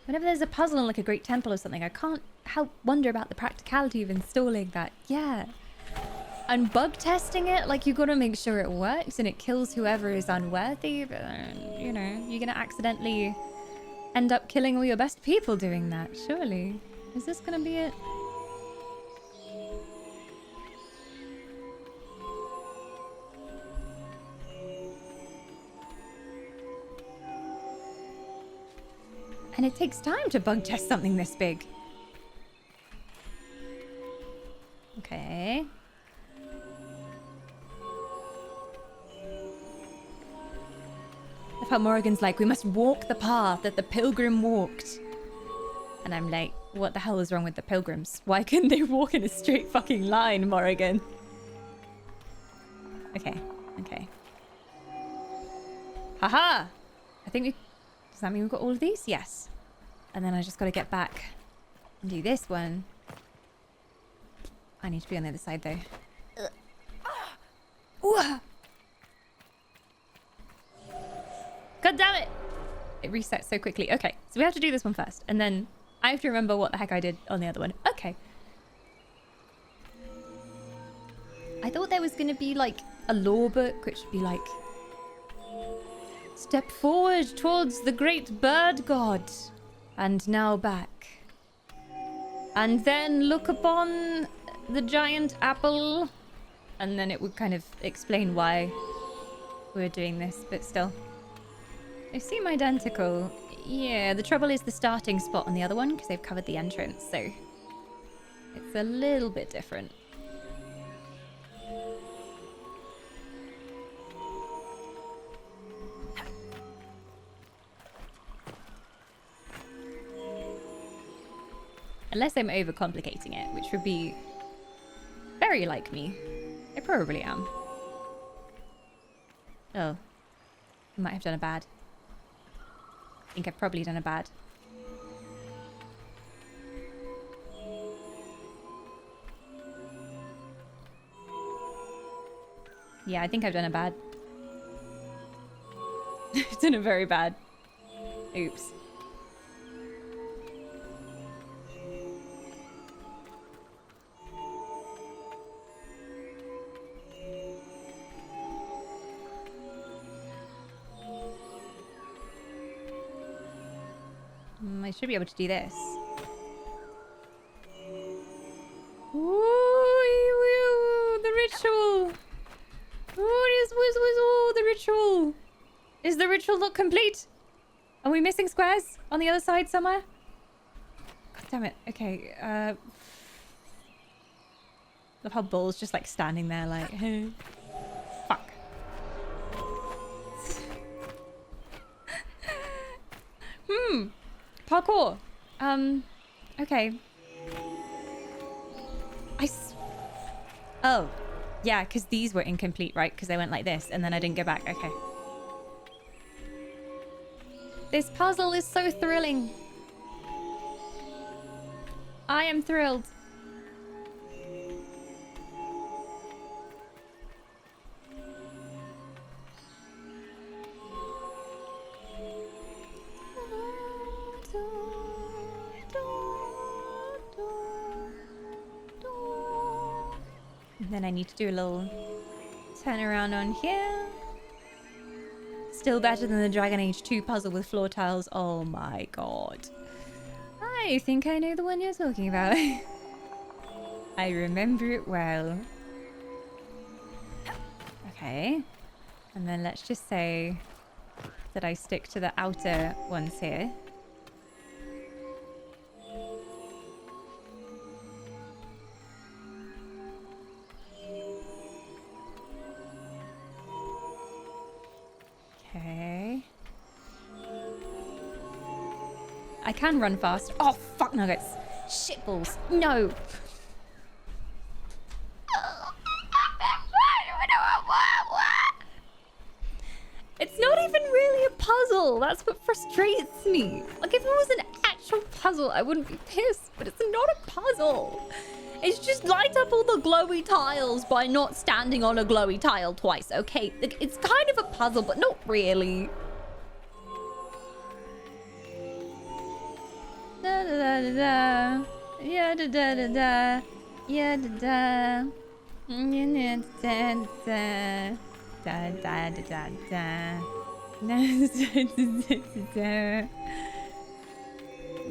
Whenever there's a puzzle in like a great temple or something, I can't help wonder about the practicality of installing that. Yeah. And bug testing it, like you gotta make sure it works and it kills whoever is unworthy, but you know, you're gonna accidentally end up killing all your best people doing that, surely. Is this gonna be it? And it takes time to bug test something this big. Okay. I felt Morrigan's like, we must walk the path that the pilgrim walked. And I'm like, what the hell is wrong with the pilgrims? Why couldn't they walk in a straight fucking line, Morrigan? Okay, okay. Haha! I think we... Does that mean we've got all of these? Yes. And then I just got to get back and do this one. I need to be on the other side, though. God damn it! It resets so quickly. Okay, so we have to do this one first. And then I have to remember what the heck I did on the other one. Okay. I thought there was going to be, like, a law book, which would be like... Step forward towards the great bird god. And now back. And then look upon the giant apple. And then it would kind of explain why we're doing this, but still. They seem identical. Yeah, the trouble is the starting spot on the other one, because they've covered the entrance, so it's a little bit different. Unless I'm overcomplicating it, which would be very like me. I probably am. Oh. I might have done a bad. I think I've probably done a bad. Yeah, I think I've done a bad. I've done a very bad. Oops. I should be able to do this. Ooh, the ritual. Ooh, the ritual. Is the ritual not complete? Are we missing squares on the other side somewhere? God damn it. Okay. Love how Bull's just like standing there like, hey. Fuck. Parkour. Okay. Oh. Yeah, because these were incomplete, right? Because they went like this, and then I didn't go back. Okay. This puzzle is so thrilling. I am thrilled. And then I need to do a little turn around on here. Still better than the Dragon Age 2 puzzle with floor tiles. Oh my god. I think I know the one you're talking about. I remember it well. Okay. And then let's just say that I stick to the outer ones here. Okay. I can run fast. Oh, fuck nuggets. Shitballs. No. It's not even really a puzzle. That's what frustrates me. Like, if it was an actual puzzle, I wouldn't be pissed. But it's not a puzzle. It's just light up all the glowy tiles by not standing on a glowy tile twice, okay? It's kind of a puzzle, but not really. Da da da da da. Yeah da da da da. Yeah da da. Yeah da da da da da da da.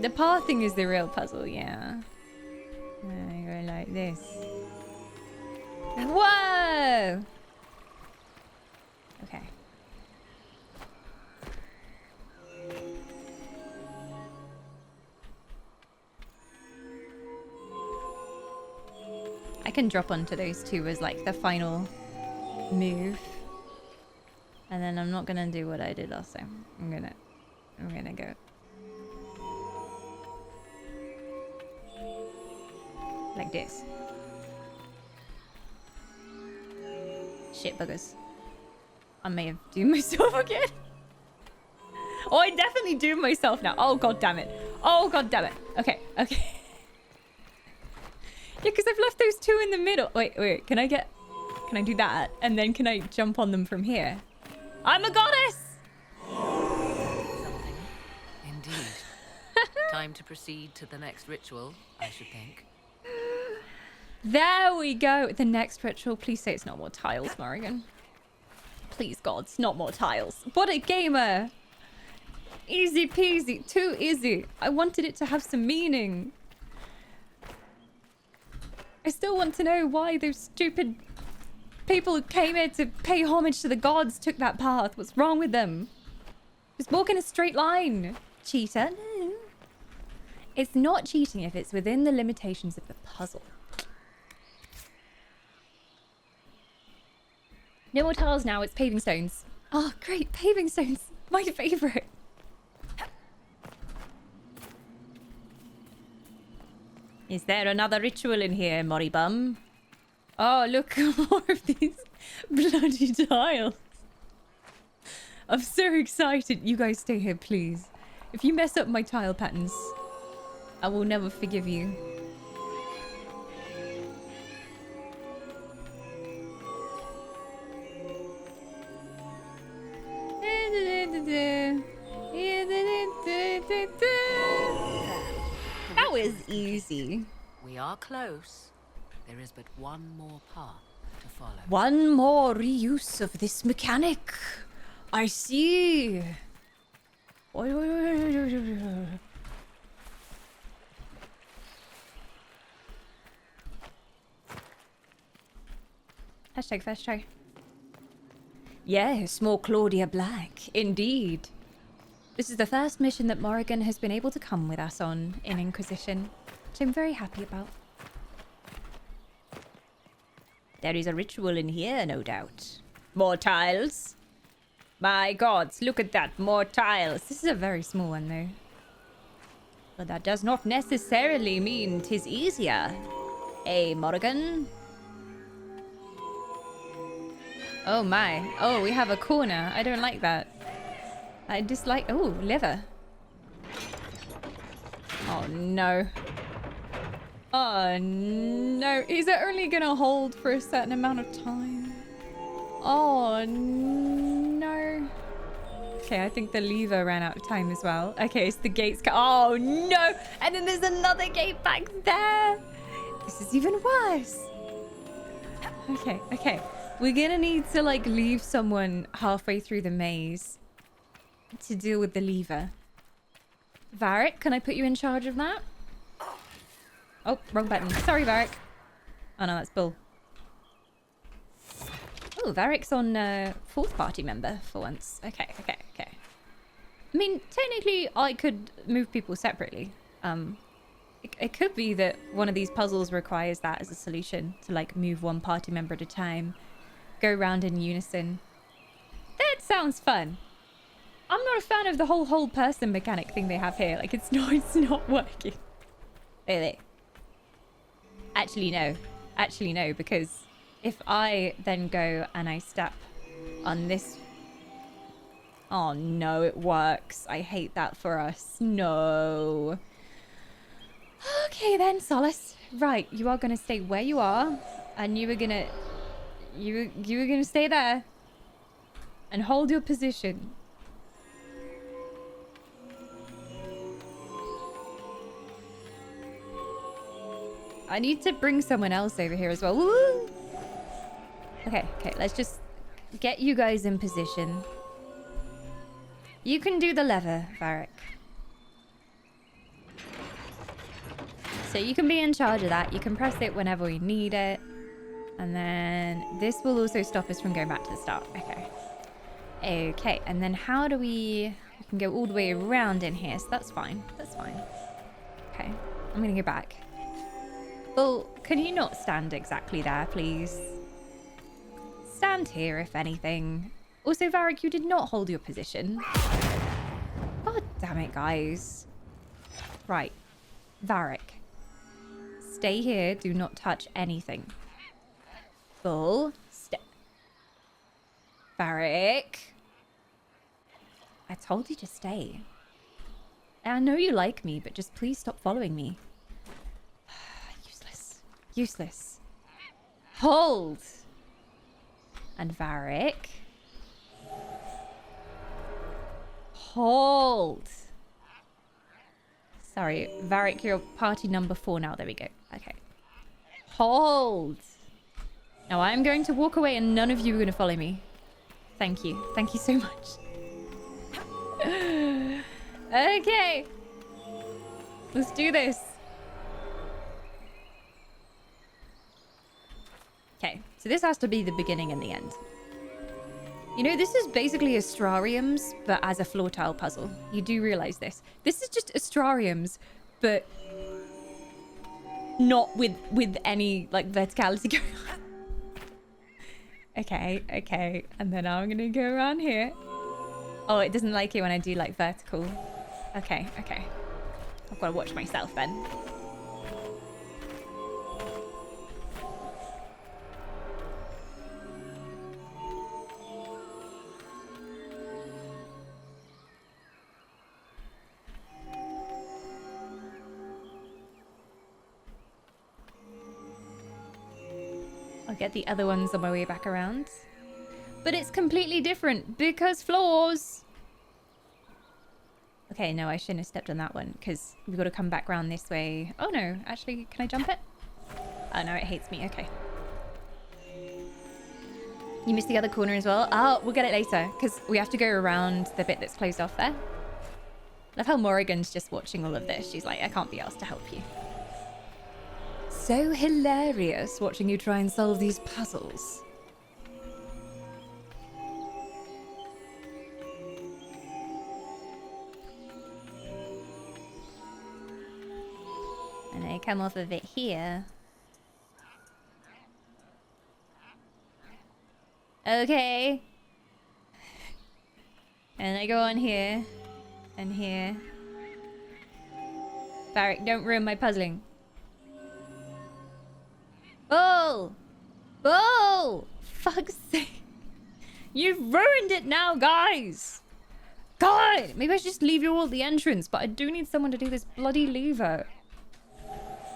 The pathing is the real puzzle, yeah. I go like this. Whoa! Okay. I can drop onto those two as like the final move. And then I'm not gonna do what I did last time. I'm gonna go. Like this. Shit buggers. I may have doomed myself again. Oh, I definitely doomed myself now. Oh, god damn it. Oh, god damn it. Okay, okay. Yeah, because I've left those two in the middle. Wait. Can I do that? And then can I jump on them from here? I'm a goddess!
Something. Indeed. Time to proceed to the next ritual, I should think.
There we go. The next ritual. Please say it's not more tiles, Morrigan. Please, gods, not more tiles. What a gamer! Easy peasy. Too easy. I wanted it to have some meaning. I still want to know why those stupid people who came here to pay homage to the gods took that path. What's wrong with them? Just walk in a straight line. Cheater? No. It's not cheating if it's within the limitations of the puzzle. No more tiles now, it's paving stones. Oh, great, paving stones. My favorite. Is there another ritual in here, Moribum? Oh, look, more of these bloody tiles. I'm so excited. You guys stay here, please. If you mess up my tile patterns, I will never forgive you. That was easy.
We are close. There is but one more path to follow.
One more reuse of this mechanic. I see. Hashtag first try. Yes, more Claudia Black, indeed. This is the first mission that Morrigan has been able to come with us on in Inquisition, which I'm very happy about. There is a ritual in here, no doubt. More tiles. My gods, look at that, more tiles. This is a very small one, though. But that does not necessarily mean 'tis easier. Hey, Morrigan. Oh my. Oh, we have a corner. I don't like that. I dislike... Oh, liver. Oh, no. Oh, no. Is it only gonna hold for a certain amount of time? Oh, no. Okay, I think the lever ran out of time as well. Okay, it's the gates... Oh, no. And then there's another gate back there. This is even worse. Okay, okay. We're gonna need to, like, leave someone halfway through the maze to deal with the lever. Varric, can I put you in charge of that? Oh, wrong button. Sorry, Varric. Oh, no, that's Bull. Oh, Varric's on fourth party member for once. Okay. I mean, technically, I could move people separately. It could be that one of these puzzles requires that as a solution to, like, move one party member at a time. Go round in unison. That sounds fun. I'm not a fan of the whole person mechanic thing they have here. Like, it's not working. Wait. Actually, no, because if I then go and I step on this... Oh, no, it works. I hate that for us. No. Okay, then, Solace. Right, you are gonna stay where you are, and you were gonna stay there and hold your position. I need to bring someone else over here as well. Woo! Okay, let's just get you guys in position. You can do the lever, Varric. So you can be in charge of that. You can press it whenever we need it. And then this will also stop us from going back to the start. Okay, and then how do we can go all the way around in here, so that's fine. Okay, I'm gonna go back. Well, can you not stand exactly there, please? Stand here, if anything. Also, Varric, you did not hold your position. God damn it, guys. Right. Varric. Stay here. Do not touch anything. Full step. Varric. I told you to stay. I know you like me, but just please stop following me. Useless. Hold. And Varric. Hold. Sorry, Varric, you're party number 4 now. There we go. Okay. Hold. Now I'm going to walk away and none of you are going to follow me. Thank you. Thank you so much. Okay. Let's do this. Okay, so this has to be the beginning and the end. You know, this is basically Astrariums, but as a floor tile puzzle. You do realize this. This is just Astrariums, but not with any, like, verticality going on. Okay. And then I'm gonna go around here. Oh, it doesn't like it when I do, like, vertical. Okay. I've got to watch myself then. I'll get the other ones on my way back around. But it's completely different because floors. Okay, no, I shouldn't have stepped on that one because we've got to come back around this way. Oh no, actually, can I jump it? Oh no, it hates me. Okay. You missed the other corner as well. Oh, we'll get it later because we have to go around the bit that's closed off there. Love how Morrigan's just watching all of this. She's like, I can't be asked to help you. So hilarious watching you try and solve these puzzles. And I come off of it here. Okay. And I go on here. And here. Varric, don't ruin my puzzling. Bull! Bull! Fuck's sake. You've ruined it now, guys! God! Maybe I should just leave you all at the entrance, but I do need someone to do this bloody lever.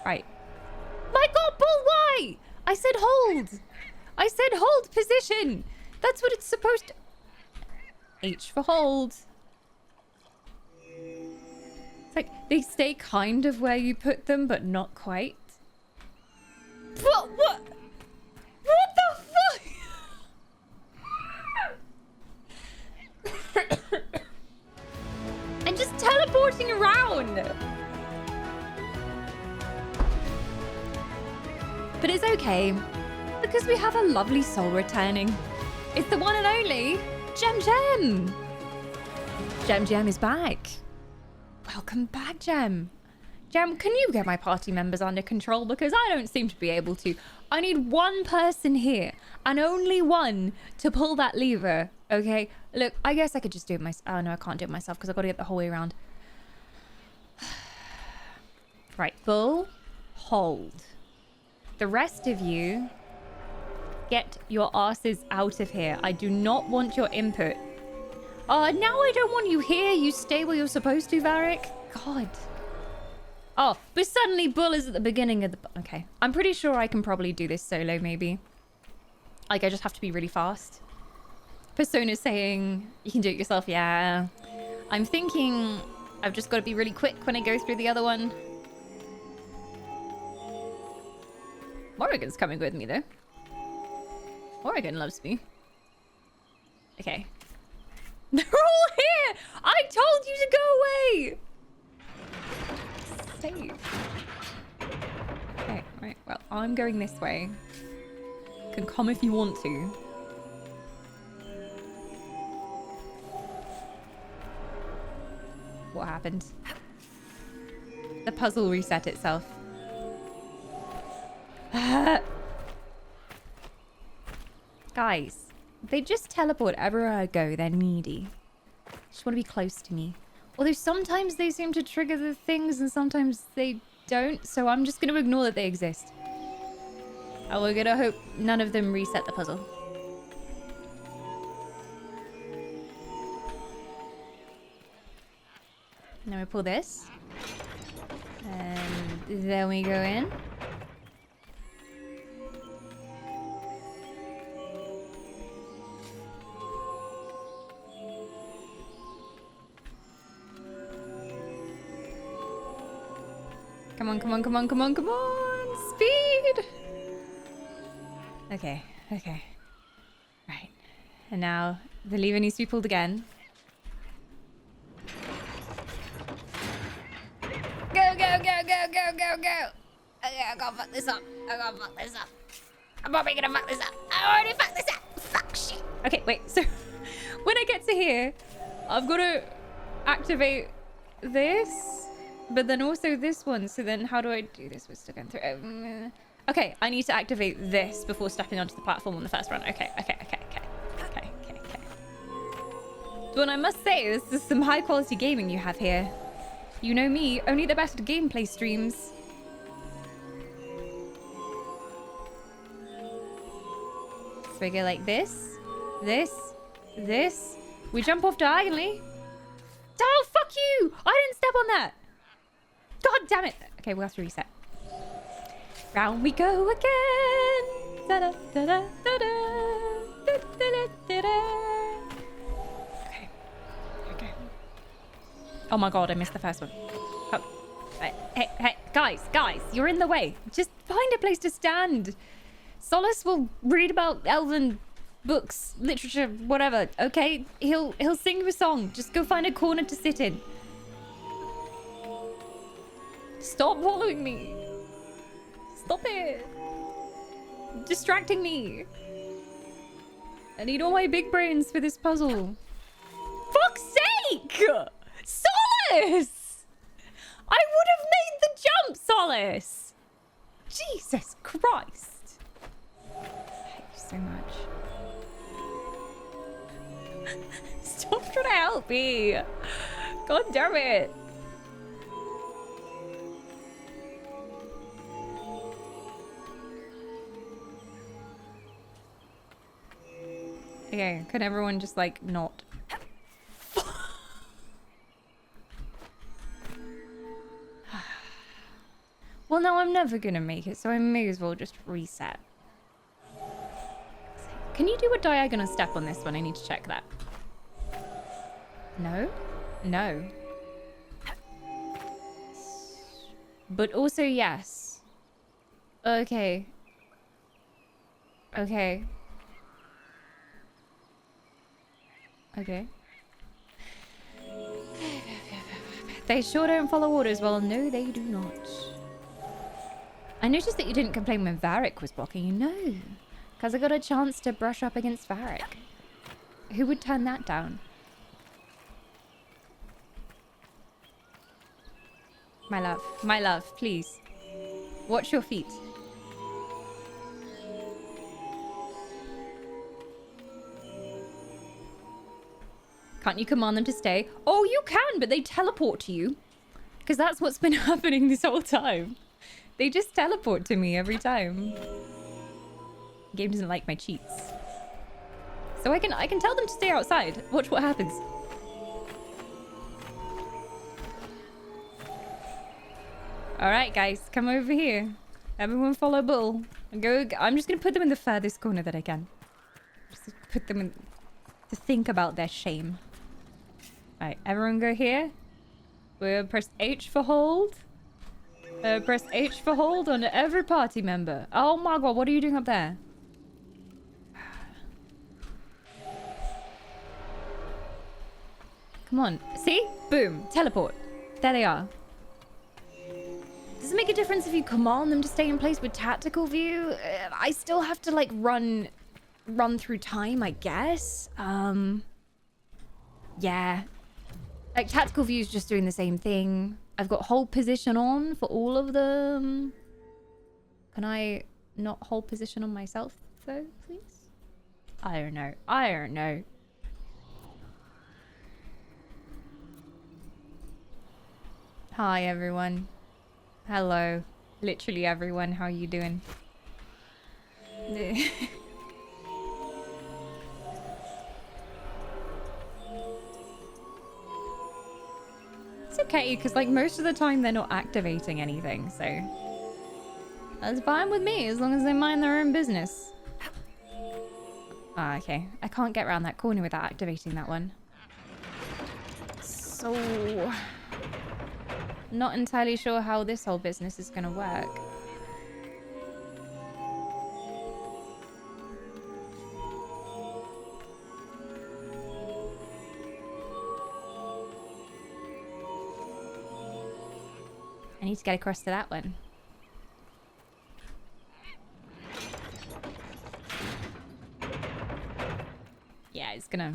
Right. My God, Bull, why? I said hold! I said hold position! That's what it's supposed to... H for hold. It's like, they stay kind of where you put them, but not quite. What the fuck? I'm just teleporting around. But it's okay, because we have a lovely soul returning. It's the one and only Gem. Gem is back. Welcome back, Gem. Gem, can you get my party members under control? Because I don't seem to be able to. I need one person here, and only one, to pull that lever, okay? Look, I guess I could just do it myself. Oh, no, I can't do it myself because I've got to get the whole way around. Right, Bull, hold. The rest of you, get your asses out of here. I do not want your input. Now I don't want you here. You stay where you're supposed to, Varric. God. Oh, but suddenly Bull is at the beginning of the... Okay. I'm pretty sure I can probably do this solo, maybe. Like, I just have to be really fast. Persona's saying you can do it yourself. Yeah. I'm thinking I've just got to be really quick when I go through the other one. Morrigan's coming with me, though. Morrigan loves me. Okay. They're all here! I told you to go away! Save. Okay, right. Well, I'm going this way. You can come if you want to. What happened? The puzzle reset itself. Guys, they just teleport everywhere I go. They're needy. Just want to be close to me. Although sometimes they seem to trigger the things and sometimes they don't. So I'm just going to ignore that they exist. And we're going to hope none of them reset the puzzle. Now we pull this. And then we go in. Come on, come on, come on, come on, come on! Speed! Okay, okay. Right. And now the lever needs to be pulled again. Go, go, go, go, go, go, go! Okay, I gotta fuck this up. I gotta fuck this up. I'm probably gonna fuck this up. I already fucked this up. Fuck shit. Okay, wait, so when I get to here, I've got to activate this. But then also this one. So then how do I do this? We're still going through. Okay, I need to activate this before stepping onto the platform on the first run. Okay. But I must say, this is some high quality gaming you have here. You know me, only the best gameplay streams. So we go like this, this. We jump off diagonally. Oh, fuck you! I didn't step on that. God damn it. Okay, we'll have to reset. Round we go again. Da -da, da -da, da -da. Da -da, da -da. Okay. Okay. Oh my god, I missed the first one. Oh. Hey, guys, you're in the way. Just find a place to stand. Solace will read about elven books, literature, whatever. Okay, he'll sing you a song. Just go find a corner to sit in. Stop following me. Stop it. Distracting me. I need all my big brains for this puzzle. Fuck's sake! Solace! I would have made the jump, Solace! Jesus Christ. I hate you so much. Stop trying to help me. God damn it. Okay, can everyone just like not? Well, no, I'm never gonna make it, so I may as well just reset. Can you do a diagonal step on this one? I need to check that. No? No. But also yes. Okay. Okay. Okay. They sure don't follow orders. Well, no, they do not. I noticed that you didn't complain when Varric was blocking you. No. Because I got a chance to brush up against Varric. Who would turn that down? My love, please. Watch your feet. Can't you command them to stay? Oh, you can, but they teleport to you. Because that's what's been happening this whole time. They just teleport to me every time. The game doesn't like my cheats. So I can tell them to stay outside. Watch what happens. All right, guys, come over here. Everyone follow Bull. I'm just gonna put them in the furthest corner that I can. Just to put them in to think about their shame. All right, everyone go here. We'll press H for hold. Press H for hold on every party member. Oh my god, what are you doing up there? Come on. See? Boom. Teleport. There they are. Does it make a difference if you command them to stay in place with tactical view? I still have to like run through time, I guess. Yeah. Like tactical view is just doing the same thing. I've got hold position on for all of them. Can I not hold position on myself though, please? I don't know. I don't know. Hi everyone. Hello. Literally everyone. How are you doing? It's okay, because like most of the time they're not activating anything, so that's fine with me as long as they mind their own business. Ah, okay. I can't get around that corner without activating that one. So not entirely sure how this whole business is gonna work. I need to get across to that one. Yeah, it's gonna...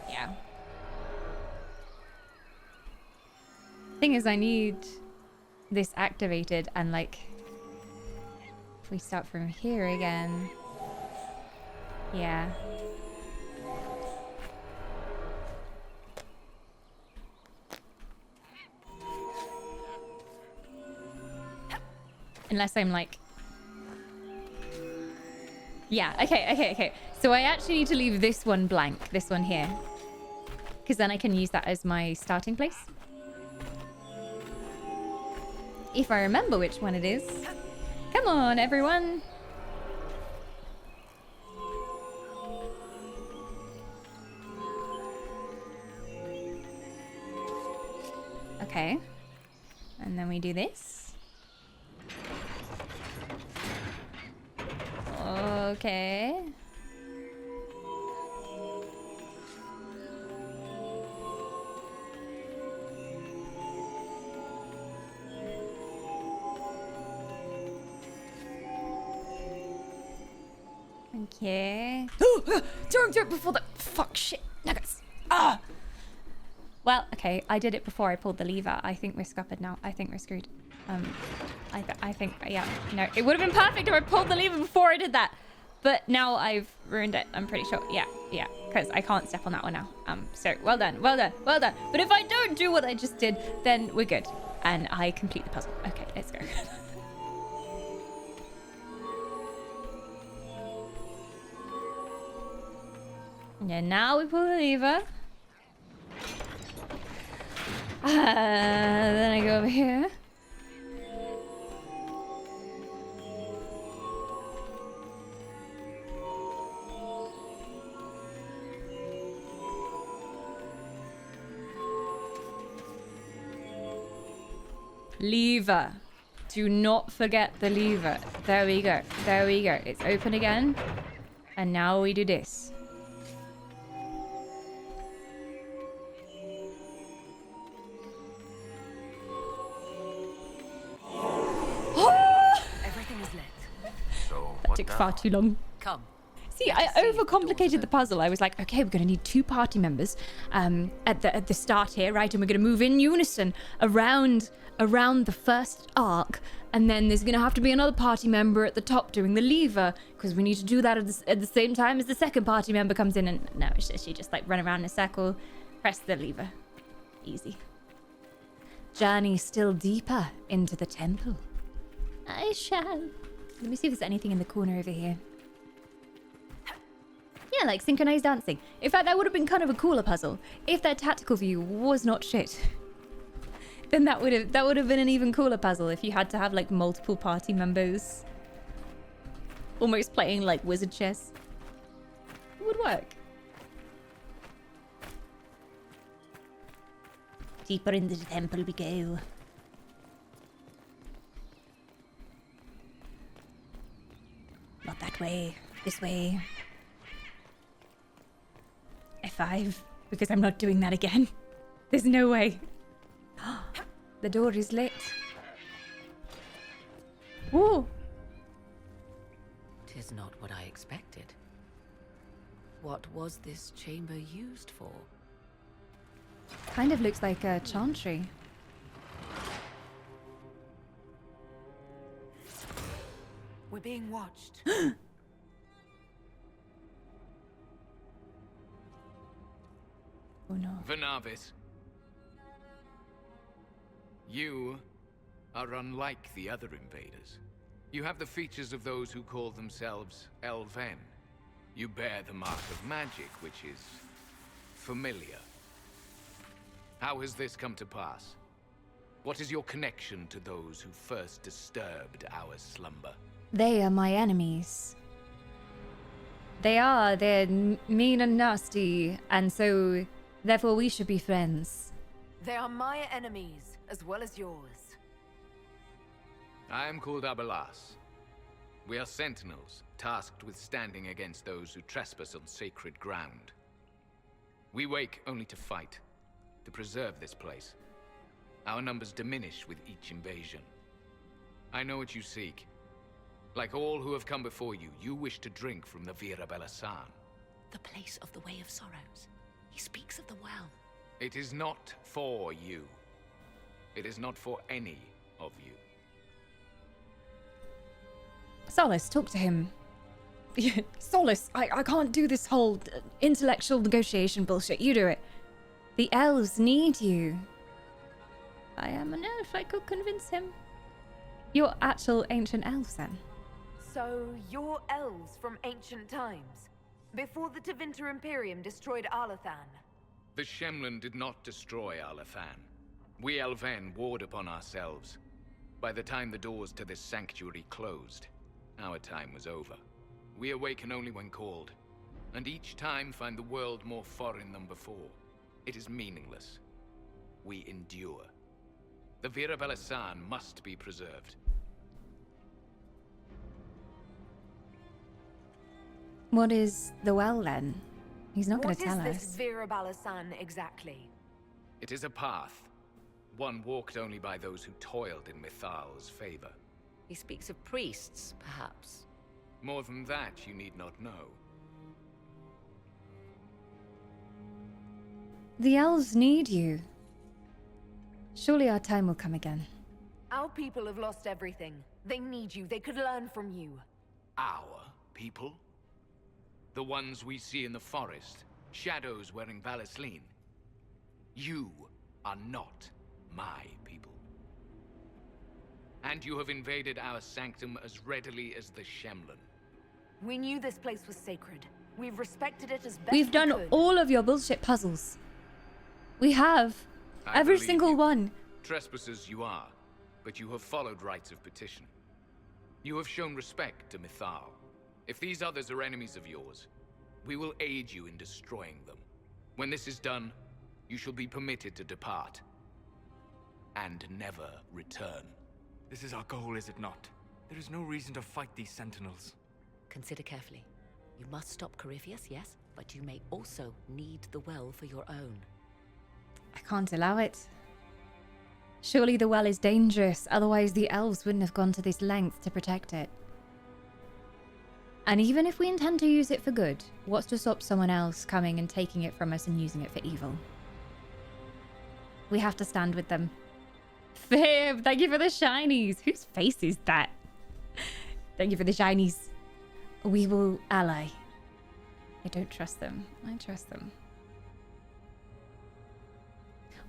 Yeah. Thing is, I need this activated and like... If we start from here again... Yeah. Unless I'm like... Yeah, okay. So I actually need to leave this one blank, this one here. Because then I can use that as my starting place. If I remember which one it is. Come on, everyone. Okay. And then we do this. Okay. Okay. Don't do it before the... Fuck, shit. Nuggets. Ah! Well, okay. I did it before I pulled the lever. I think we're scuppered now. I think we're screwed. I think, yeah. No, it would have been perfect if I pulled the lever before I did that. But now I've ruined it. I'm pretty sure. Yeah. Because I can't step on that one now. So, well done. But if I don't do what I just did, then we're good. And I complete the puzzle. Okay, let's go. Yeah, now we pull the lever. Then I go over here. Lever. Do not forget the lever. There we go. It's open again. And now we do this.
Everything is lit.
So,
That took far too long.
Come.
See, I overcomplicated the puzzle. I was like, okay, we're going to need 2 party members at the start here, right? And we're going to move in unison around the first arc. And then there's going to have to be another party member at the top doing the lever, because we need to do that at the same time as the second party member comes in. And no, she just like run around in a circle, press the lever. Easy. Journey still deeper into the temple. I shall. Let me see if there's anything in the corner over here. Yeah, like synchronized dancing. In fact, that would have been kind of a cooler puzzle if that tactical view was not shit. Then that would have been an even cooler puzzle if you had to have like multiple party members. Almost playing like wizard chess. It would work. Deeper into the temple we go. Not that way. This way. F5. Because I'm not doing that again. There's no way. The door is lit. Whoa!
'Tis not what I expected. What was this chamber used for?
Kind of looks like a chantry.
We're being watched.
Oh no.
Venavis, you are unlike the other invaders. You have the features of those who call themselves Elven. You bear the mark of magic, which is familiar. How has this come to pass? What is your connection to those who first disturbed our slumber?
They are my enemies. They're mean and nasty, and so, therefore we should be friends.
They are my enemies, as well as yours.
I am called Abelas. We are sentinels, tasked with standing against those who trespass on sacred ground. We wake only to fight, to preserve this place. Our numbers diminish with each invasion. I know what you seek. Like all who have come before you, you wish to drink from the Vira Belasan.
The place of the Way of Sorrows. He speaks of the well.
It is not for you. It is not for any of you.
Solace, talk to him. Solace, I can't do this whole intellectual negotiation bullshit. You do it. The elves need you. I am an elf. I could convince him. You're actual ancient elves, then.
So, you're elves from ancient times, before the Tevinter Imperium destroyed Arlathan.
The Shemlin did not destroy Arlathan. We Elven warred upon ourselves. By the time the doors to this sanctuary closed, our time was over. We awaken only when called, and each time find the world more foreign than before. It is meaningless. We endure. The Vira Belasan must be preserved.
What is the well, then? He's not going to tell
What is
us.
this Vira Belasan exactly?
It is a path, one walked only by those who toiled in Mithal's favor.
He speaks of priests, perhaps.
More than that, you need not know.
The elves need you. Surely our time will come again.
Our people have lost everything. They need you. They could learn from you.
Our people? The ones we see in the forest, shadows wearing Valisleen. You are not my people. And you have invaded our sanctum as readily as the Shemlin.
We knew this place was sacred. We've respected it as best
We've done
we could.
all of your bullshit puzzles. We have.
I
Every
believe
single
you.
one.
Trespassers you are, but you have followed rites of petition. You have shown respect to Mithal. If these others are enemies of yours, we will aid you in destroying them. When this is done, you shall be permitted to depart. And never return.
This is our goal, is it not? There is no reason to fight these sentinels.
Consider carefully. You must stop Corypheus, yes, but you may also need the well for your own.
I can't allow it. Surely the well is dangerous, otherwise the elves wouldn't have gone to this length to protect it. And even if we intend to use it for good, what's to stop someone else coming and taking it from us and using it for evil? We have to stand with them. Fib, thank you for the shinies. Whose face is that? Thank you for the shinies. We will ally. I don't trust them. I trust them.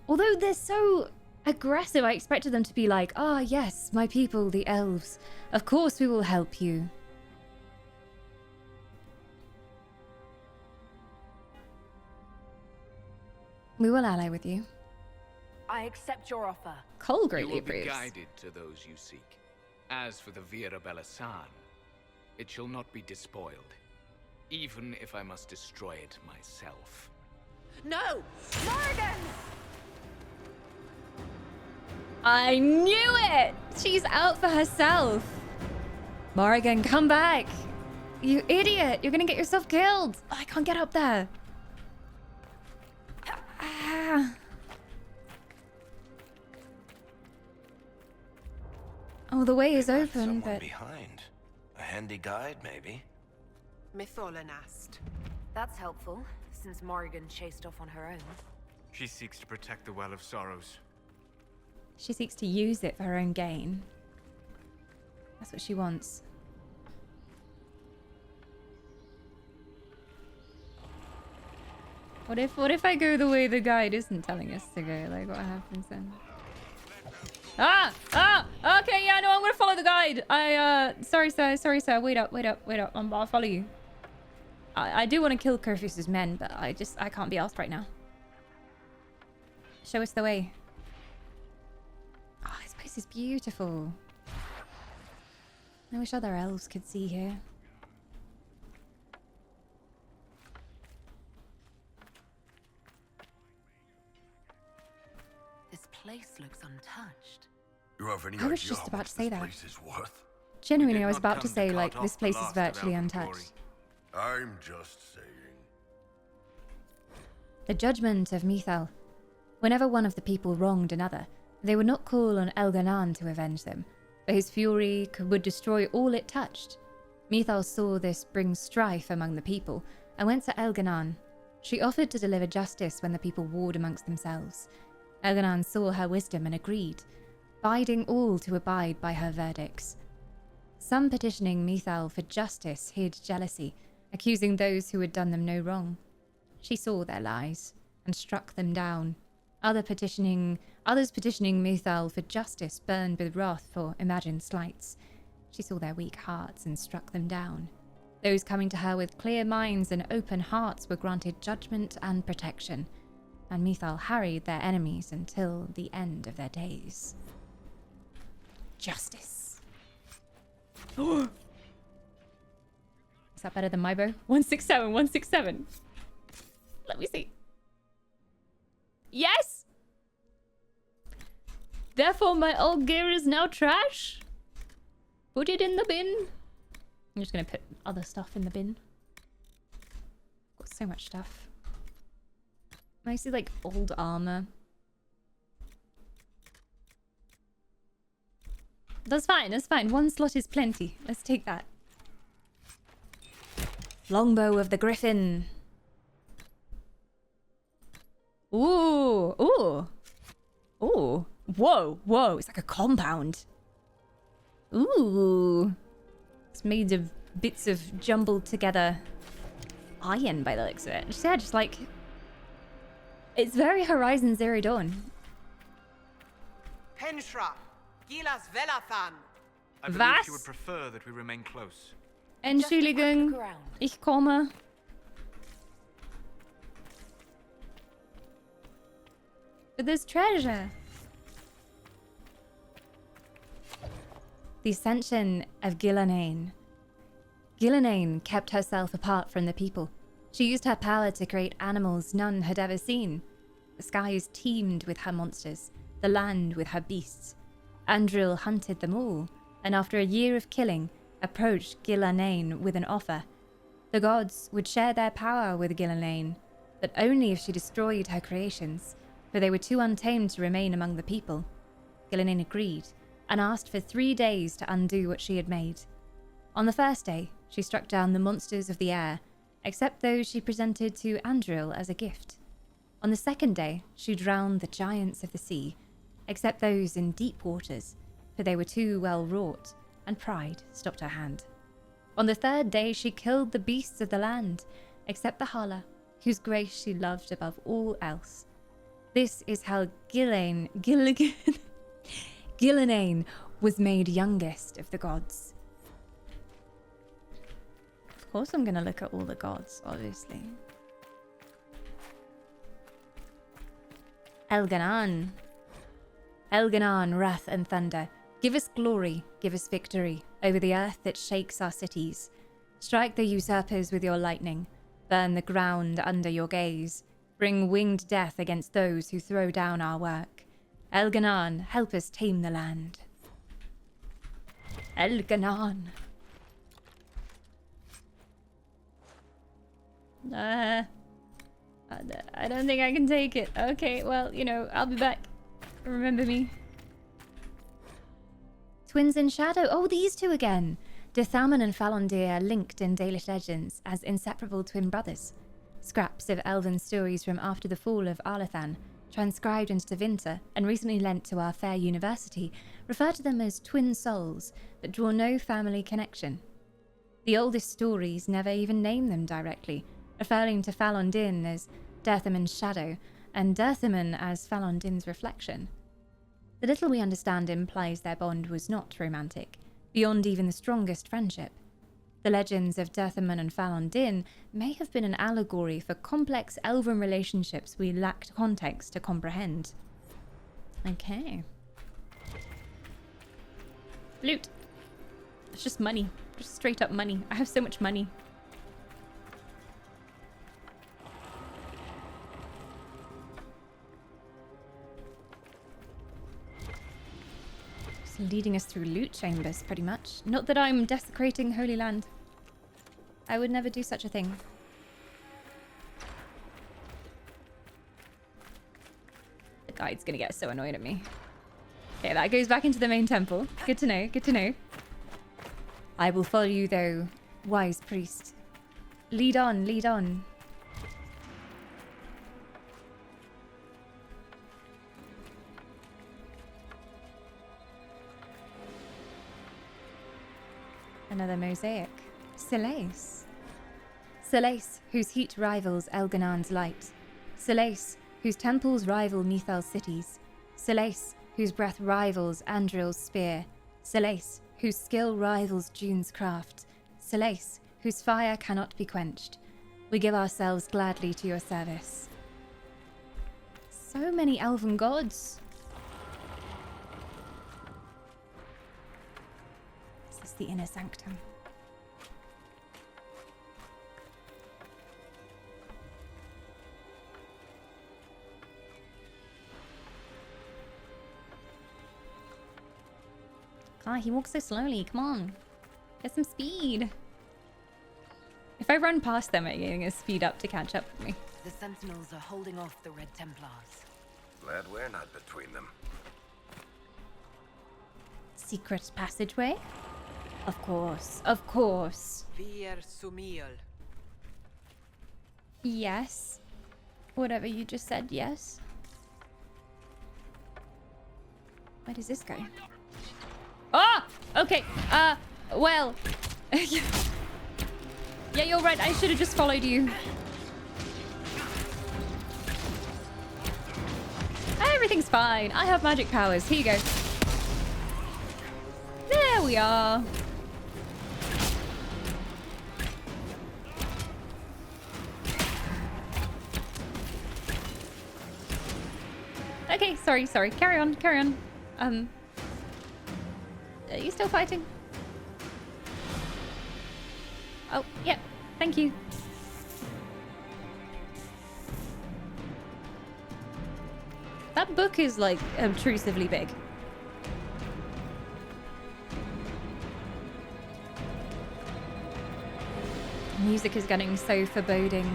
Although they're so aggressive, I expected them to be like, ah, yes, my people, the elves. Of course we will help you. We will ally with you.
I accept your offer.
Cole
You
greatly
will be
approves.
guided to those you seek. As for the Vira Belasan, it shall not be despoiled, even if I must destroy it myself.
No!
Morrigan!
I knew it! She's out for herself. Morrigan, come back. You idiot. You're gonna get yourself killed. I can't get up there. Ah. Oh, the way is open,
Someone
but...
behind. A handy guide, maybe?
Mytholanast.
That's helpful, since Morrigan chased off on her own.
She seeks to protect the Well of Sorrows.
She seeks to use it for her own gain. That's what she wants. What if I go the way the guide isn't telling us to go? Like, what happens then? Okay, yeah, no, I'm gonna follow the guide. Sorry, sir. Wait up. I'll follow you. I do want to kill Curfeus's men, but I can't be asked right now. Show us the way. Oh, this place is beautiful. I wish other elves could see here.
This place looks untouched.
You have any
I was
idea
just
how
about
much
to say
this
that.
place is worth?
Genuinely,
did
I was
not
about to
come to
say,
cut
like,
off
this
the
place is
last of
virtually
Elven
untouched.
glory.
I'm just saying.
The judgment of Mithal. Whenever one of the people wronged another, they would not call on Elganan to avenge them, for his fury would destroy all it touched. Mithal saw this bring strife among the people, and went to Elganan. She offered to deliver justice when the people warred amongst themselves. Elganan saw her wisdom and agreed, bidding all to abide by her verdicts. Some petitioning Mithal for justice hid jealousy, accusing those who had done them no wrong. She saw their lies and struck them down. Others petitioning Mithal for justice burned with wrath for imagined slights. She saw their weak hearts and struck them down. Those coming to her with clear minds and open hearts were granted judgment and protection, and Mithal harried their enemies until the end of their days. Justice. Is that better than my bow? 167. Let me see. Yes! Therefore, my old gear is now trash. Put it in the bin. I'm just gonna put other stuff in the bin. I've got so much stuff. Mostly like old armor. That's fine. One slot is plenty. Let's take that. Longbow of the Griffin. Ooh. Whoa. It's like a compound. Ooh. It's made of bits of jumbled together iron by the looks of it. Just like... It's very Horizon Zero Dawn.
Henshra, Gilas Velathan.
I believe
Was?
she would prefer that we remain close.
Entschuldigung, ich komme. But there's treasure. The ascension of Gillanane. Gillanane kept herself apart from the people. She used her power to create animals none had ever seen. The skies teemed with her monsters, the land with her beasts. Andril hunted them all, and after a year of killing, approached Gillanane with an offer. The gods would share their power with Gillanane, but only if she destroyed her creations, for they were too untamed to remain among the people. Gillanane agreed, and asked for 3 days to undo what she had made. On the first day, she struck down the monsters of the air, except those she presented to Andril as a gift. On the second day, she drowned the giants of the sea, except those in deep waters, for they were too well wrought, and pride stopped her hand. On the third day, she killed the beasts of the land, except the Hala, whose grace she loved above all else. This is how Gillanane was made youngest of the gods. Of course I'm gonna look at all the gods, obviously. Elganan. Elganan, wrath and thunder, give us glory, give us victory over the earth that shakes our cities. Strike the usurpers with your lightning, burn the ground under your gaze, bring winged death against those who throw down our work. Elganan, help us tame the land. Elganan. I don't think I can take it. Okay, well, you know, I'll be back. Remember me. Twins in Shadow. Oh, these two again. Dithamen and Falondir are linked in Dalish legends as inseparable twin brothers. Scraps of elven stories from after the fall of Arlathan, transcribed into Tevinter and recently lent to our fair university, refer to them as twin souls that draw no family connection. The oldest stories never even name them directly, referring to Falon-Din as Dirthaman's shadow and Dirthaman as Falon-Din's reflection. The little we understand implies their bond was not romantic, beyond even the strongest friendship. The legends of Dirthaman and Falon-Din may have been an allegory for complex elven relationships we lacked context to comprehend. Okay. Loot. It's just money. Just straight up money. I have so much money. Leading us through loot chambers, pretty much. Not that I'm desecrating Holy Land. I would never do such a thing. The guide's gonna get so annoyed at me. Okay, that goes back into the main temple. Good to know, good to know. I will follow you, though, wise priest. Lead on, lead on. Another mosaic. Selace. Selace, whose heat rivals Elganan's light. Selace, whose temples rival Mithal's cities. Selace, whose breath rivals Andril's spear. Selace, whose skill rivals June's craft. Selace, whose fire cannot be quenched. We give ourselves gladly to your service. So many elven gods. The inner sanctum. God, he walks so slowly. Come on. Get some speed. If I run past them, I'm going to speed up to catch up with me.
The Sentinels are holding off the Red Templars.
Glad we're not between them.
Secret passageway? Of course, of course.
Vir Sumil.
Yes. Whatever you just said, yes. Where does this go? Ah! Okay, well. Yeah, you're right, I should have just followed you. Everything's fine. I have magic powers. Here you go. There we are. Okay, sorry. Carry on. Are you still fighting? Oh, yeah. Thank you. That book is, like, obtrusively big. Music is getting so foreboding.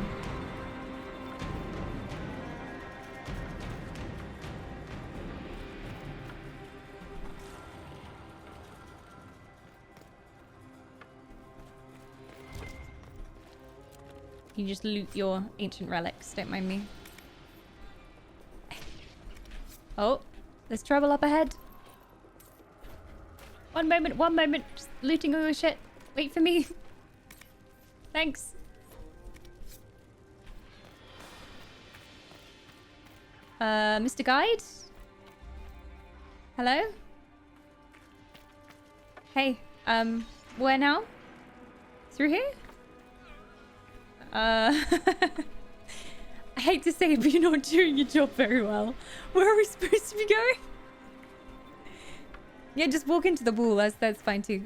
You just loot your ancient relics, don't mind me. Oh, there's trouble up ahead. One moment. Just looting all your shit. Wait for me. Thanks. Mr. Guide? Hello? Hey, where now? Through here? I hate to say it, but you're not doing your job very well. Where are we supposed to be going? Yeah, just walk into the wall. That's fine too.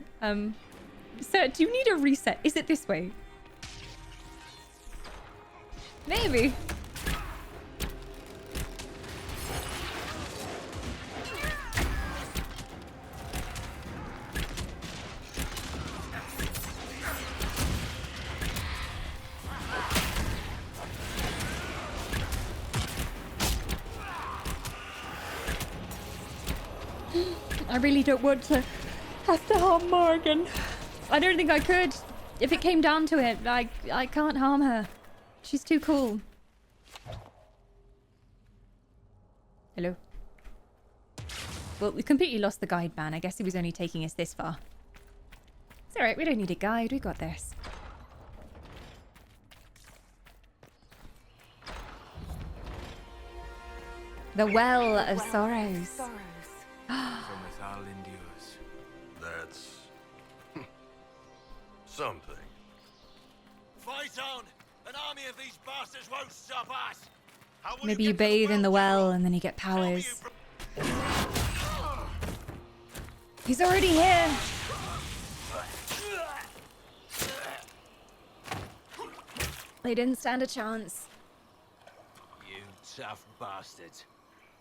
Sir, do you need a reset? Is it this way? Maybe. I really don't want to have to harm Morgan. I don't think I could. If it came down to it, I can't harm her. She's too cool. Hello. Well, we completely lost the guide man. I guess he was only taking us this far. It's alright, we don't need a guide. We got this. The Well of Sorrows.
From it all endures. That's something.
Fight on! An army of these bastards won't stop us!
Maybe you bathe in the well and then you get powers. He's already here. They didn't stand a chance.
You tough bastards.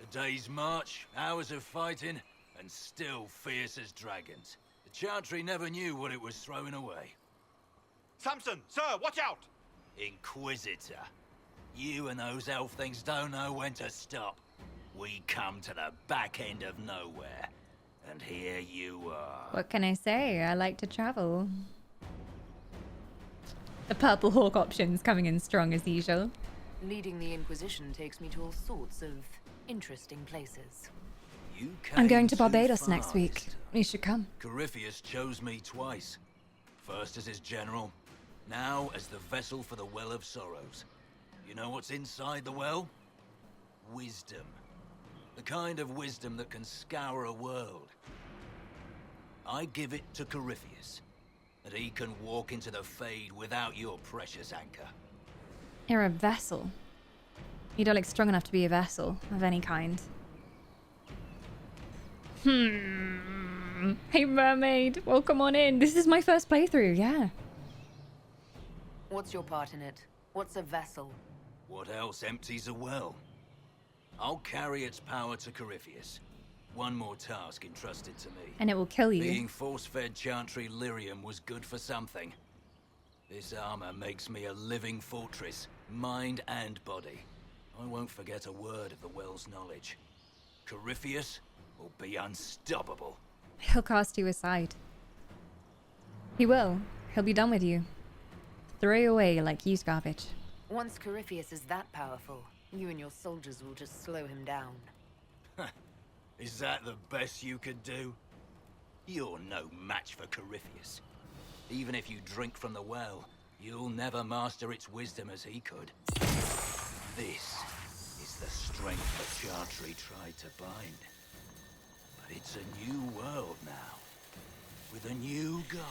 A day's march, hours of fighting, and still fierce as dragons. The Chantry never knew what it was throwing away.
Samson, sir, watch out!
Inquisitor. You and those elf things don't know when to stop. We come to the back end of nowhere. And here you are.
What can I say? I like to travel. The Purple Hawk options coming in strong as usual.
Leading the Inquisition takes me to all sorts of interesting places.
I'm going to Barbados next week. You should come.
Corypheus chose me twice. First as his general, now as the vessel for the Well of Sorrows. You know what's inside the well? Wisdom. The kind of wisdom that can scour a world. I give it to Corypheus, that he can walk into the Fade without your precious anchor.
You're a vessel. You don't look strong enough to be a vessel of any kind. Hey mermaid, welcome on in. This is my first playthrough, yeah.
What's your part in it? What's a vessel?
What else empties a well? I'll carry its power to Corypheus. One more task entrusted to me.
And it will kill you.
Being force-fed Chantry lyrium was good for something. This armor makes me a living fortress, mind and body. I won't forget a word of the well's knowledge. Corypheus will be unstoppable.
He'll cast you aside. He will. He'll be done with you. Throw you away like used garbage.
Once Corypheus is that powerful, you and your soldiers will just slow him down.
Is that the best you could do? You're no match for Corypheus. Even if you drink from the well, you'll never master its wisdom as he could. This is the strength the Chantry tried to bind. But it's a new world now, with a new god.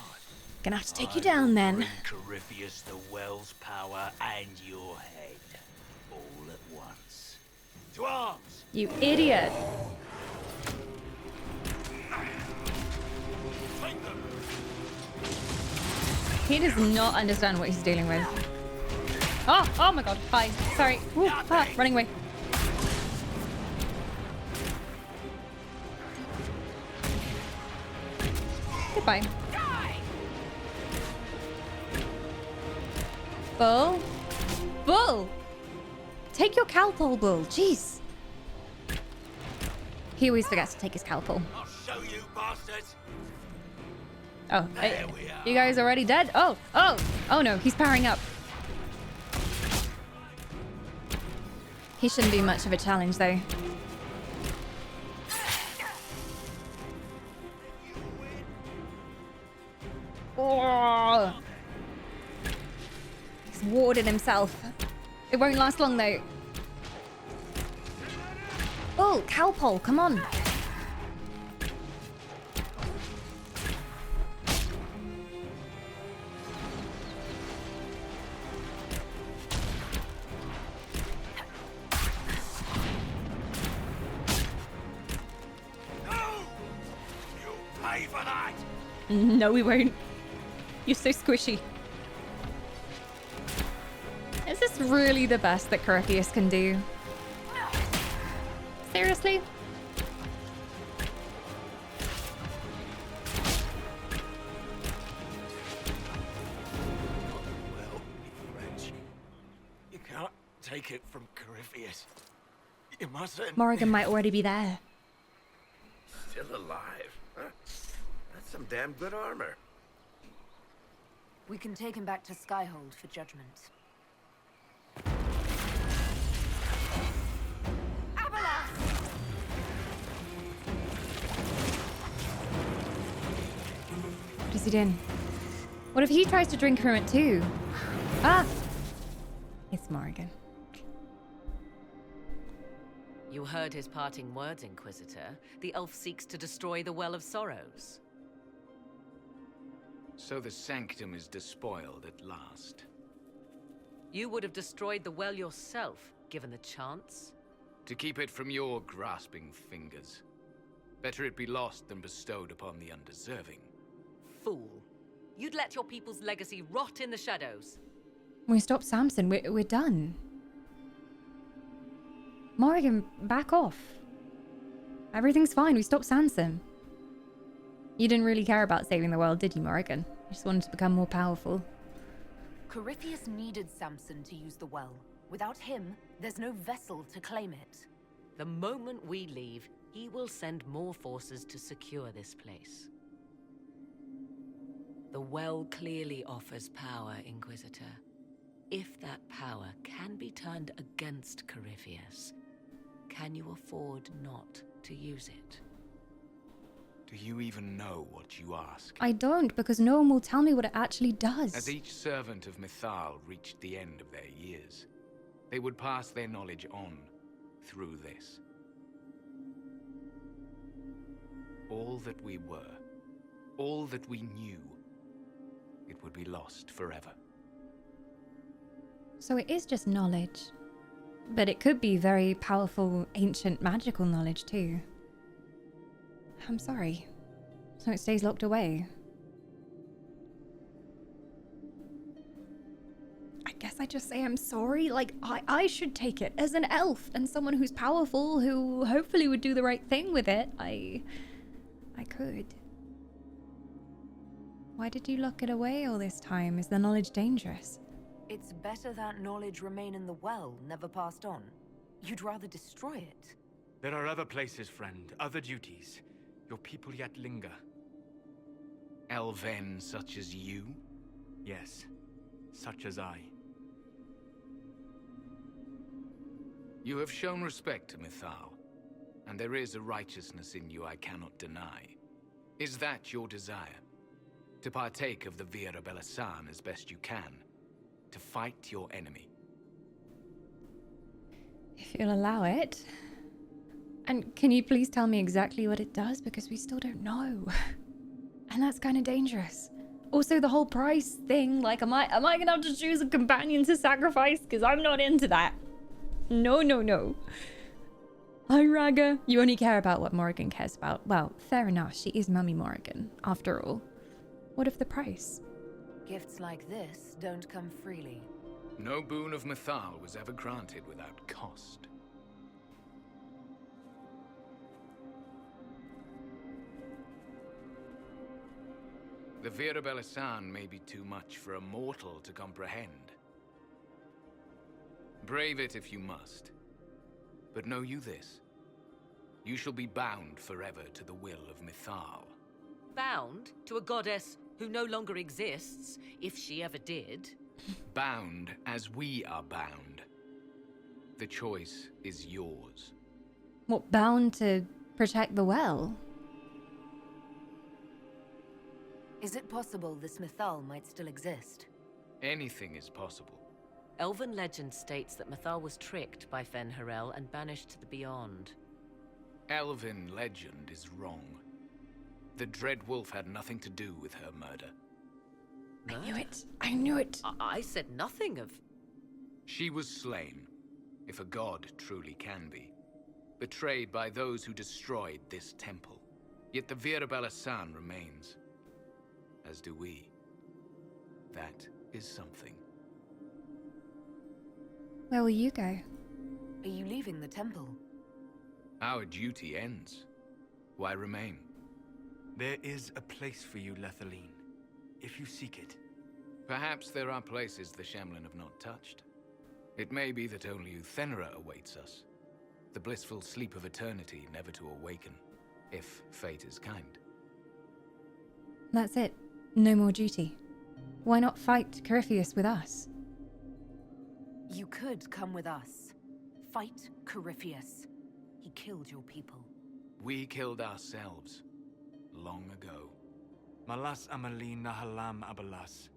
Gonna have to take you down then.
Bring Corypheus the well's power and your head, all at once. To arms!
You idiot! He does not understand what he's dealing with. Oh my god, hi. Sorry. Woo, running away. Goodbye. Bull? Bull! Take your cowpole, Bull. Jeez. He always forgets to take his cowpole.
I'll show you, bastards!
Oh, you guys already dead? Oh no, he's powering up. He shouldn't be much of a challenge though. Oh. He's warded himself. It won't last long though. Oh, cowpole, come on. No, we won't. You're so squishy. Is this really the best that Corypheus can do? Seriously?
Well, French. You can't take it from Corypheus. You mustn't.
Morrigan might already be there.
Still alive? Huh? That's some damn good armor.
We can take him back to Skyhold for judgment.
What is he doing? What if he tries to drink from it too? Ah! It's Morrigan.
You heard his parting words, Inquisitor. The elf seeks to destroy the Well of Sorrows.
So the sanctum is despoiled at last.
You would have destroyed the well yourself, given the chance.
To keep it from your grasping fingers. Better it be lost than bestowed upon the undeserving.
Fool. You'd let your people's legacy rot in the shadows.
We stopped Samson. We're done. Morrigan, back off. Everything's fine. We stopped Samson. You didn't really care about saving the world, did you, Morrigan? You just wanted to become more powerful.
Corypheus needed Samson to use the well. Without him, there's no vessel to claim it.
The moment we leave, he will send more forces to secure this place. The well clearly offers power, Inquisitor. If that power can be turned against Corypheus, can you afford not to use it?
Do you even know what you ask?
I don't, because no one will tell me what it actually does.
As each servant of Mythal reached the end of their years, they would pass their knowledge on through this. All that we were, all that we knew, it would be lost forever.
So it is just knowledge. But it could be very powerful, ancient, magical knowledge too. I'm sorry. So it stays locked away. I guess I just say I'm sorry. Like, I should take it as an elf and someone who's powerful, who hopefully would do the right thing with it. I could. Why did you lock it away all this time? Is the knowledge dangerous?
It's better that knowledge remain in the well, never passed on. You'd rather destroy it.
There are other places, friend, other duties. Your people yet linger.
Elven such as you?
Yes, such as I.
You have shown respect to Mythal, and there is a righteousness in you I cannot deny. Is that your desire? To partake of the Vira Belasan as best you can? To fight your enemy?
If you'll allow it. And can you please tell me exactly what it does? Because we still don't know. And that's kind of dangerous. Also, the whole price thing. Like, am I gonna have to choose a companion to sacrifice? Because I'm not into that. No, no, no. Hi, Raga. You only care about what Morrigan cares about. Well, fair enough. She is Mummy Morrigan, after all. What of the price?
Gifts like this don't come freely.
No boon of Mythal was ever granted without cost. The Vira Belasan may be too much for a mortal to comprehend. Brave it if you must. But know you this. You shall be bound forever to the will of Mythal.
Bound to a goddess who no longer exists, if she ever did.
Bound as we are bound. The choice is yours.
What, bound to protect the well?
Is it possible this Mythal might still exist?
Anything is possible.
Elven legend states that Mythal was tricked by Fen-Harel and banished to the Beyond.
Elven legend is wrong. The Dread Wolf had nothing to do with her murder.
I knew it. I knew it.
I said nothing of...
She was slain, if a god truly can be. Betrayed by those who destroyed this temple. Yet the Vira Belasan remains. as do we. That is something.
Where will you go?
Are you leaving the temple?
Our duty ends. Why remain?
There is a place for you, Lethaline, if you seek it.
Perhaps there are places the Shemlin have not touched. It may be that only Uthenera awaits us. The blissful sleep of eternity, never to awaken, if fate is kind.
That's it. No more duty. Why not fight Corypheus with us?
You could come with us. Fight Corypheus. He killed your people.
We killed ourselves. Long ago.
Malas Amalin Nahalam Abalas.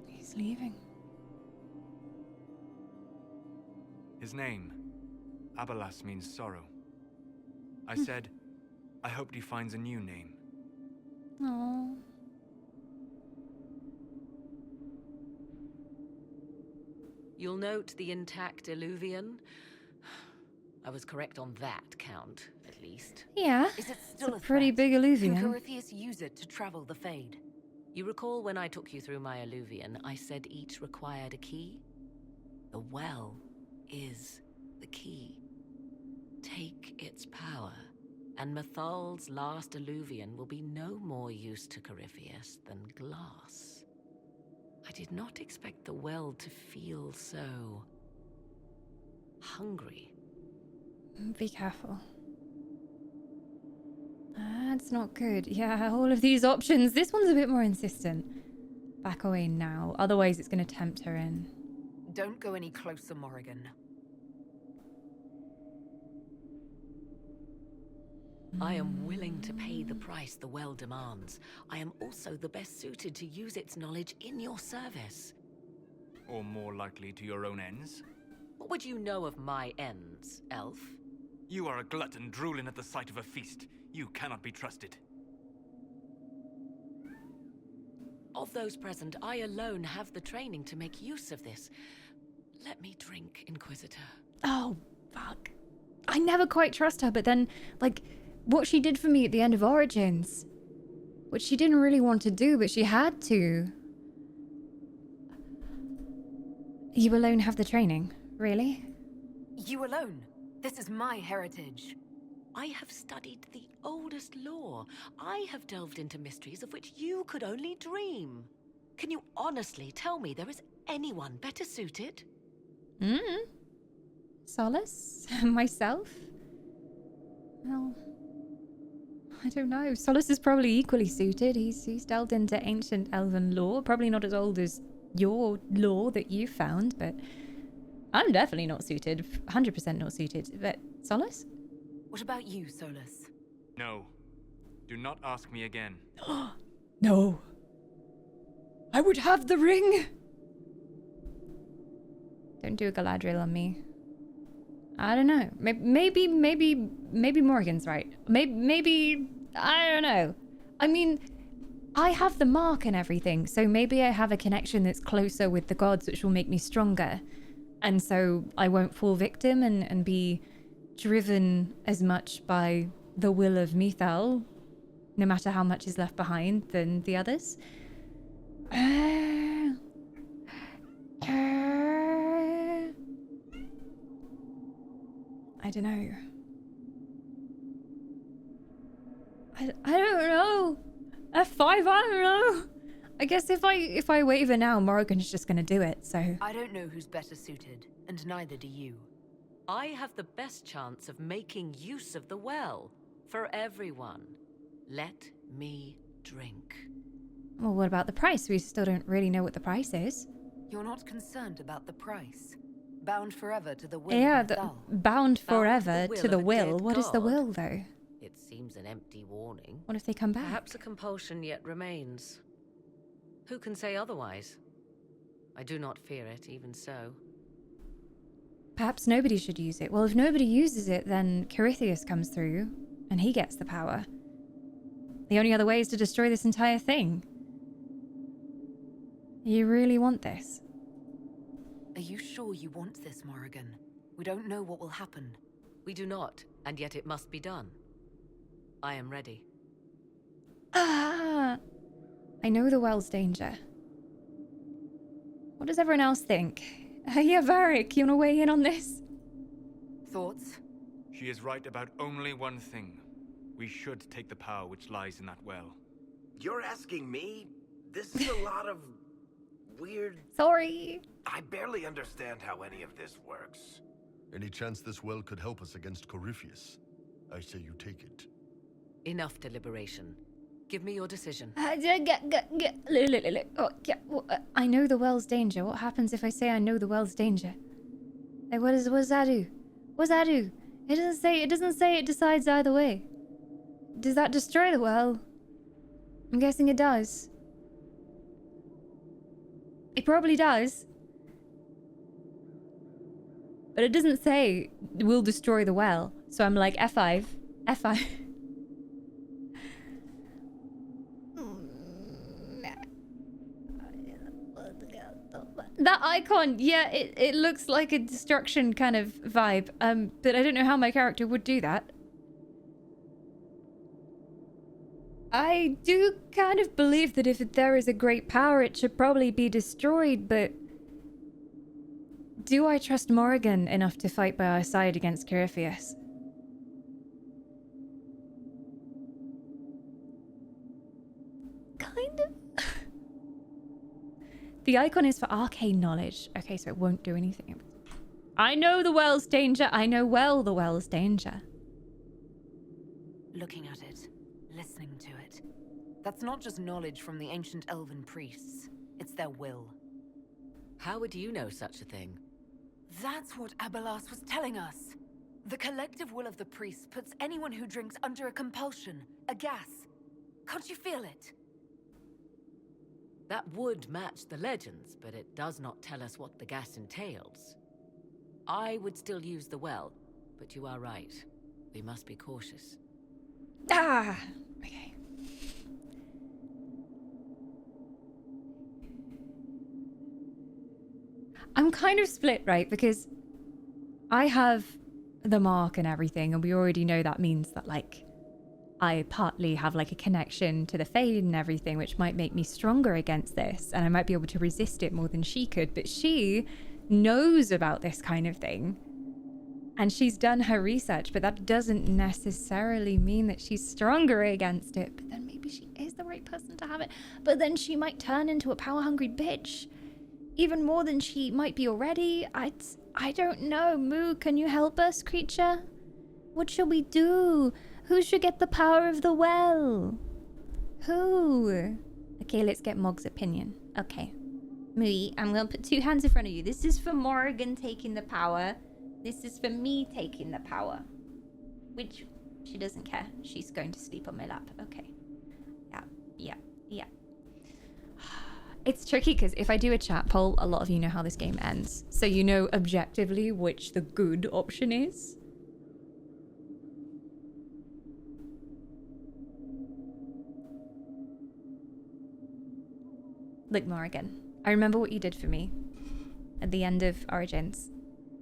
He's leaving.
His name, Abalas, means sorrow. I said, I hoped he finds a new name.
Aww.
You'll note the intact Illuvian. I was correct on that count, at least.
Yeah,
Is it still
it's a pretty big
Can
illusion.
Corypheus use it to travel the Fade?
You recall when I took you through my Illuvian, I said each required a key? The well is the key. Take its power, and Mathal's last Illuvian will be no more use to Corypheus than glass. I did not expect the well to feel so hungry.
Be careful. That's not good. Yeah, all of these options. This one's a bit more insistent. Back away now. Otherwise, it's going to tempt her in.
Don't go any closer, Morrigan.
I am willing to pay the price the well demands. I am also the best suited to use its knowledge in your service.
Or more likely to your own ends?
What would you know of my ends, elf?
You are a glutton drooling at the sight of a feast. You cannot be trusted.
Of those present, I alone have the training to make use of this. Let me drink, Inquisitor.
Oh, fuck. I never quite trust her, but then, like, what she did for me at the end of Origins, which she didn't really want to do, but she had to. You alone have the training, really?
You alone? This is my heritage.
I have studied the oldest lore. I have delved into mysteries of which you could only dream. Can you honestly tell me there is anyone better suited?
Solace? Myself? Well, I don't know. Solace is probably equally suited. He's delved into ancient elven lore. Probably not as old as your lore that you found, but I'm definitely not suited. 100% not suited. But Solace?
What about you, Solus?
No. Do not ask me again.
No. I would have the ring. Don't do a Galadriel on me. I don't know. Maybe Morgan's right. Maybe I don't know. I mean, I have the mark and everything, so maybe I have a connection that's closer with the gods, which will make me stronger. And so I won't fall victim and be driven as much by the will of Mithal, no matter how much is left behind, than the others. I don't know. I don't know. F5, I don't know. I guess if I waver now, Morrigan's just gonna do it, so.
I don't know who's better suited, and neither do you.
I have the best chance of making use of the well. For everyone. Let me drink.
Well, what about the price? We still don't really know what the price is.
You're not concerned about the price. Bound forever to the will.
Yeah,
of Mithal.
bound forever to the
of a
will.
dead
What is the
god.
will, though?
It seems an empty warning.
What if they come back?
Perhaps a compulsion yet remains. Who can say otherwise? I do not fear it, even so.
Perhaps nobody should use it. Well, if nobody uses it, then Corypheus comes through, and he gets the power. The only other way is to destroy this entire thing. You really want this?
Are you sure you want this, Morrigan? We don't know what will happen.
We do not, And yet it must be done. I am ready.
Ah, I know the well's danger. What does everyone else think? Yeah, Varric, you want to weigh in on this?
Thoughts?
She is right about only one thing. We should take the power which lies in that well.
You're asking me? This is a lot of weird...
Sorry.
I barely understand how any of this works.
Any chance this well could help us against Corypheus? I say you take it.
Enough deliberation. Give me your decision.
Oh, yeah, I know the well's danger. What happens if I say I know the well's danger? Like, what does that do? What does that do? It doesn't say it decides either way. Does that destroy the well? I'm guessing it does. It probably does. But it doesn't say we'll destroy the well. So I'm like, F5. F5. That icon, yeah, it looks like a destruction kind of vibe. But I don't know how my character would do that. I do kind of believe that if there is a great power, it should probably be destroyed, but... do I trust Morrigan enough to fight by our side against Corypheus? Kind of. The icon is for arcane knowledge. Okay, so it won't do anything. I know the well's danger. I know well the well's danger.
Looking at it, listening to it. That's not just knowledge from the ancient elven priests. It's their will.
How would you know such a thing?
That's what Abelas was telling us. The collective will of the priests puts anyone who drinks under a compulsion, a gas. Can't you feel it?
That would match the legends, but it does not tell us what the gas entails. I would still use the well, but you are right. We must be cautious.
Ah! Okay. I'm kind of split, right? Because I have the mark and everything, and we already know that means that, like, I partly have, like, a connection to the Fade and everything, which might make me stronger against this, and I might be able to resist it more than she could, but she knows about this kind of thing, and she's done her research, but that doesn't necessarily mean that she's stronger against it. But then maybe she is the right person to have it, but then she might turn into a power-hungry bitch. Even more than she might be already. I don't know. Moo, can you help us, creature? What should we do? Who should get the power of the well? Who? Okay, let's get Mog's opinion. Okay. Mooey, I'm going to put 2 hands in front of you. This is for Morrigan taking the power. This is for me taking the power. Which, she doesn't care. She's going to sleep on my lap. Okay. Yeah. It's tricky because if I do a chat poll, a lot of you know how this game ends. So you know objectively which the good option is. Look, Morrigan, I remember what you did for me at the end of Origins,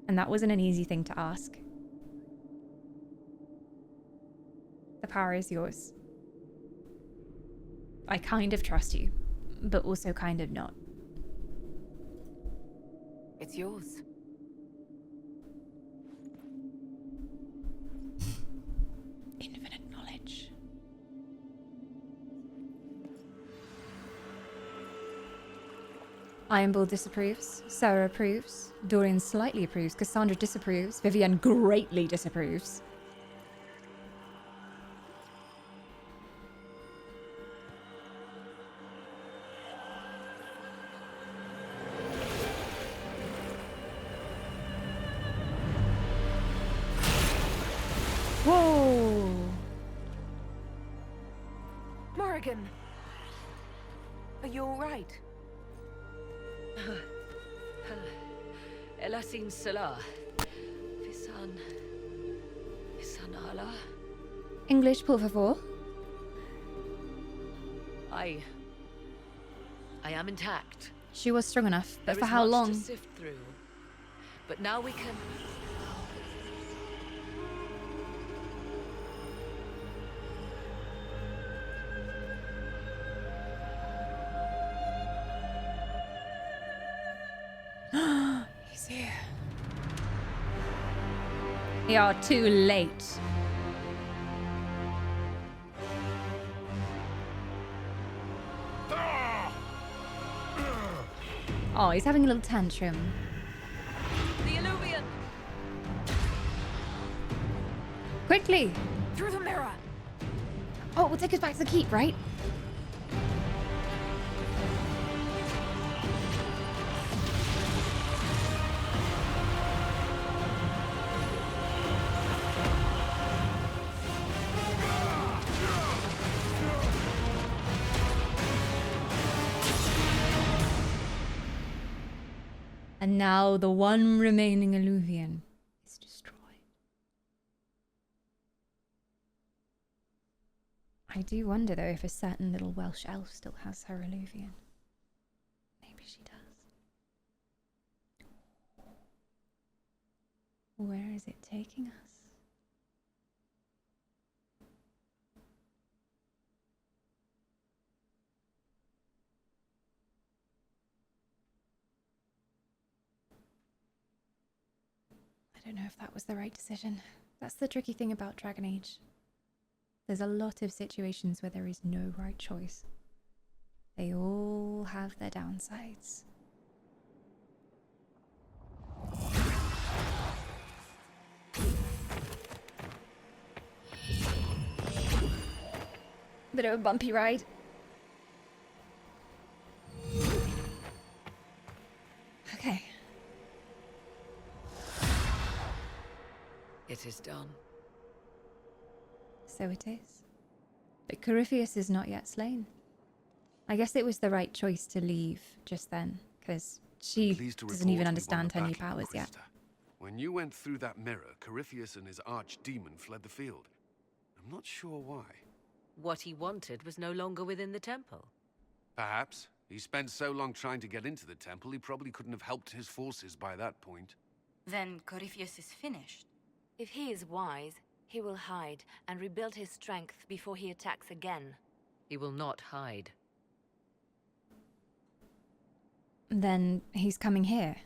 and that wasn't an easy thing to ask. The power is yours. I kind of trust you, but also kind of not.
It's yours.
Infinite knowledge. Ironbull disapproves. Sarah approves. Dorian slightly approves. Cassandra disapproves. Vivienne greatly disapproves. Whoa!
Morrigan! Are you alright?
Elasin Salah. Visan Allah.
English, por favor.
I am intact.
She was strong enough, but
There
for
is
how
much
long?
to sift through. But now we can...
You're too late. Oh, he's having a little tantrum.
The Illuvian!
Quickly!
Through the mirror!
Oh, we'll take us back to the keep, right? And now the one remaining Illuvian is destroyed. I do wonder though if a certain little Welsh elf still has her Illuvian. Maybe she does. Where is it taking us? I don't know if that was the right decision. That's the tricky thing about Dragon Age. There's a lot of situations where there is no right choice. They all have their downsides. Bit of a bumpy ride. Okay.
It is done.
So it is. But Corypheus is not yet slain. I guess it was the right choice to leave just then, because she doesn't even understand her new powers yet.
When you went through that mirror, Corypheus and his archdemon fled the field. I'm not sure why.
What he wanted was no longer within the temple.
Perhaps. He spent so long trying to get into the temple, he probably couldn't have helped his forces by that point.
Then Corypheus is finished.
If he is wise, he will hide and rebuild his strength before he attacks again.
He will not hide.
Then he's coming here.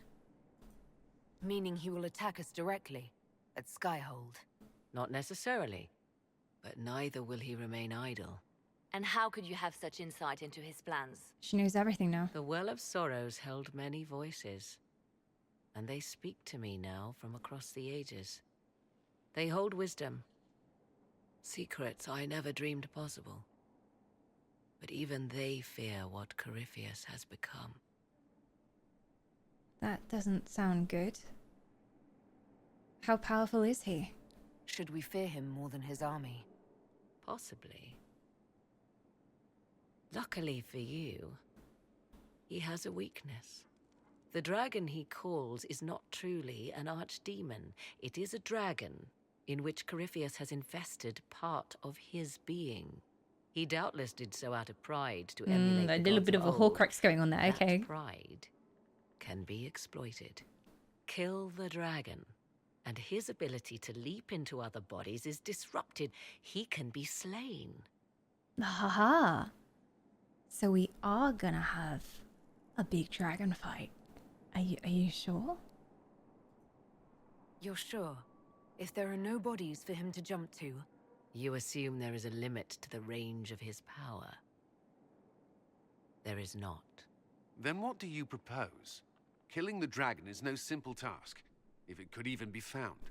Meaning he will attack us directly, at Skyhold.
Not necessarily. But neither will he remain idle.
And how could you have such insight into his plans?
She knows everything now.
The Well of Sorrows held many voices. And they speak to me now from across the ages. They hold wisdom. Secrets I never dreamed possible. But even they fear what Corypheus has become.
That doesn't sound good. How powerful is he?
Should we fear him more than his army?
Possibly. Luckily for you, he has a weakness. The dragon he calls is not truly an archdemon. It is a dragon in which Corypheus has invested part of his being. He doubtless did so out of pride to emulate
a
the
little
gods
bit of a
old.
Horcrux going on there, okay.
That pride can be exploited. Kill the dragon, and his ability to leap into other bodies is disrupted. He can be slain.
Haha. So we are gonna have a big dragon fight. Are you sure?
You're sure? If there are no bodies for him to jump to?
You assume there is a limit to the range of his power. There is not.
Then what do you propose? Killing the dragon is no simple task, if it could even be found.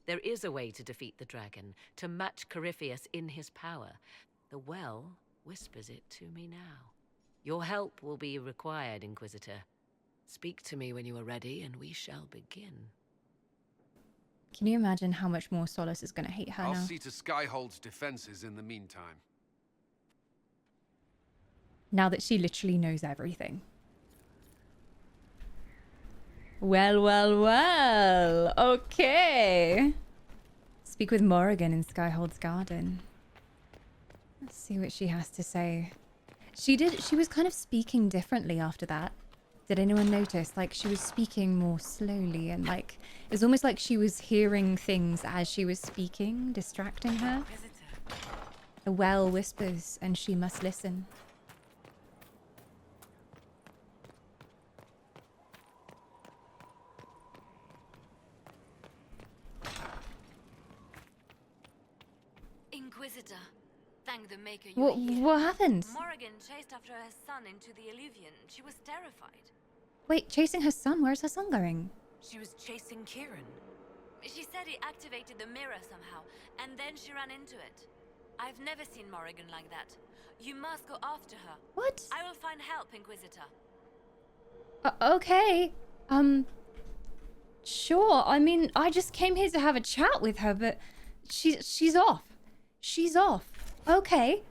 There is a way to defeat the dragon, to match Corypheus in his power. The well whispers it to me now. Your help will be required, Inquisitor. Speak to me when you are ready, and we shall begin.
Can you imagine how much more Solus is going to hate her
I'll
now?
see to Skyhold's defenses in the meantime.
Now that she literally knows everything. Well, well, well. Okay. Speak with Morrigan in Skyhold's garden. Let's see what she has to say. She was kind of speaking differently after that. Did anyone notice? Like, she was speaking more slowly and like, it was almost like she was hearing things as she was speaking, distracting her. The well whispers and she must listen.
Inquisitor, thank the Maker you
What,
are here.
what happened?
Morrigan chased after her son into the Illuvian. She was terrified.
Wait, chasing her son? Where's her son going?
She was chasing Kieran.
She said he activated the mirror somehow, and then she ran into it. I've never seen Morrigan like that. You must go after her.
What?
I will find help, Inquisitor.
Okay. Sure. I mean, I just came here to have a chat with her, but she's off. She's off. Okay.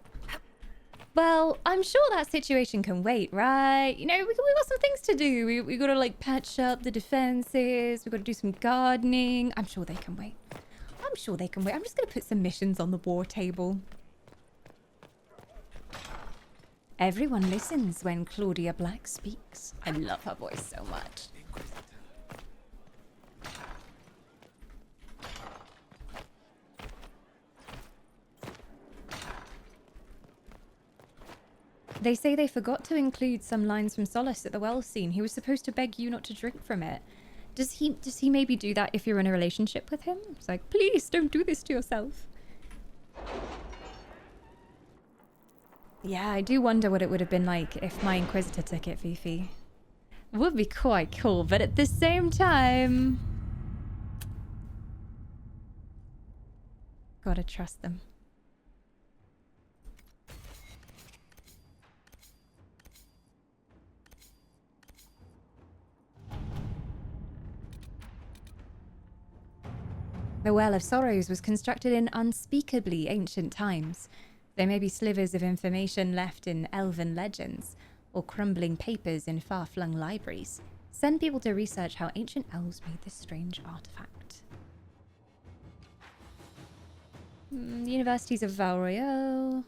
Well, I'm sure that situation can wait, right? You know, we got some things to do. We gotta, like, patch up the defenses. We gotta do some gardening. I'm sure they can wait. I'm sure they can wait. I'm just gonna put some missions on the war table. Everyone listens when Claudia Black speaks. I love her voice so much. They say they forgot to include some lines from Solace at the well scene. He was supposed to beg you not to drink from it. Does he maybe do that if you're in a relationship with him? It's like, please don't do this to yourself. Yeah, I do wonder what it would have been like if my Inquisitor took it, Fifi. It would be quite cool, but at the same time... Gotta trust them. The Well of Sorrows was constructed in unspeakably ancient times. There may be slivers of information left in elven legends, or crumbling papers in far-flung libraries. Send people to research how ancient elves made this strange artifact. Universities of Val Royale.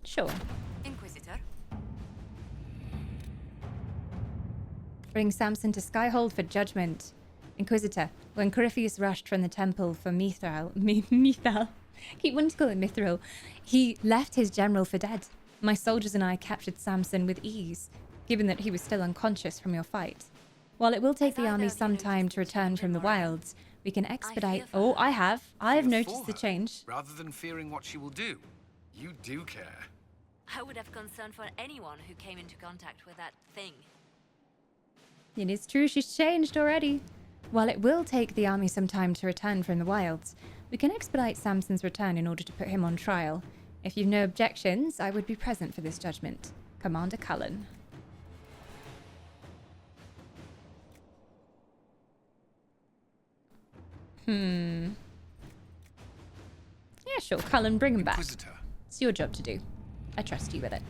Sure.
Inquisitor?
Bring Samson to Skyhold for judgment. Inquisitor, when Corypheus rushed from the temple for Mithril, keep wanting to call it Mithril, he left his general for dead. My soldiers and I captured Samson with ease, given that he was still unconscious from your fight. While it will take the army some time to return from the wilds, we can expedite... Oh, I have noticed the change.
Rather than fearing what she will do, you do care.
I would have concern for anyone who came into contact with that thing.
It is true, she's changed already. While it will take the army some time to return from the wilds, we can expedite Samson's return in order to put him on trial. If you've no objections, I would be present for this judgment. Commander Cullen. Yeah, sure. Cullen, bring him back. It's your job to do. I trust you with it.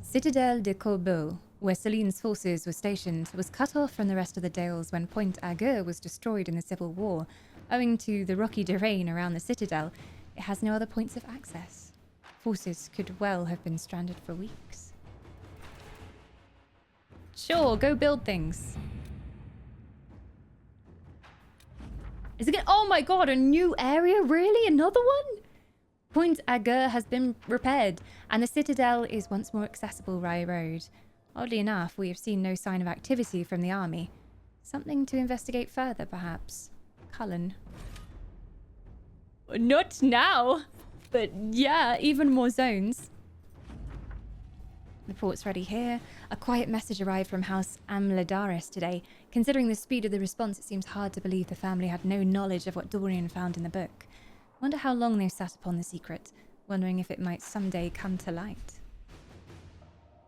Citadel de Corbeau, where Celine's forces were stationed, was cut off from the rest of the Dales when Point Aguirre was destroyed in the Civil War. Owing to the rocky terrain around the Citadel, it has no other points of access. Forces could well have been stranded for weeks. Sure, go build things. Is it gonna... Oh my god, a new area? Really? Another one? Point Aguirre has been repaired, and the Citadel is once more accessible by road. Oddly enough, we have seen no sign of activity from the army. Something to investigate further, perhaps. Cullen. Not now! But yeah, even more zones. Reports ready here. A quiet message arrived from House Amladaris today. Considering the speed of the response, it seems hard to believe the family had no knowledge of what Dorian found in the book. Wonder how long they've sat upon the secret, wondering if it might someday come to light.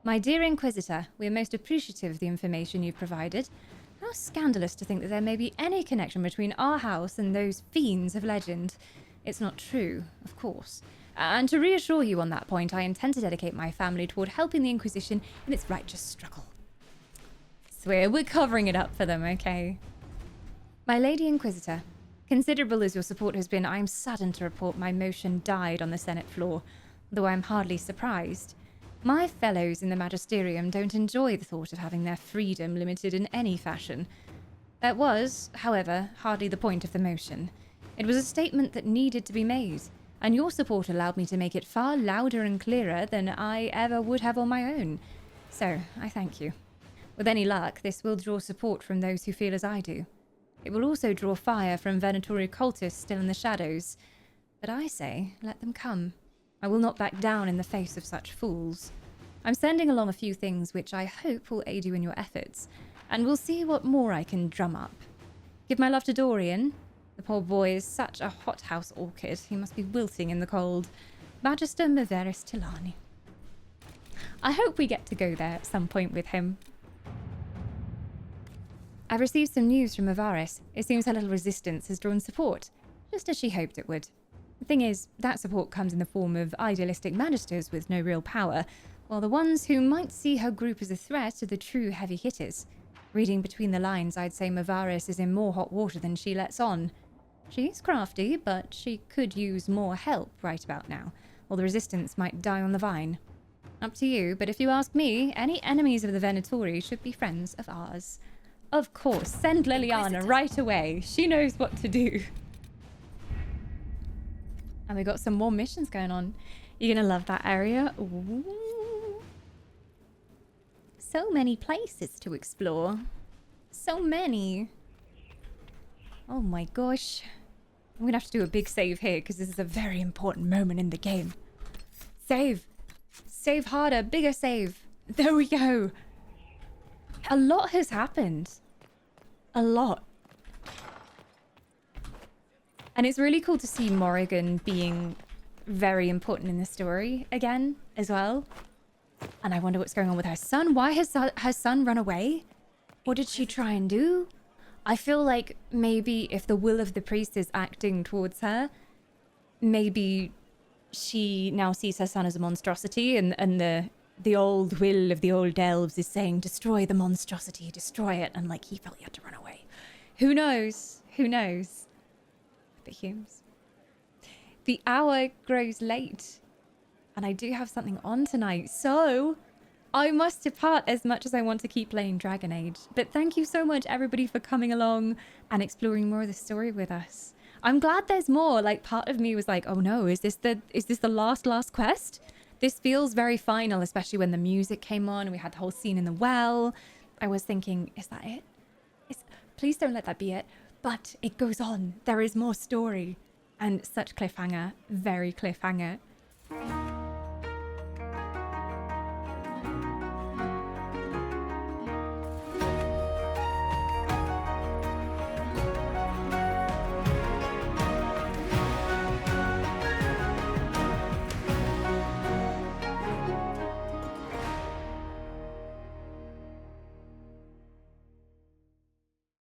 My dear Inquisitor, we are most appreciative of the information you've provided. How scandalous to think that there may be any connection between our house and those fiends of legend. It's not true, of course. And to reassure you on that point, I intend to dedicate my family toward helping the Inquisition in its righteous struggle. Swear, we're covering it up for them, okay? My Lady Inquisitor, considerable as your support has been, I am saddened to report my motion died on the Senate floor, though I am hardly surprised. My fellows in the Magisterium don't enjoy the thought of having their freedom limited in any fashion. That was, however, hardly the point of the motion. It was a statement that needed to be made, and your support allowed me to make it far louder and clearer than I ever would have on my own. So, I thank you. With any luck, this will draw support from those who feel as I do. It will also draw fire from Venatori cultists still in the shadows. But I say, let them come. I will not back down in the face of such fools. I'm sending along a few things which I hope will aid you in your efforts, and we'll see what more I can drum up. Give my love to Dorian. The poor boy is such a hothouse orchid. He must be wilting in the cold. Magister Maveris Tilani. I hope we get to go there at some point with him. I've received some news from Maveris. It seems her little resistance has drawn support, just as she hoped it would. The thing is, that support comes in the form of idealistic magisters with no real power, while the ones who might see her group as a threat are the true heavy hitters. Reading between the lines, I'd say Maveris is in more hot water than she lets on. She's crafty, but she could use more help right about now, or the resistance might die on the vine. Up to you, but if you ask me, any enemies of the Venatori should be friends of ours. Of course, send Liliana right away. She knows what to do. And we got some more missions going on. You're gonna love that area. Ooh. So many places to explore. So many. Oh my gosh. I'm gonna have to do a big save here because this is a very important moment in the game. Save. Save harder. Bigger save. There we go. A lot has happened. A lot. And it's really cool to see Morrigan being very important in the story again as well. And I wonder what's going on with her son. Why has her son run away? What did she try and do? I feel like maybe if the will of the priest is acting towards her, maybe she now sees her son as a monstrosity, and the old will of the old elves is saying, destroy the monstrosity, destroy it. And like, he felt he had to run away. Who knows? Who knows? The Humes. The hour grows late, and I do have something on tonight, so I must depart as much as I want to keep playing Dragon Age. But thank you so much, everybody, for coming along and exploring more of the story with us. I'm glad there's more. Like, part of me was like, oh no, is this the last quest? This feels very final, especially when the music came on and we had the whole scene in the well. I was thinking, is that it? Please don't let that be it. But it goes on. There is more story. And such cliffhanger. Very cliffhanger.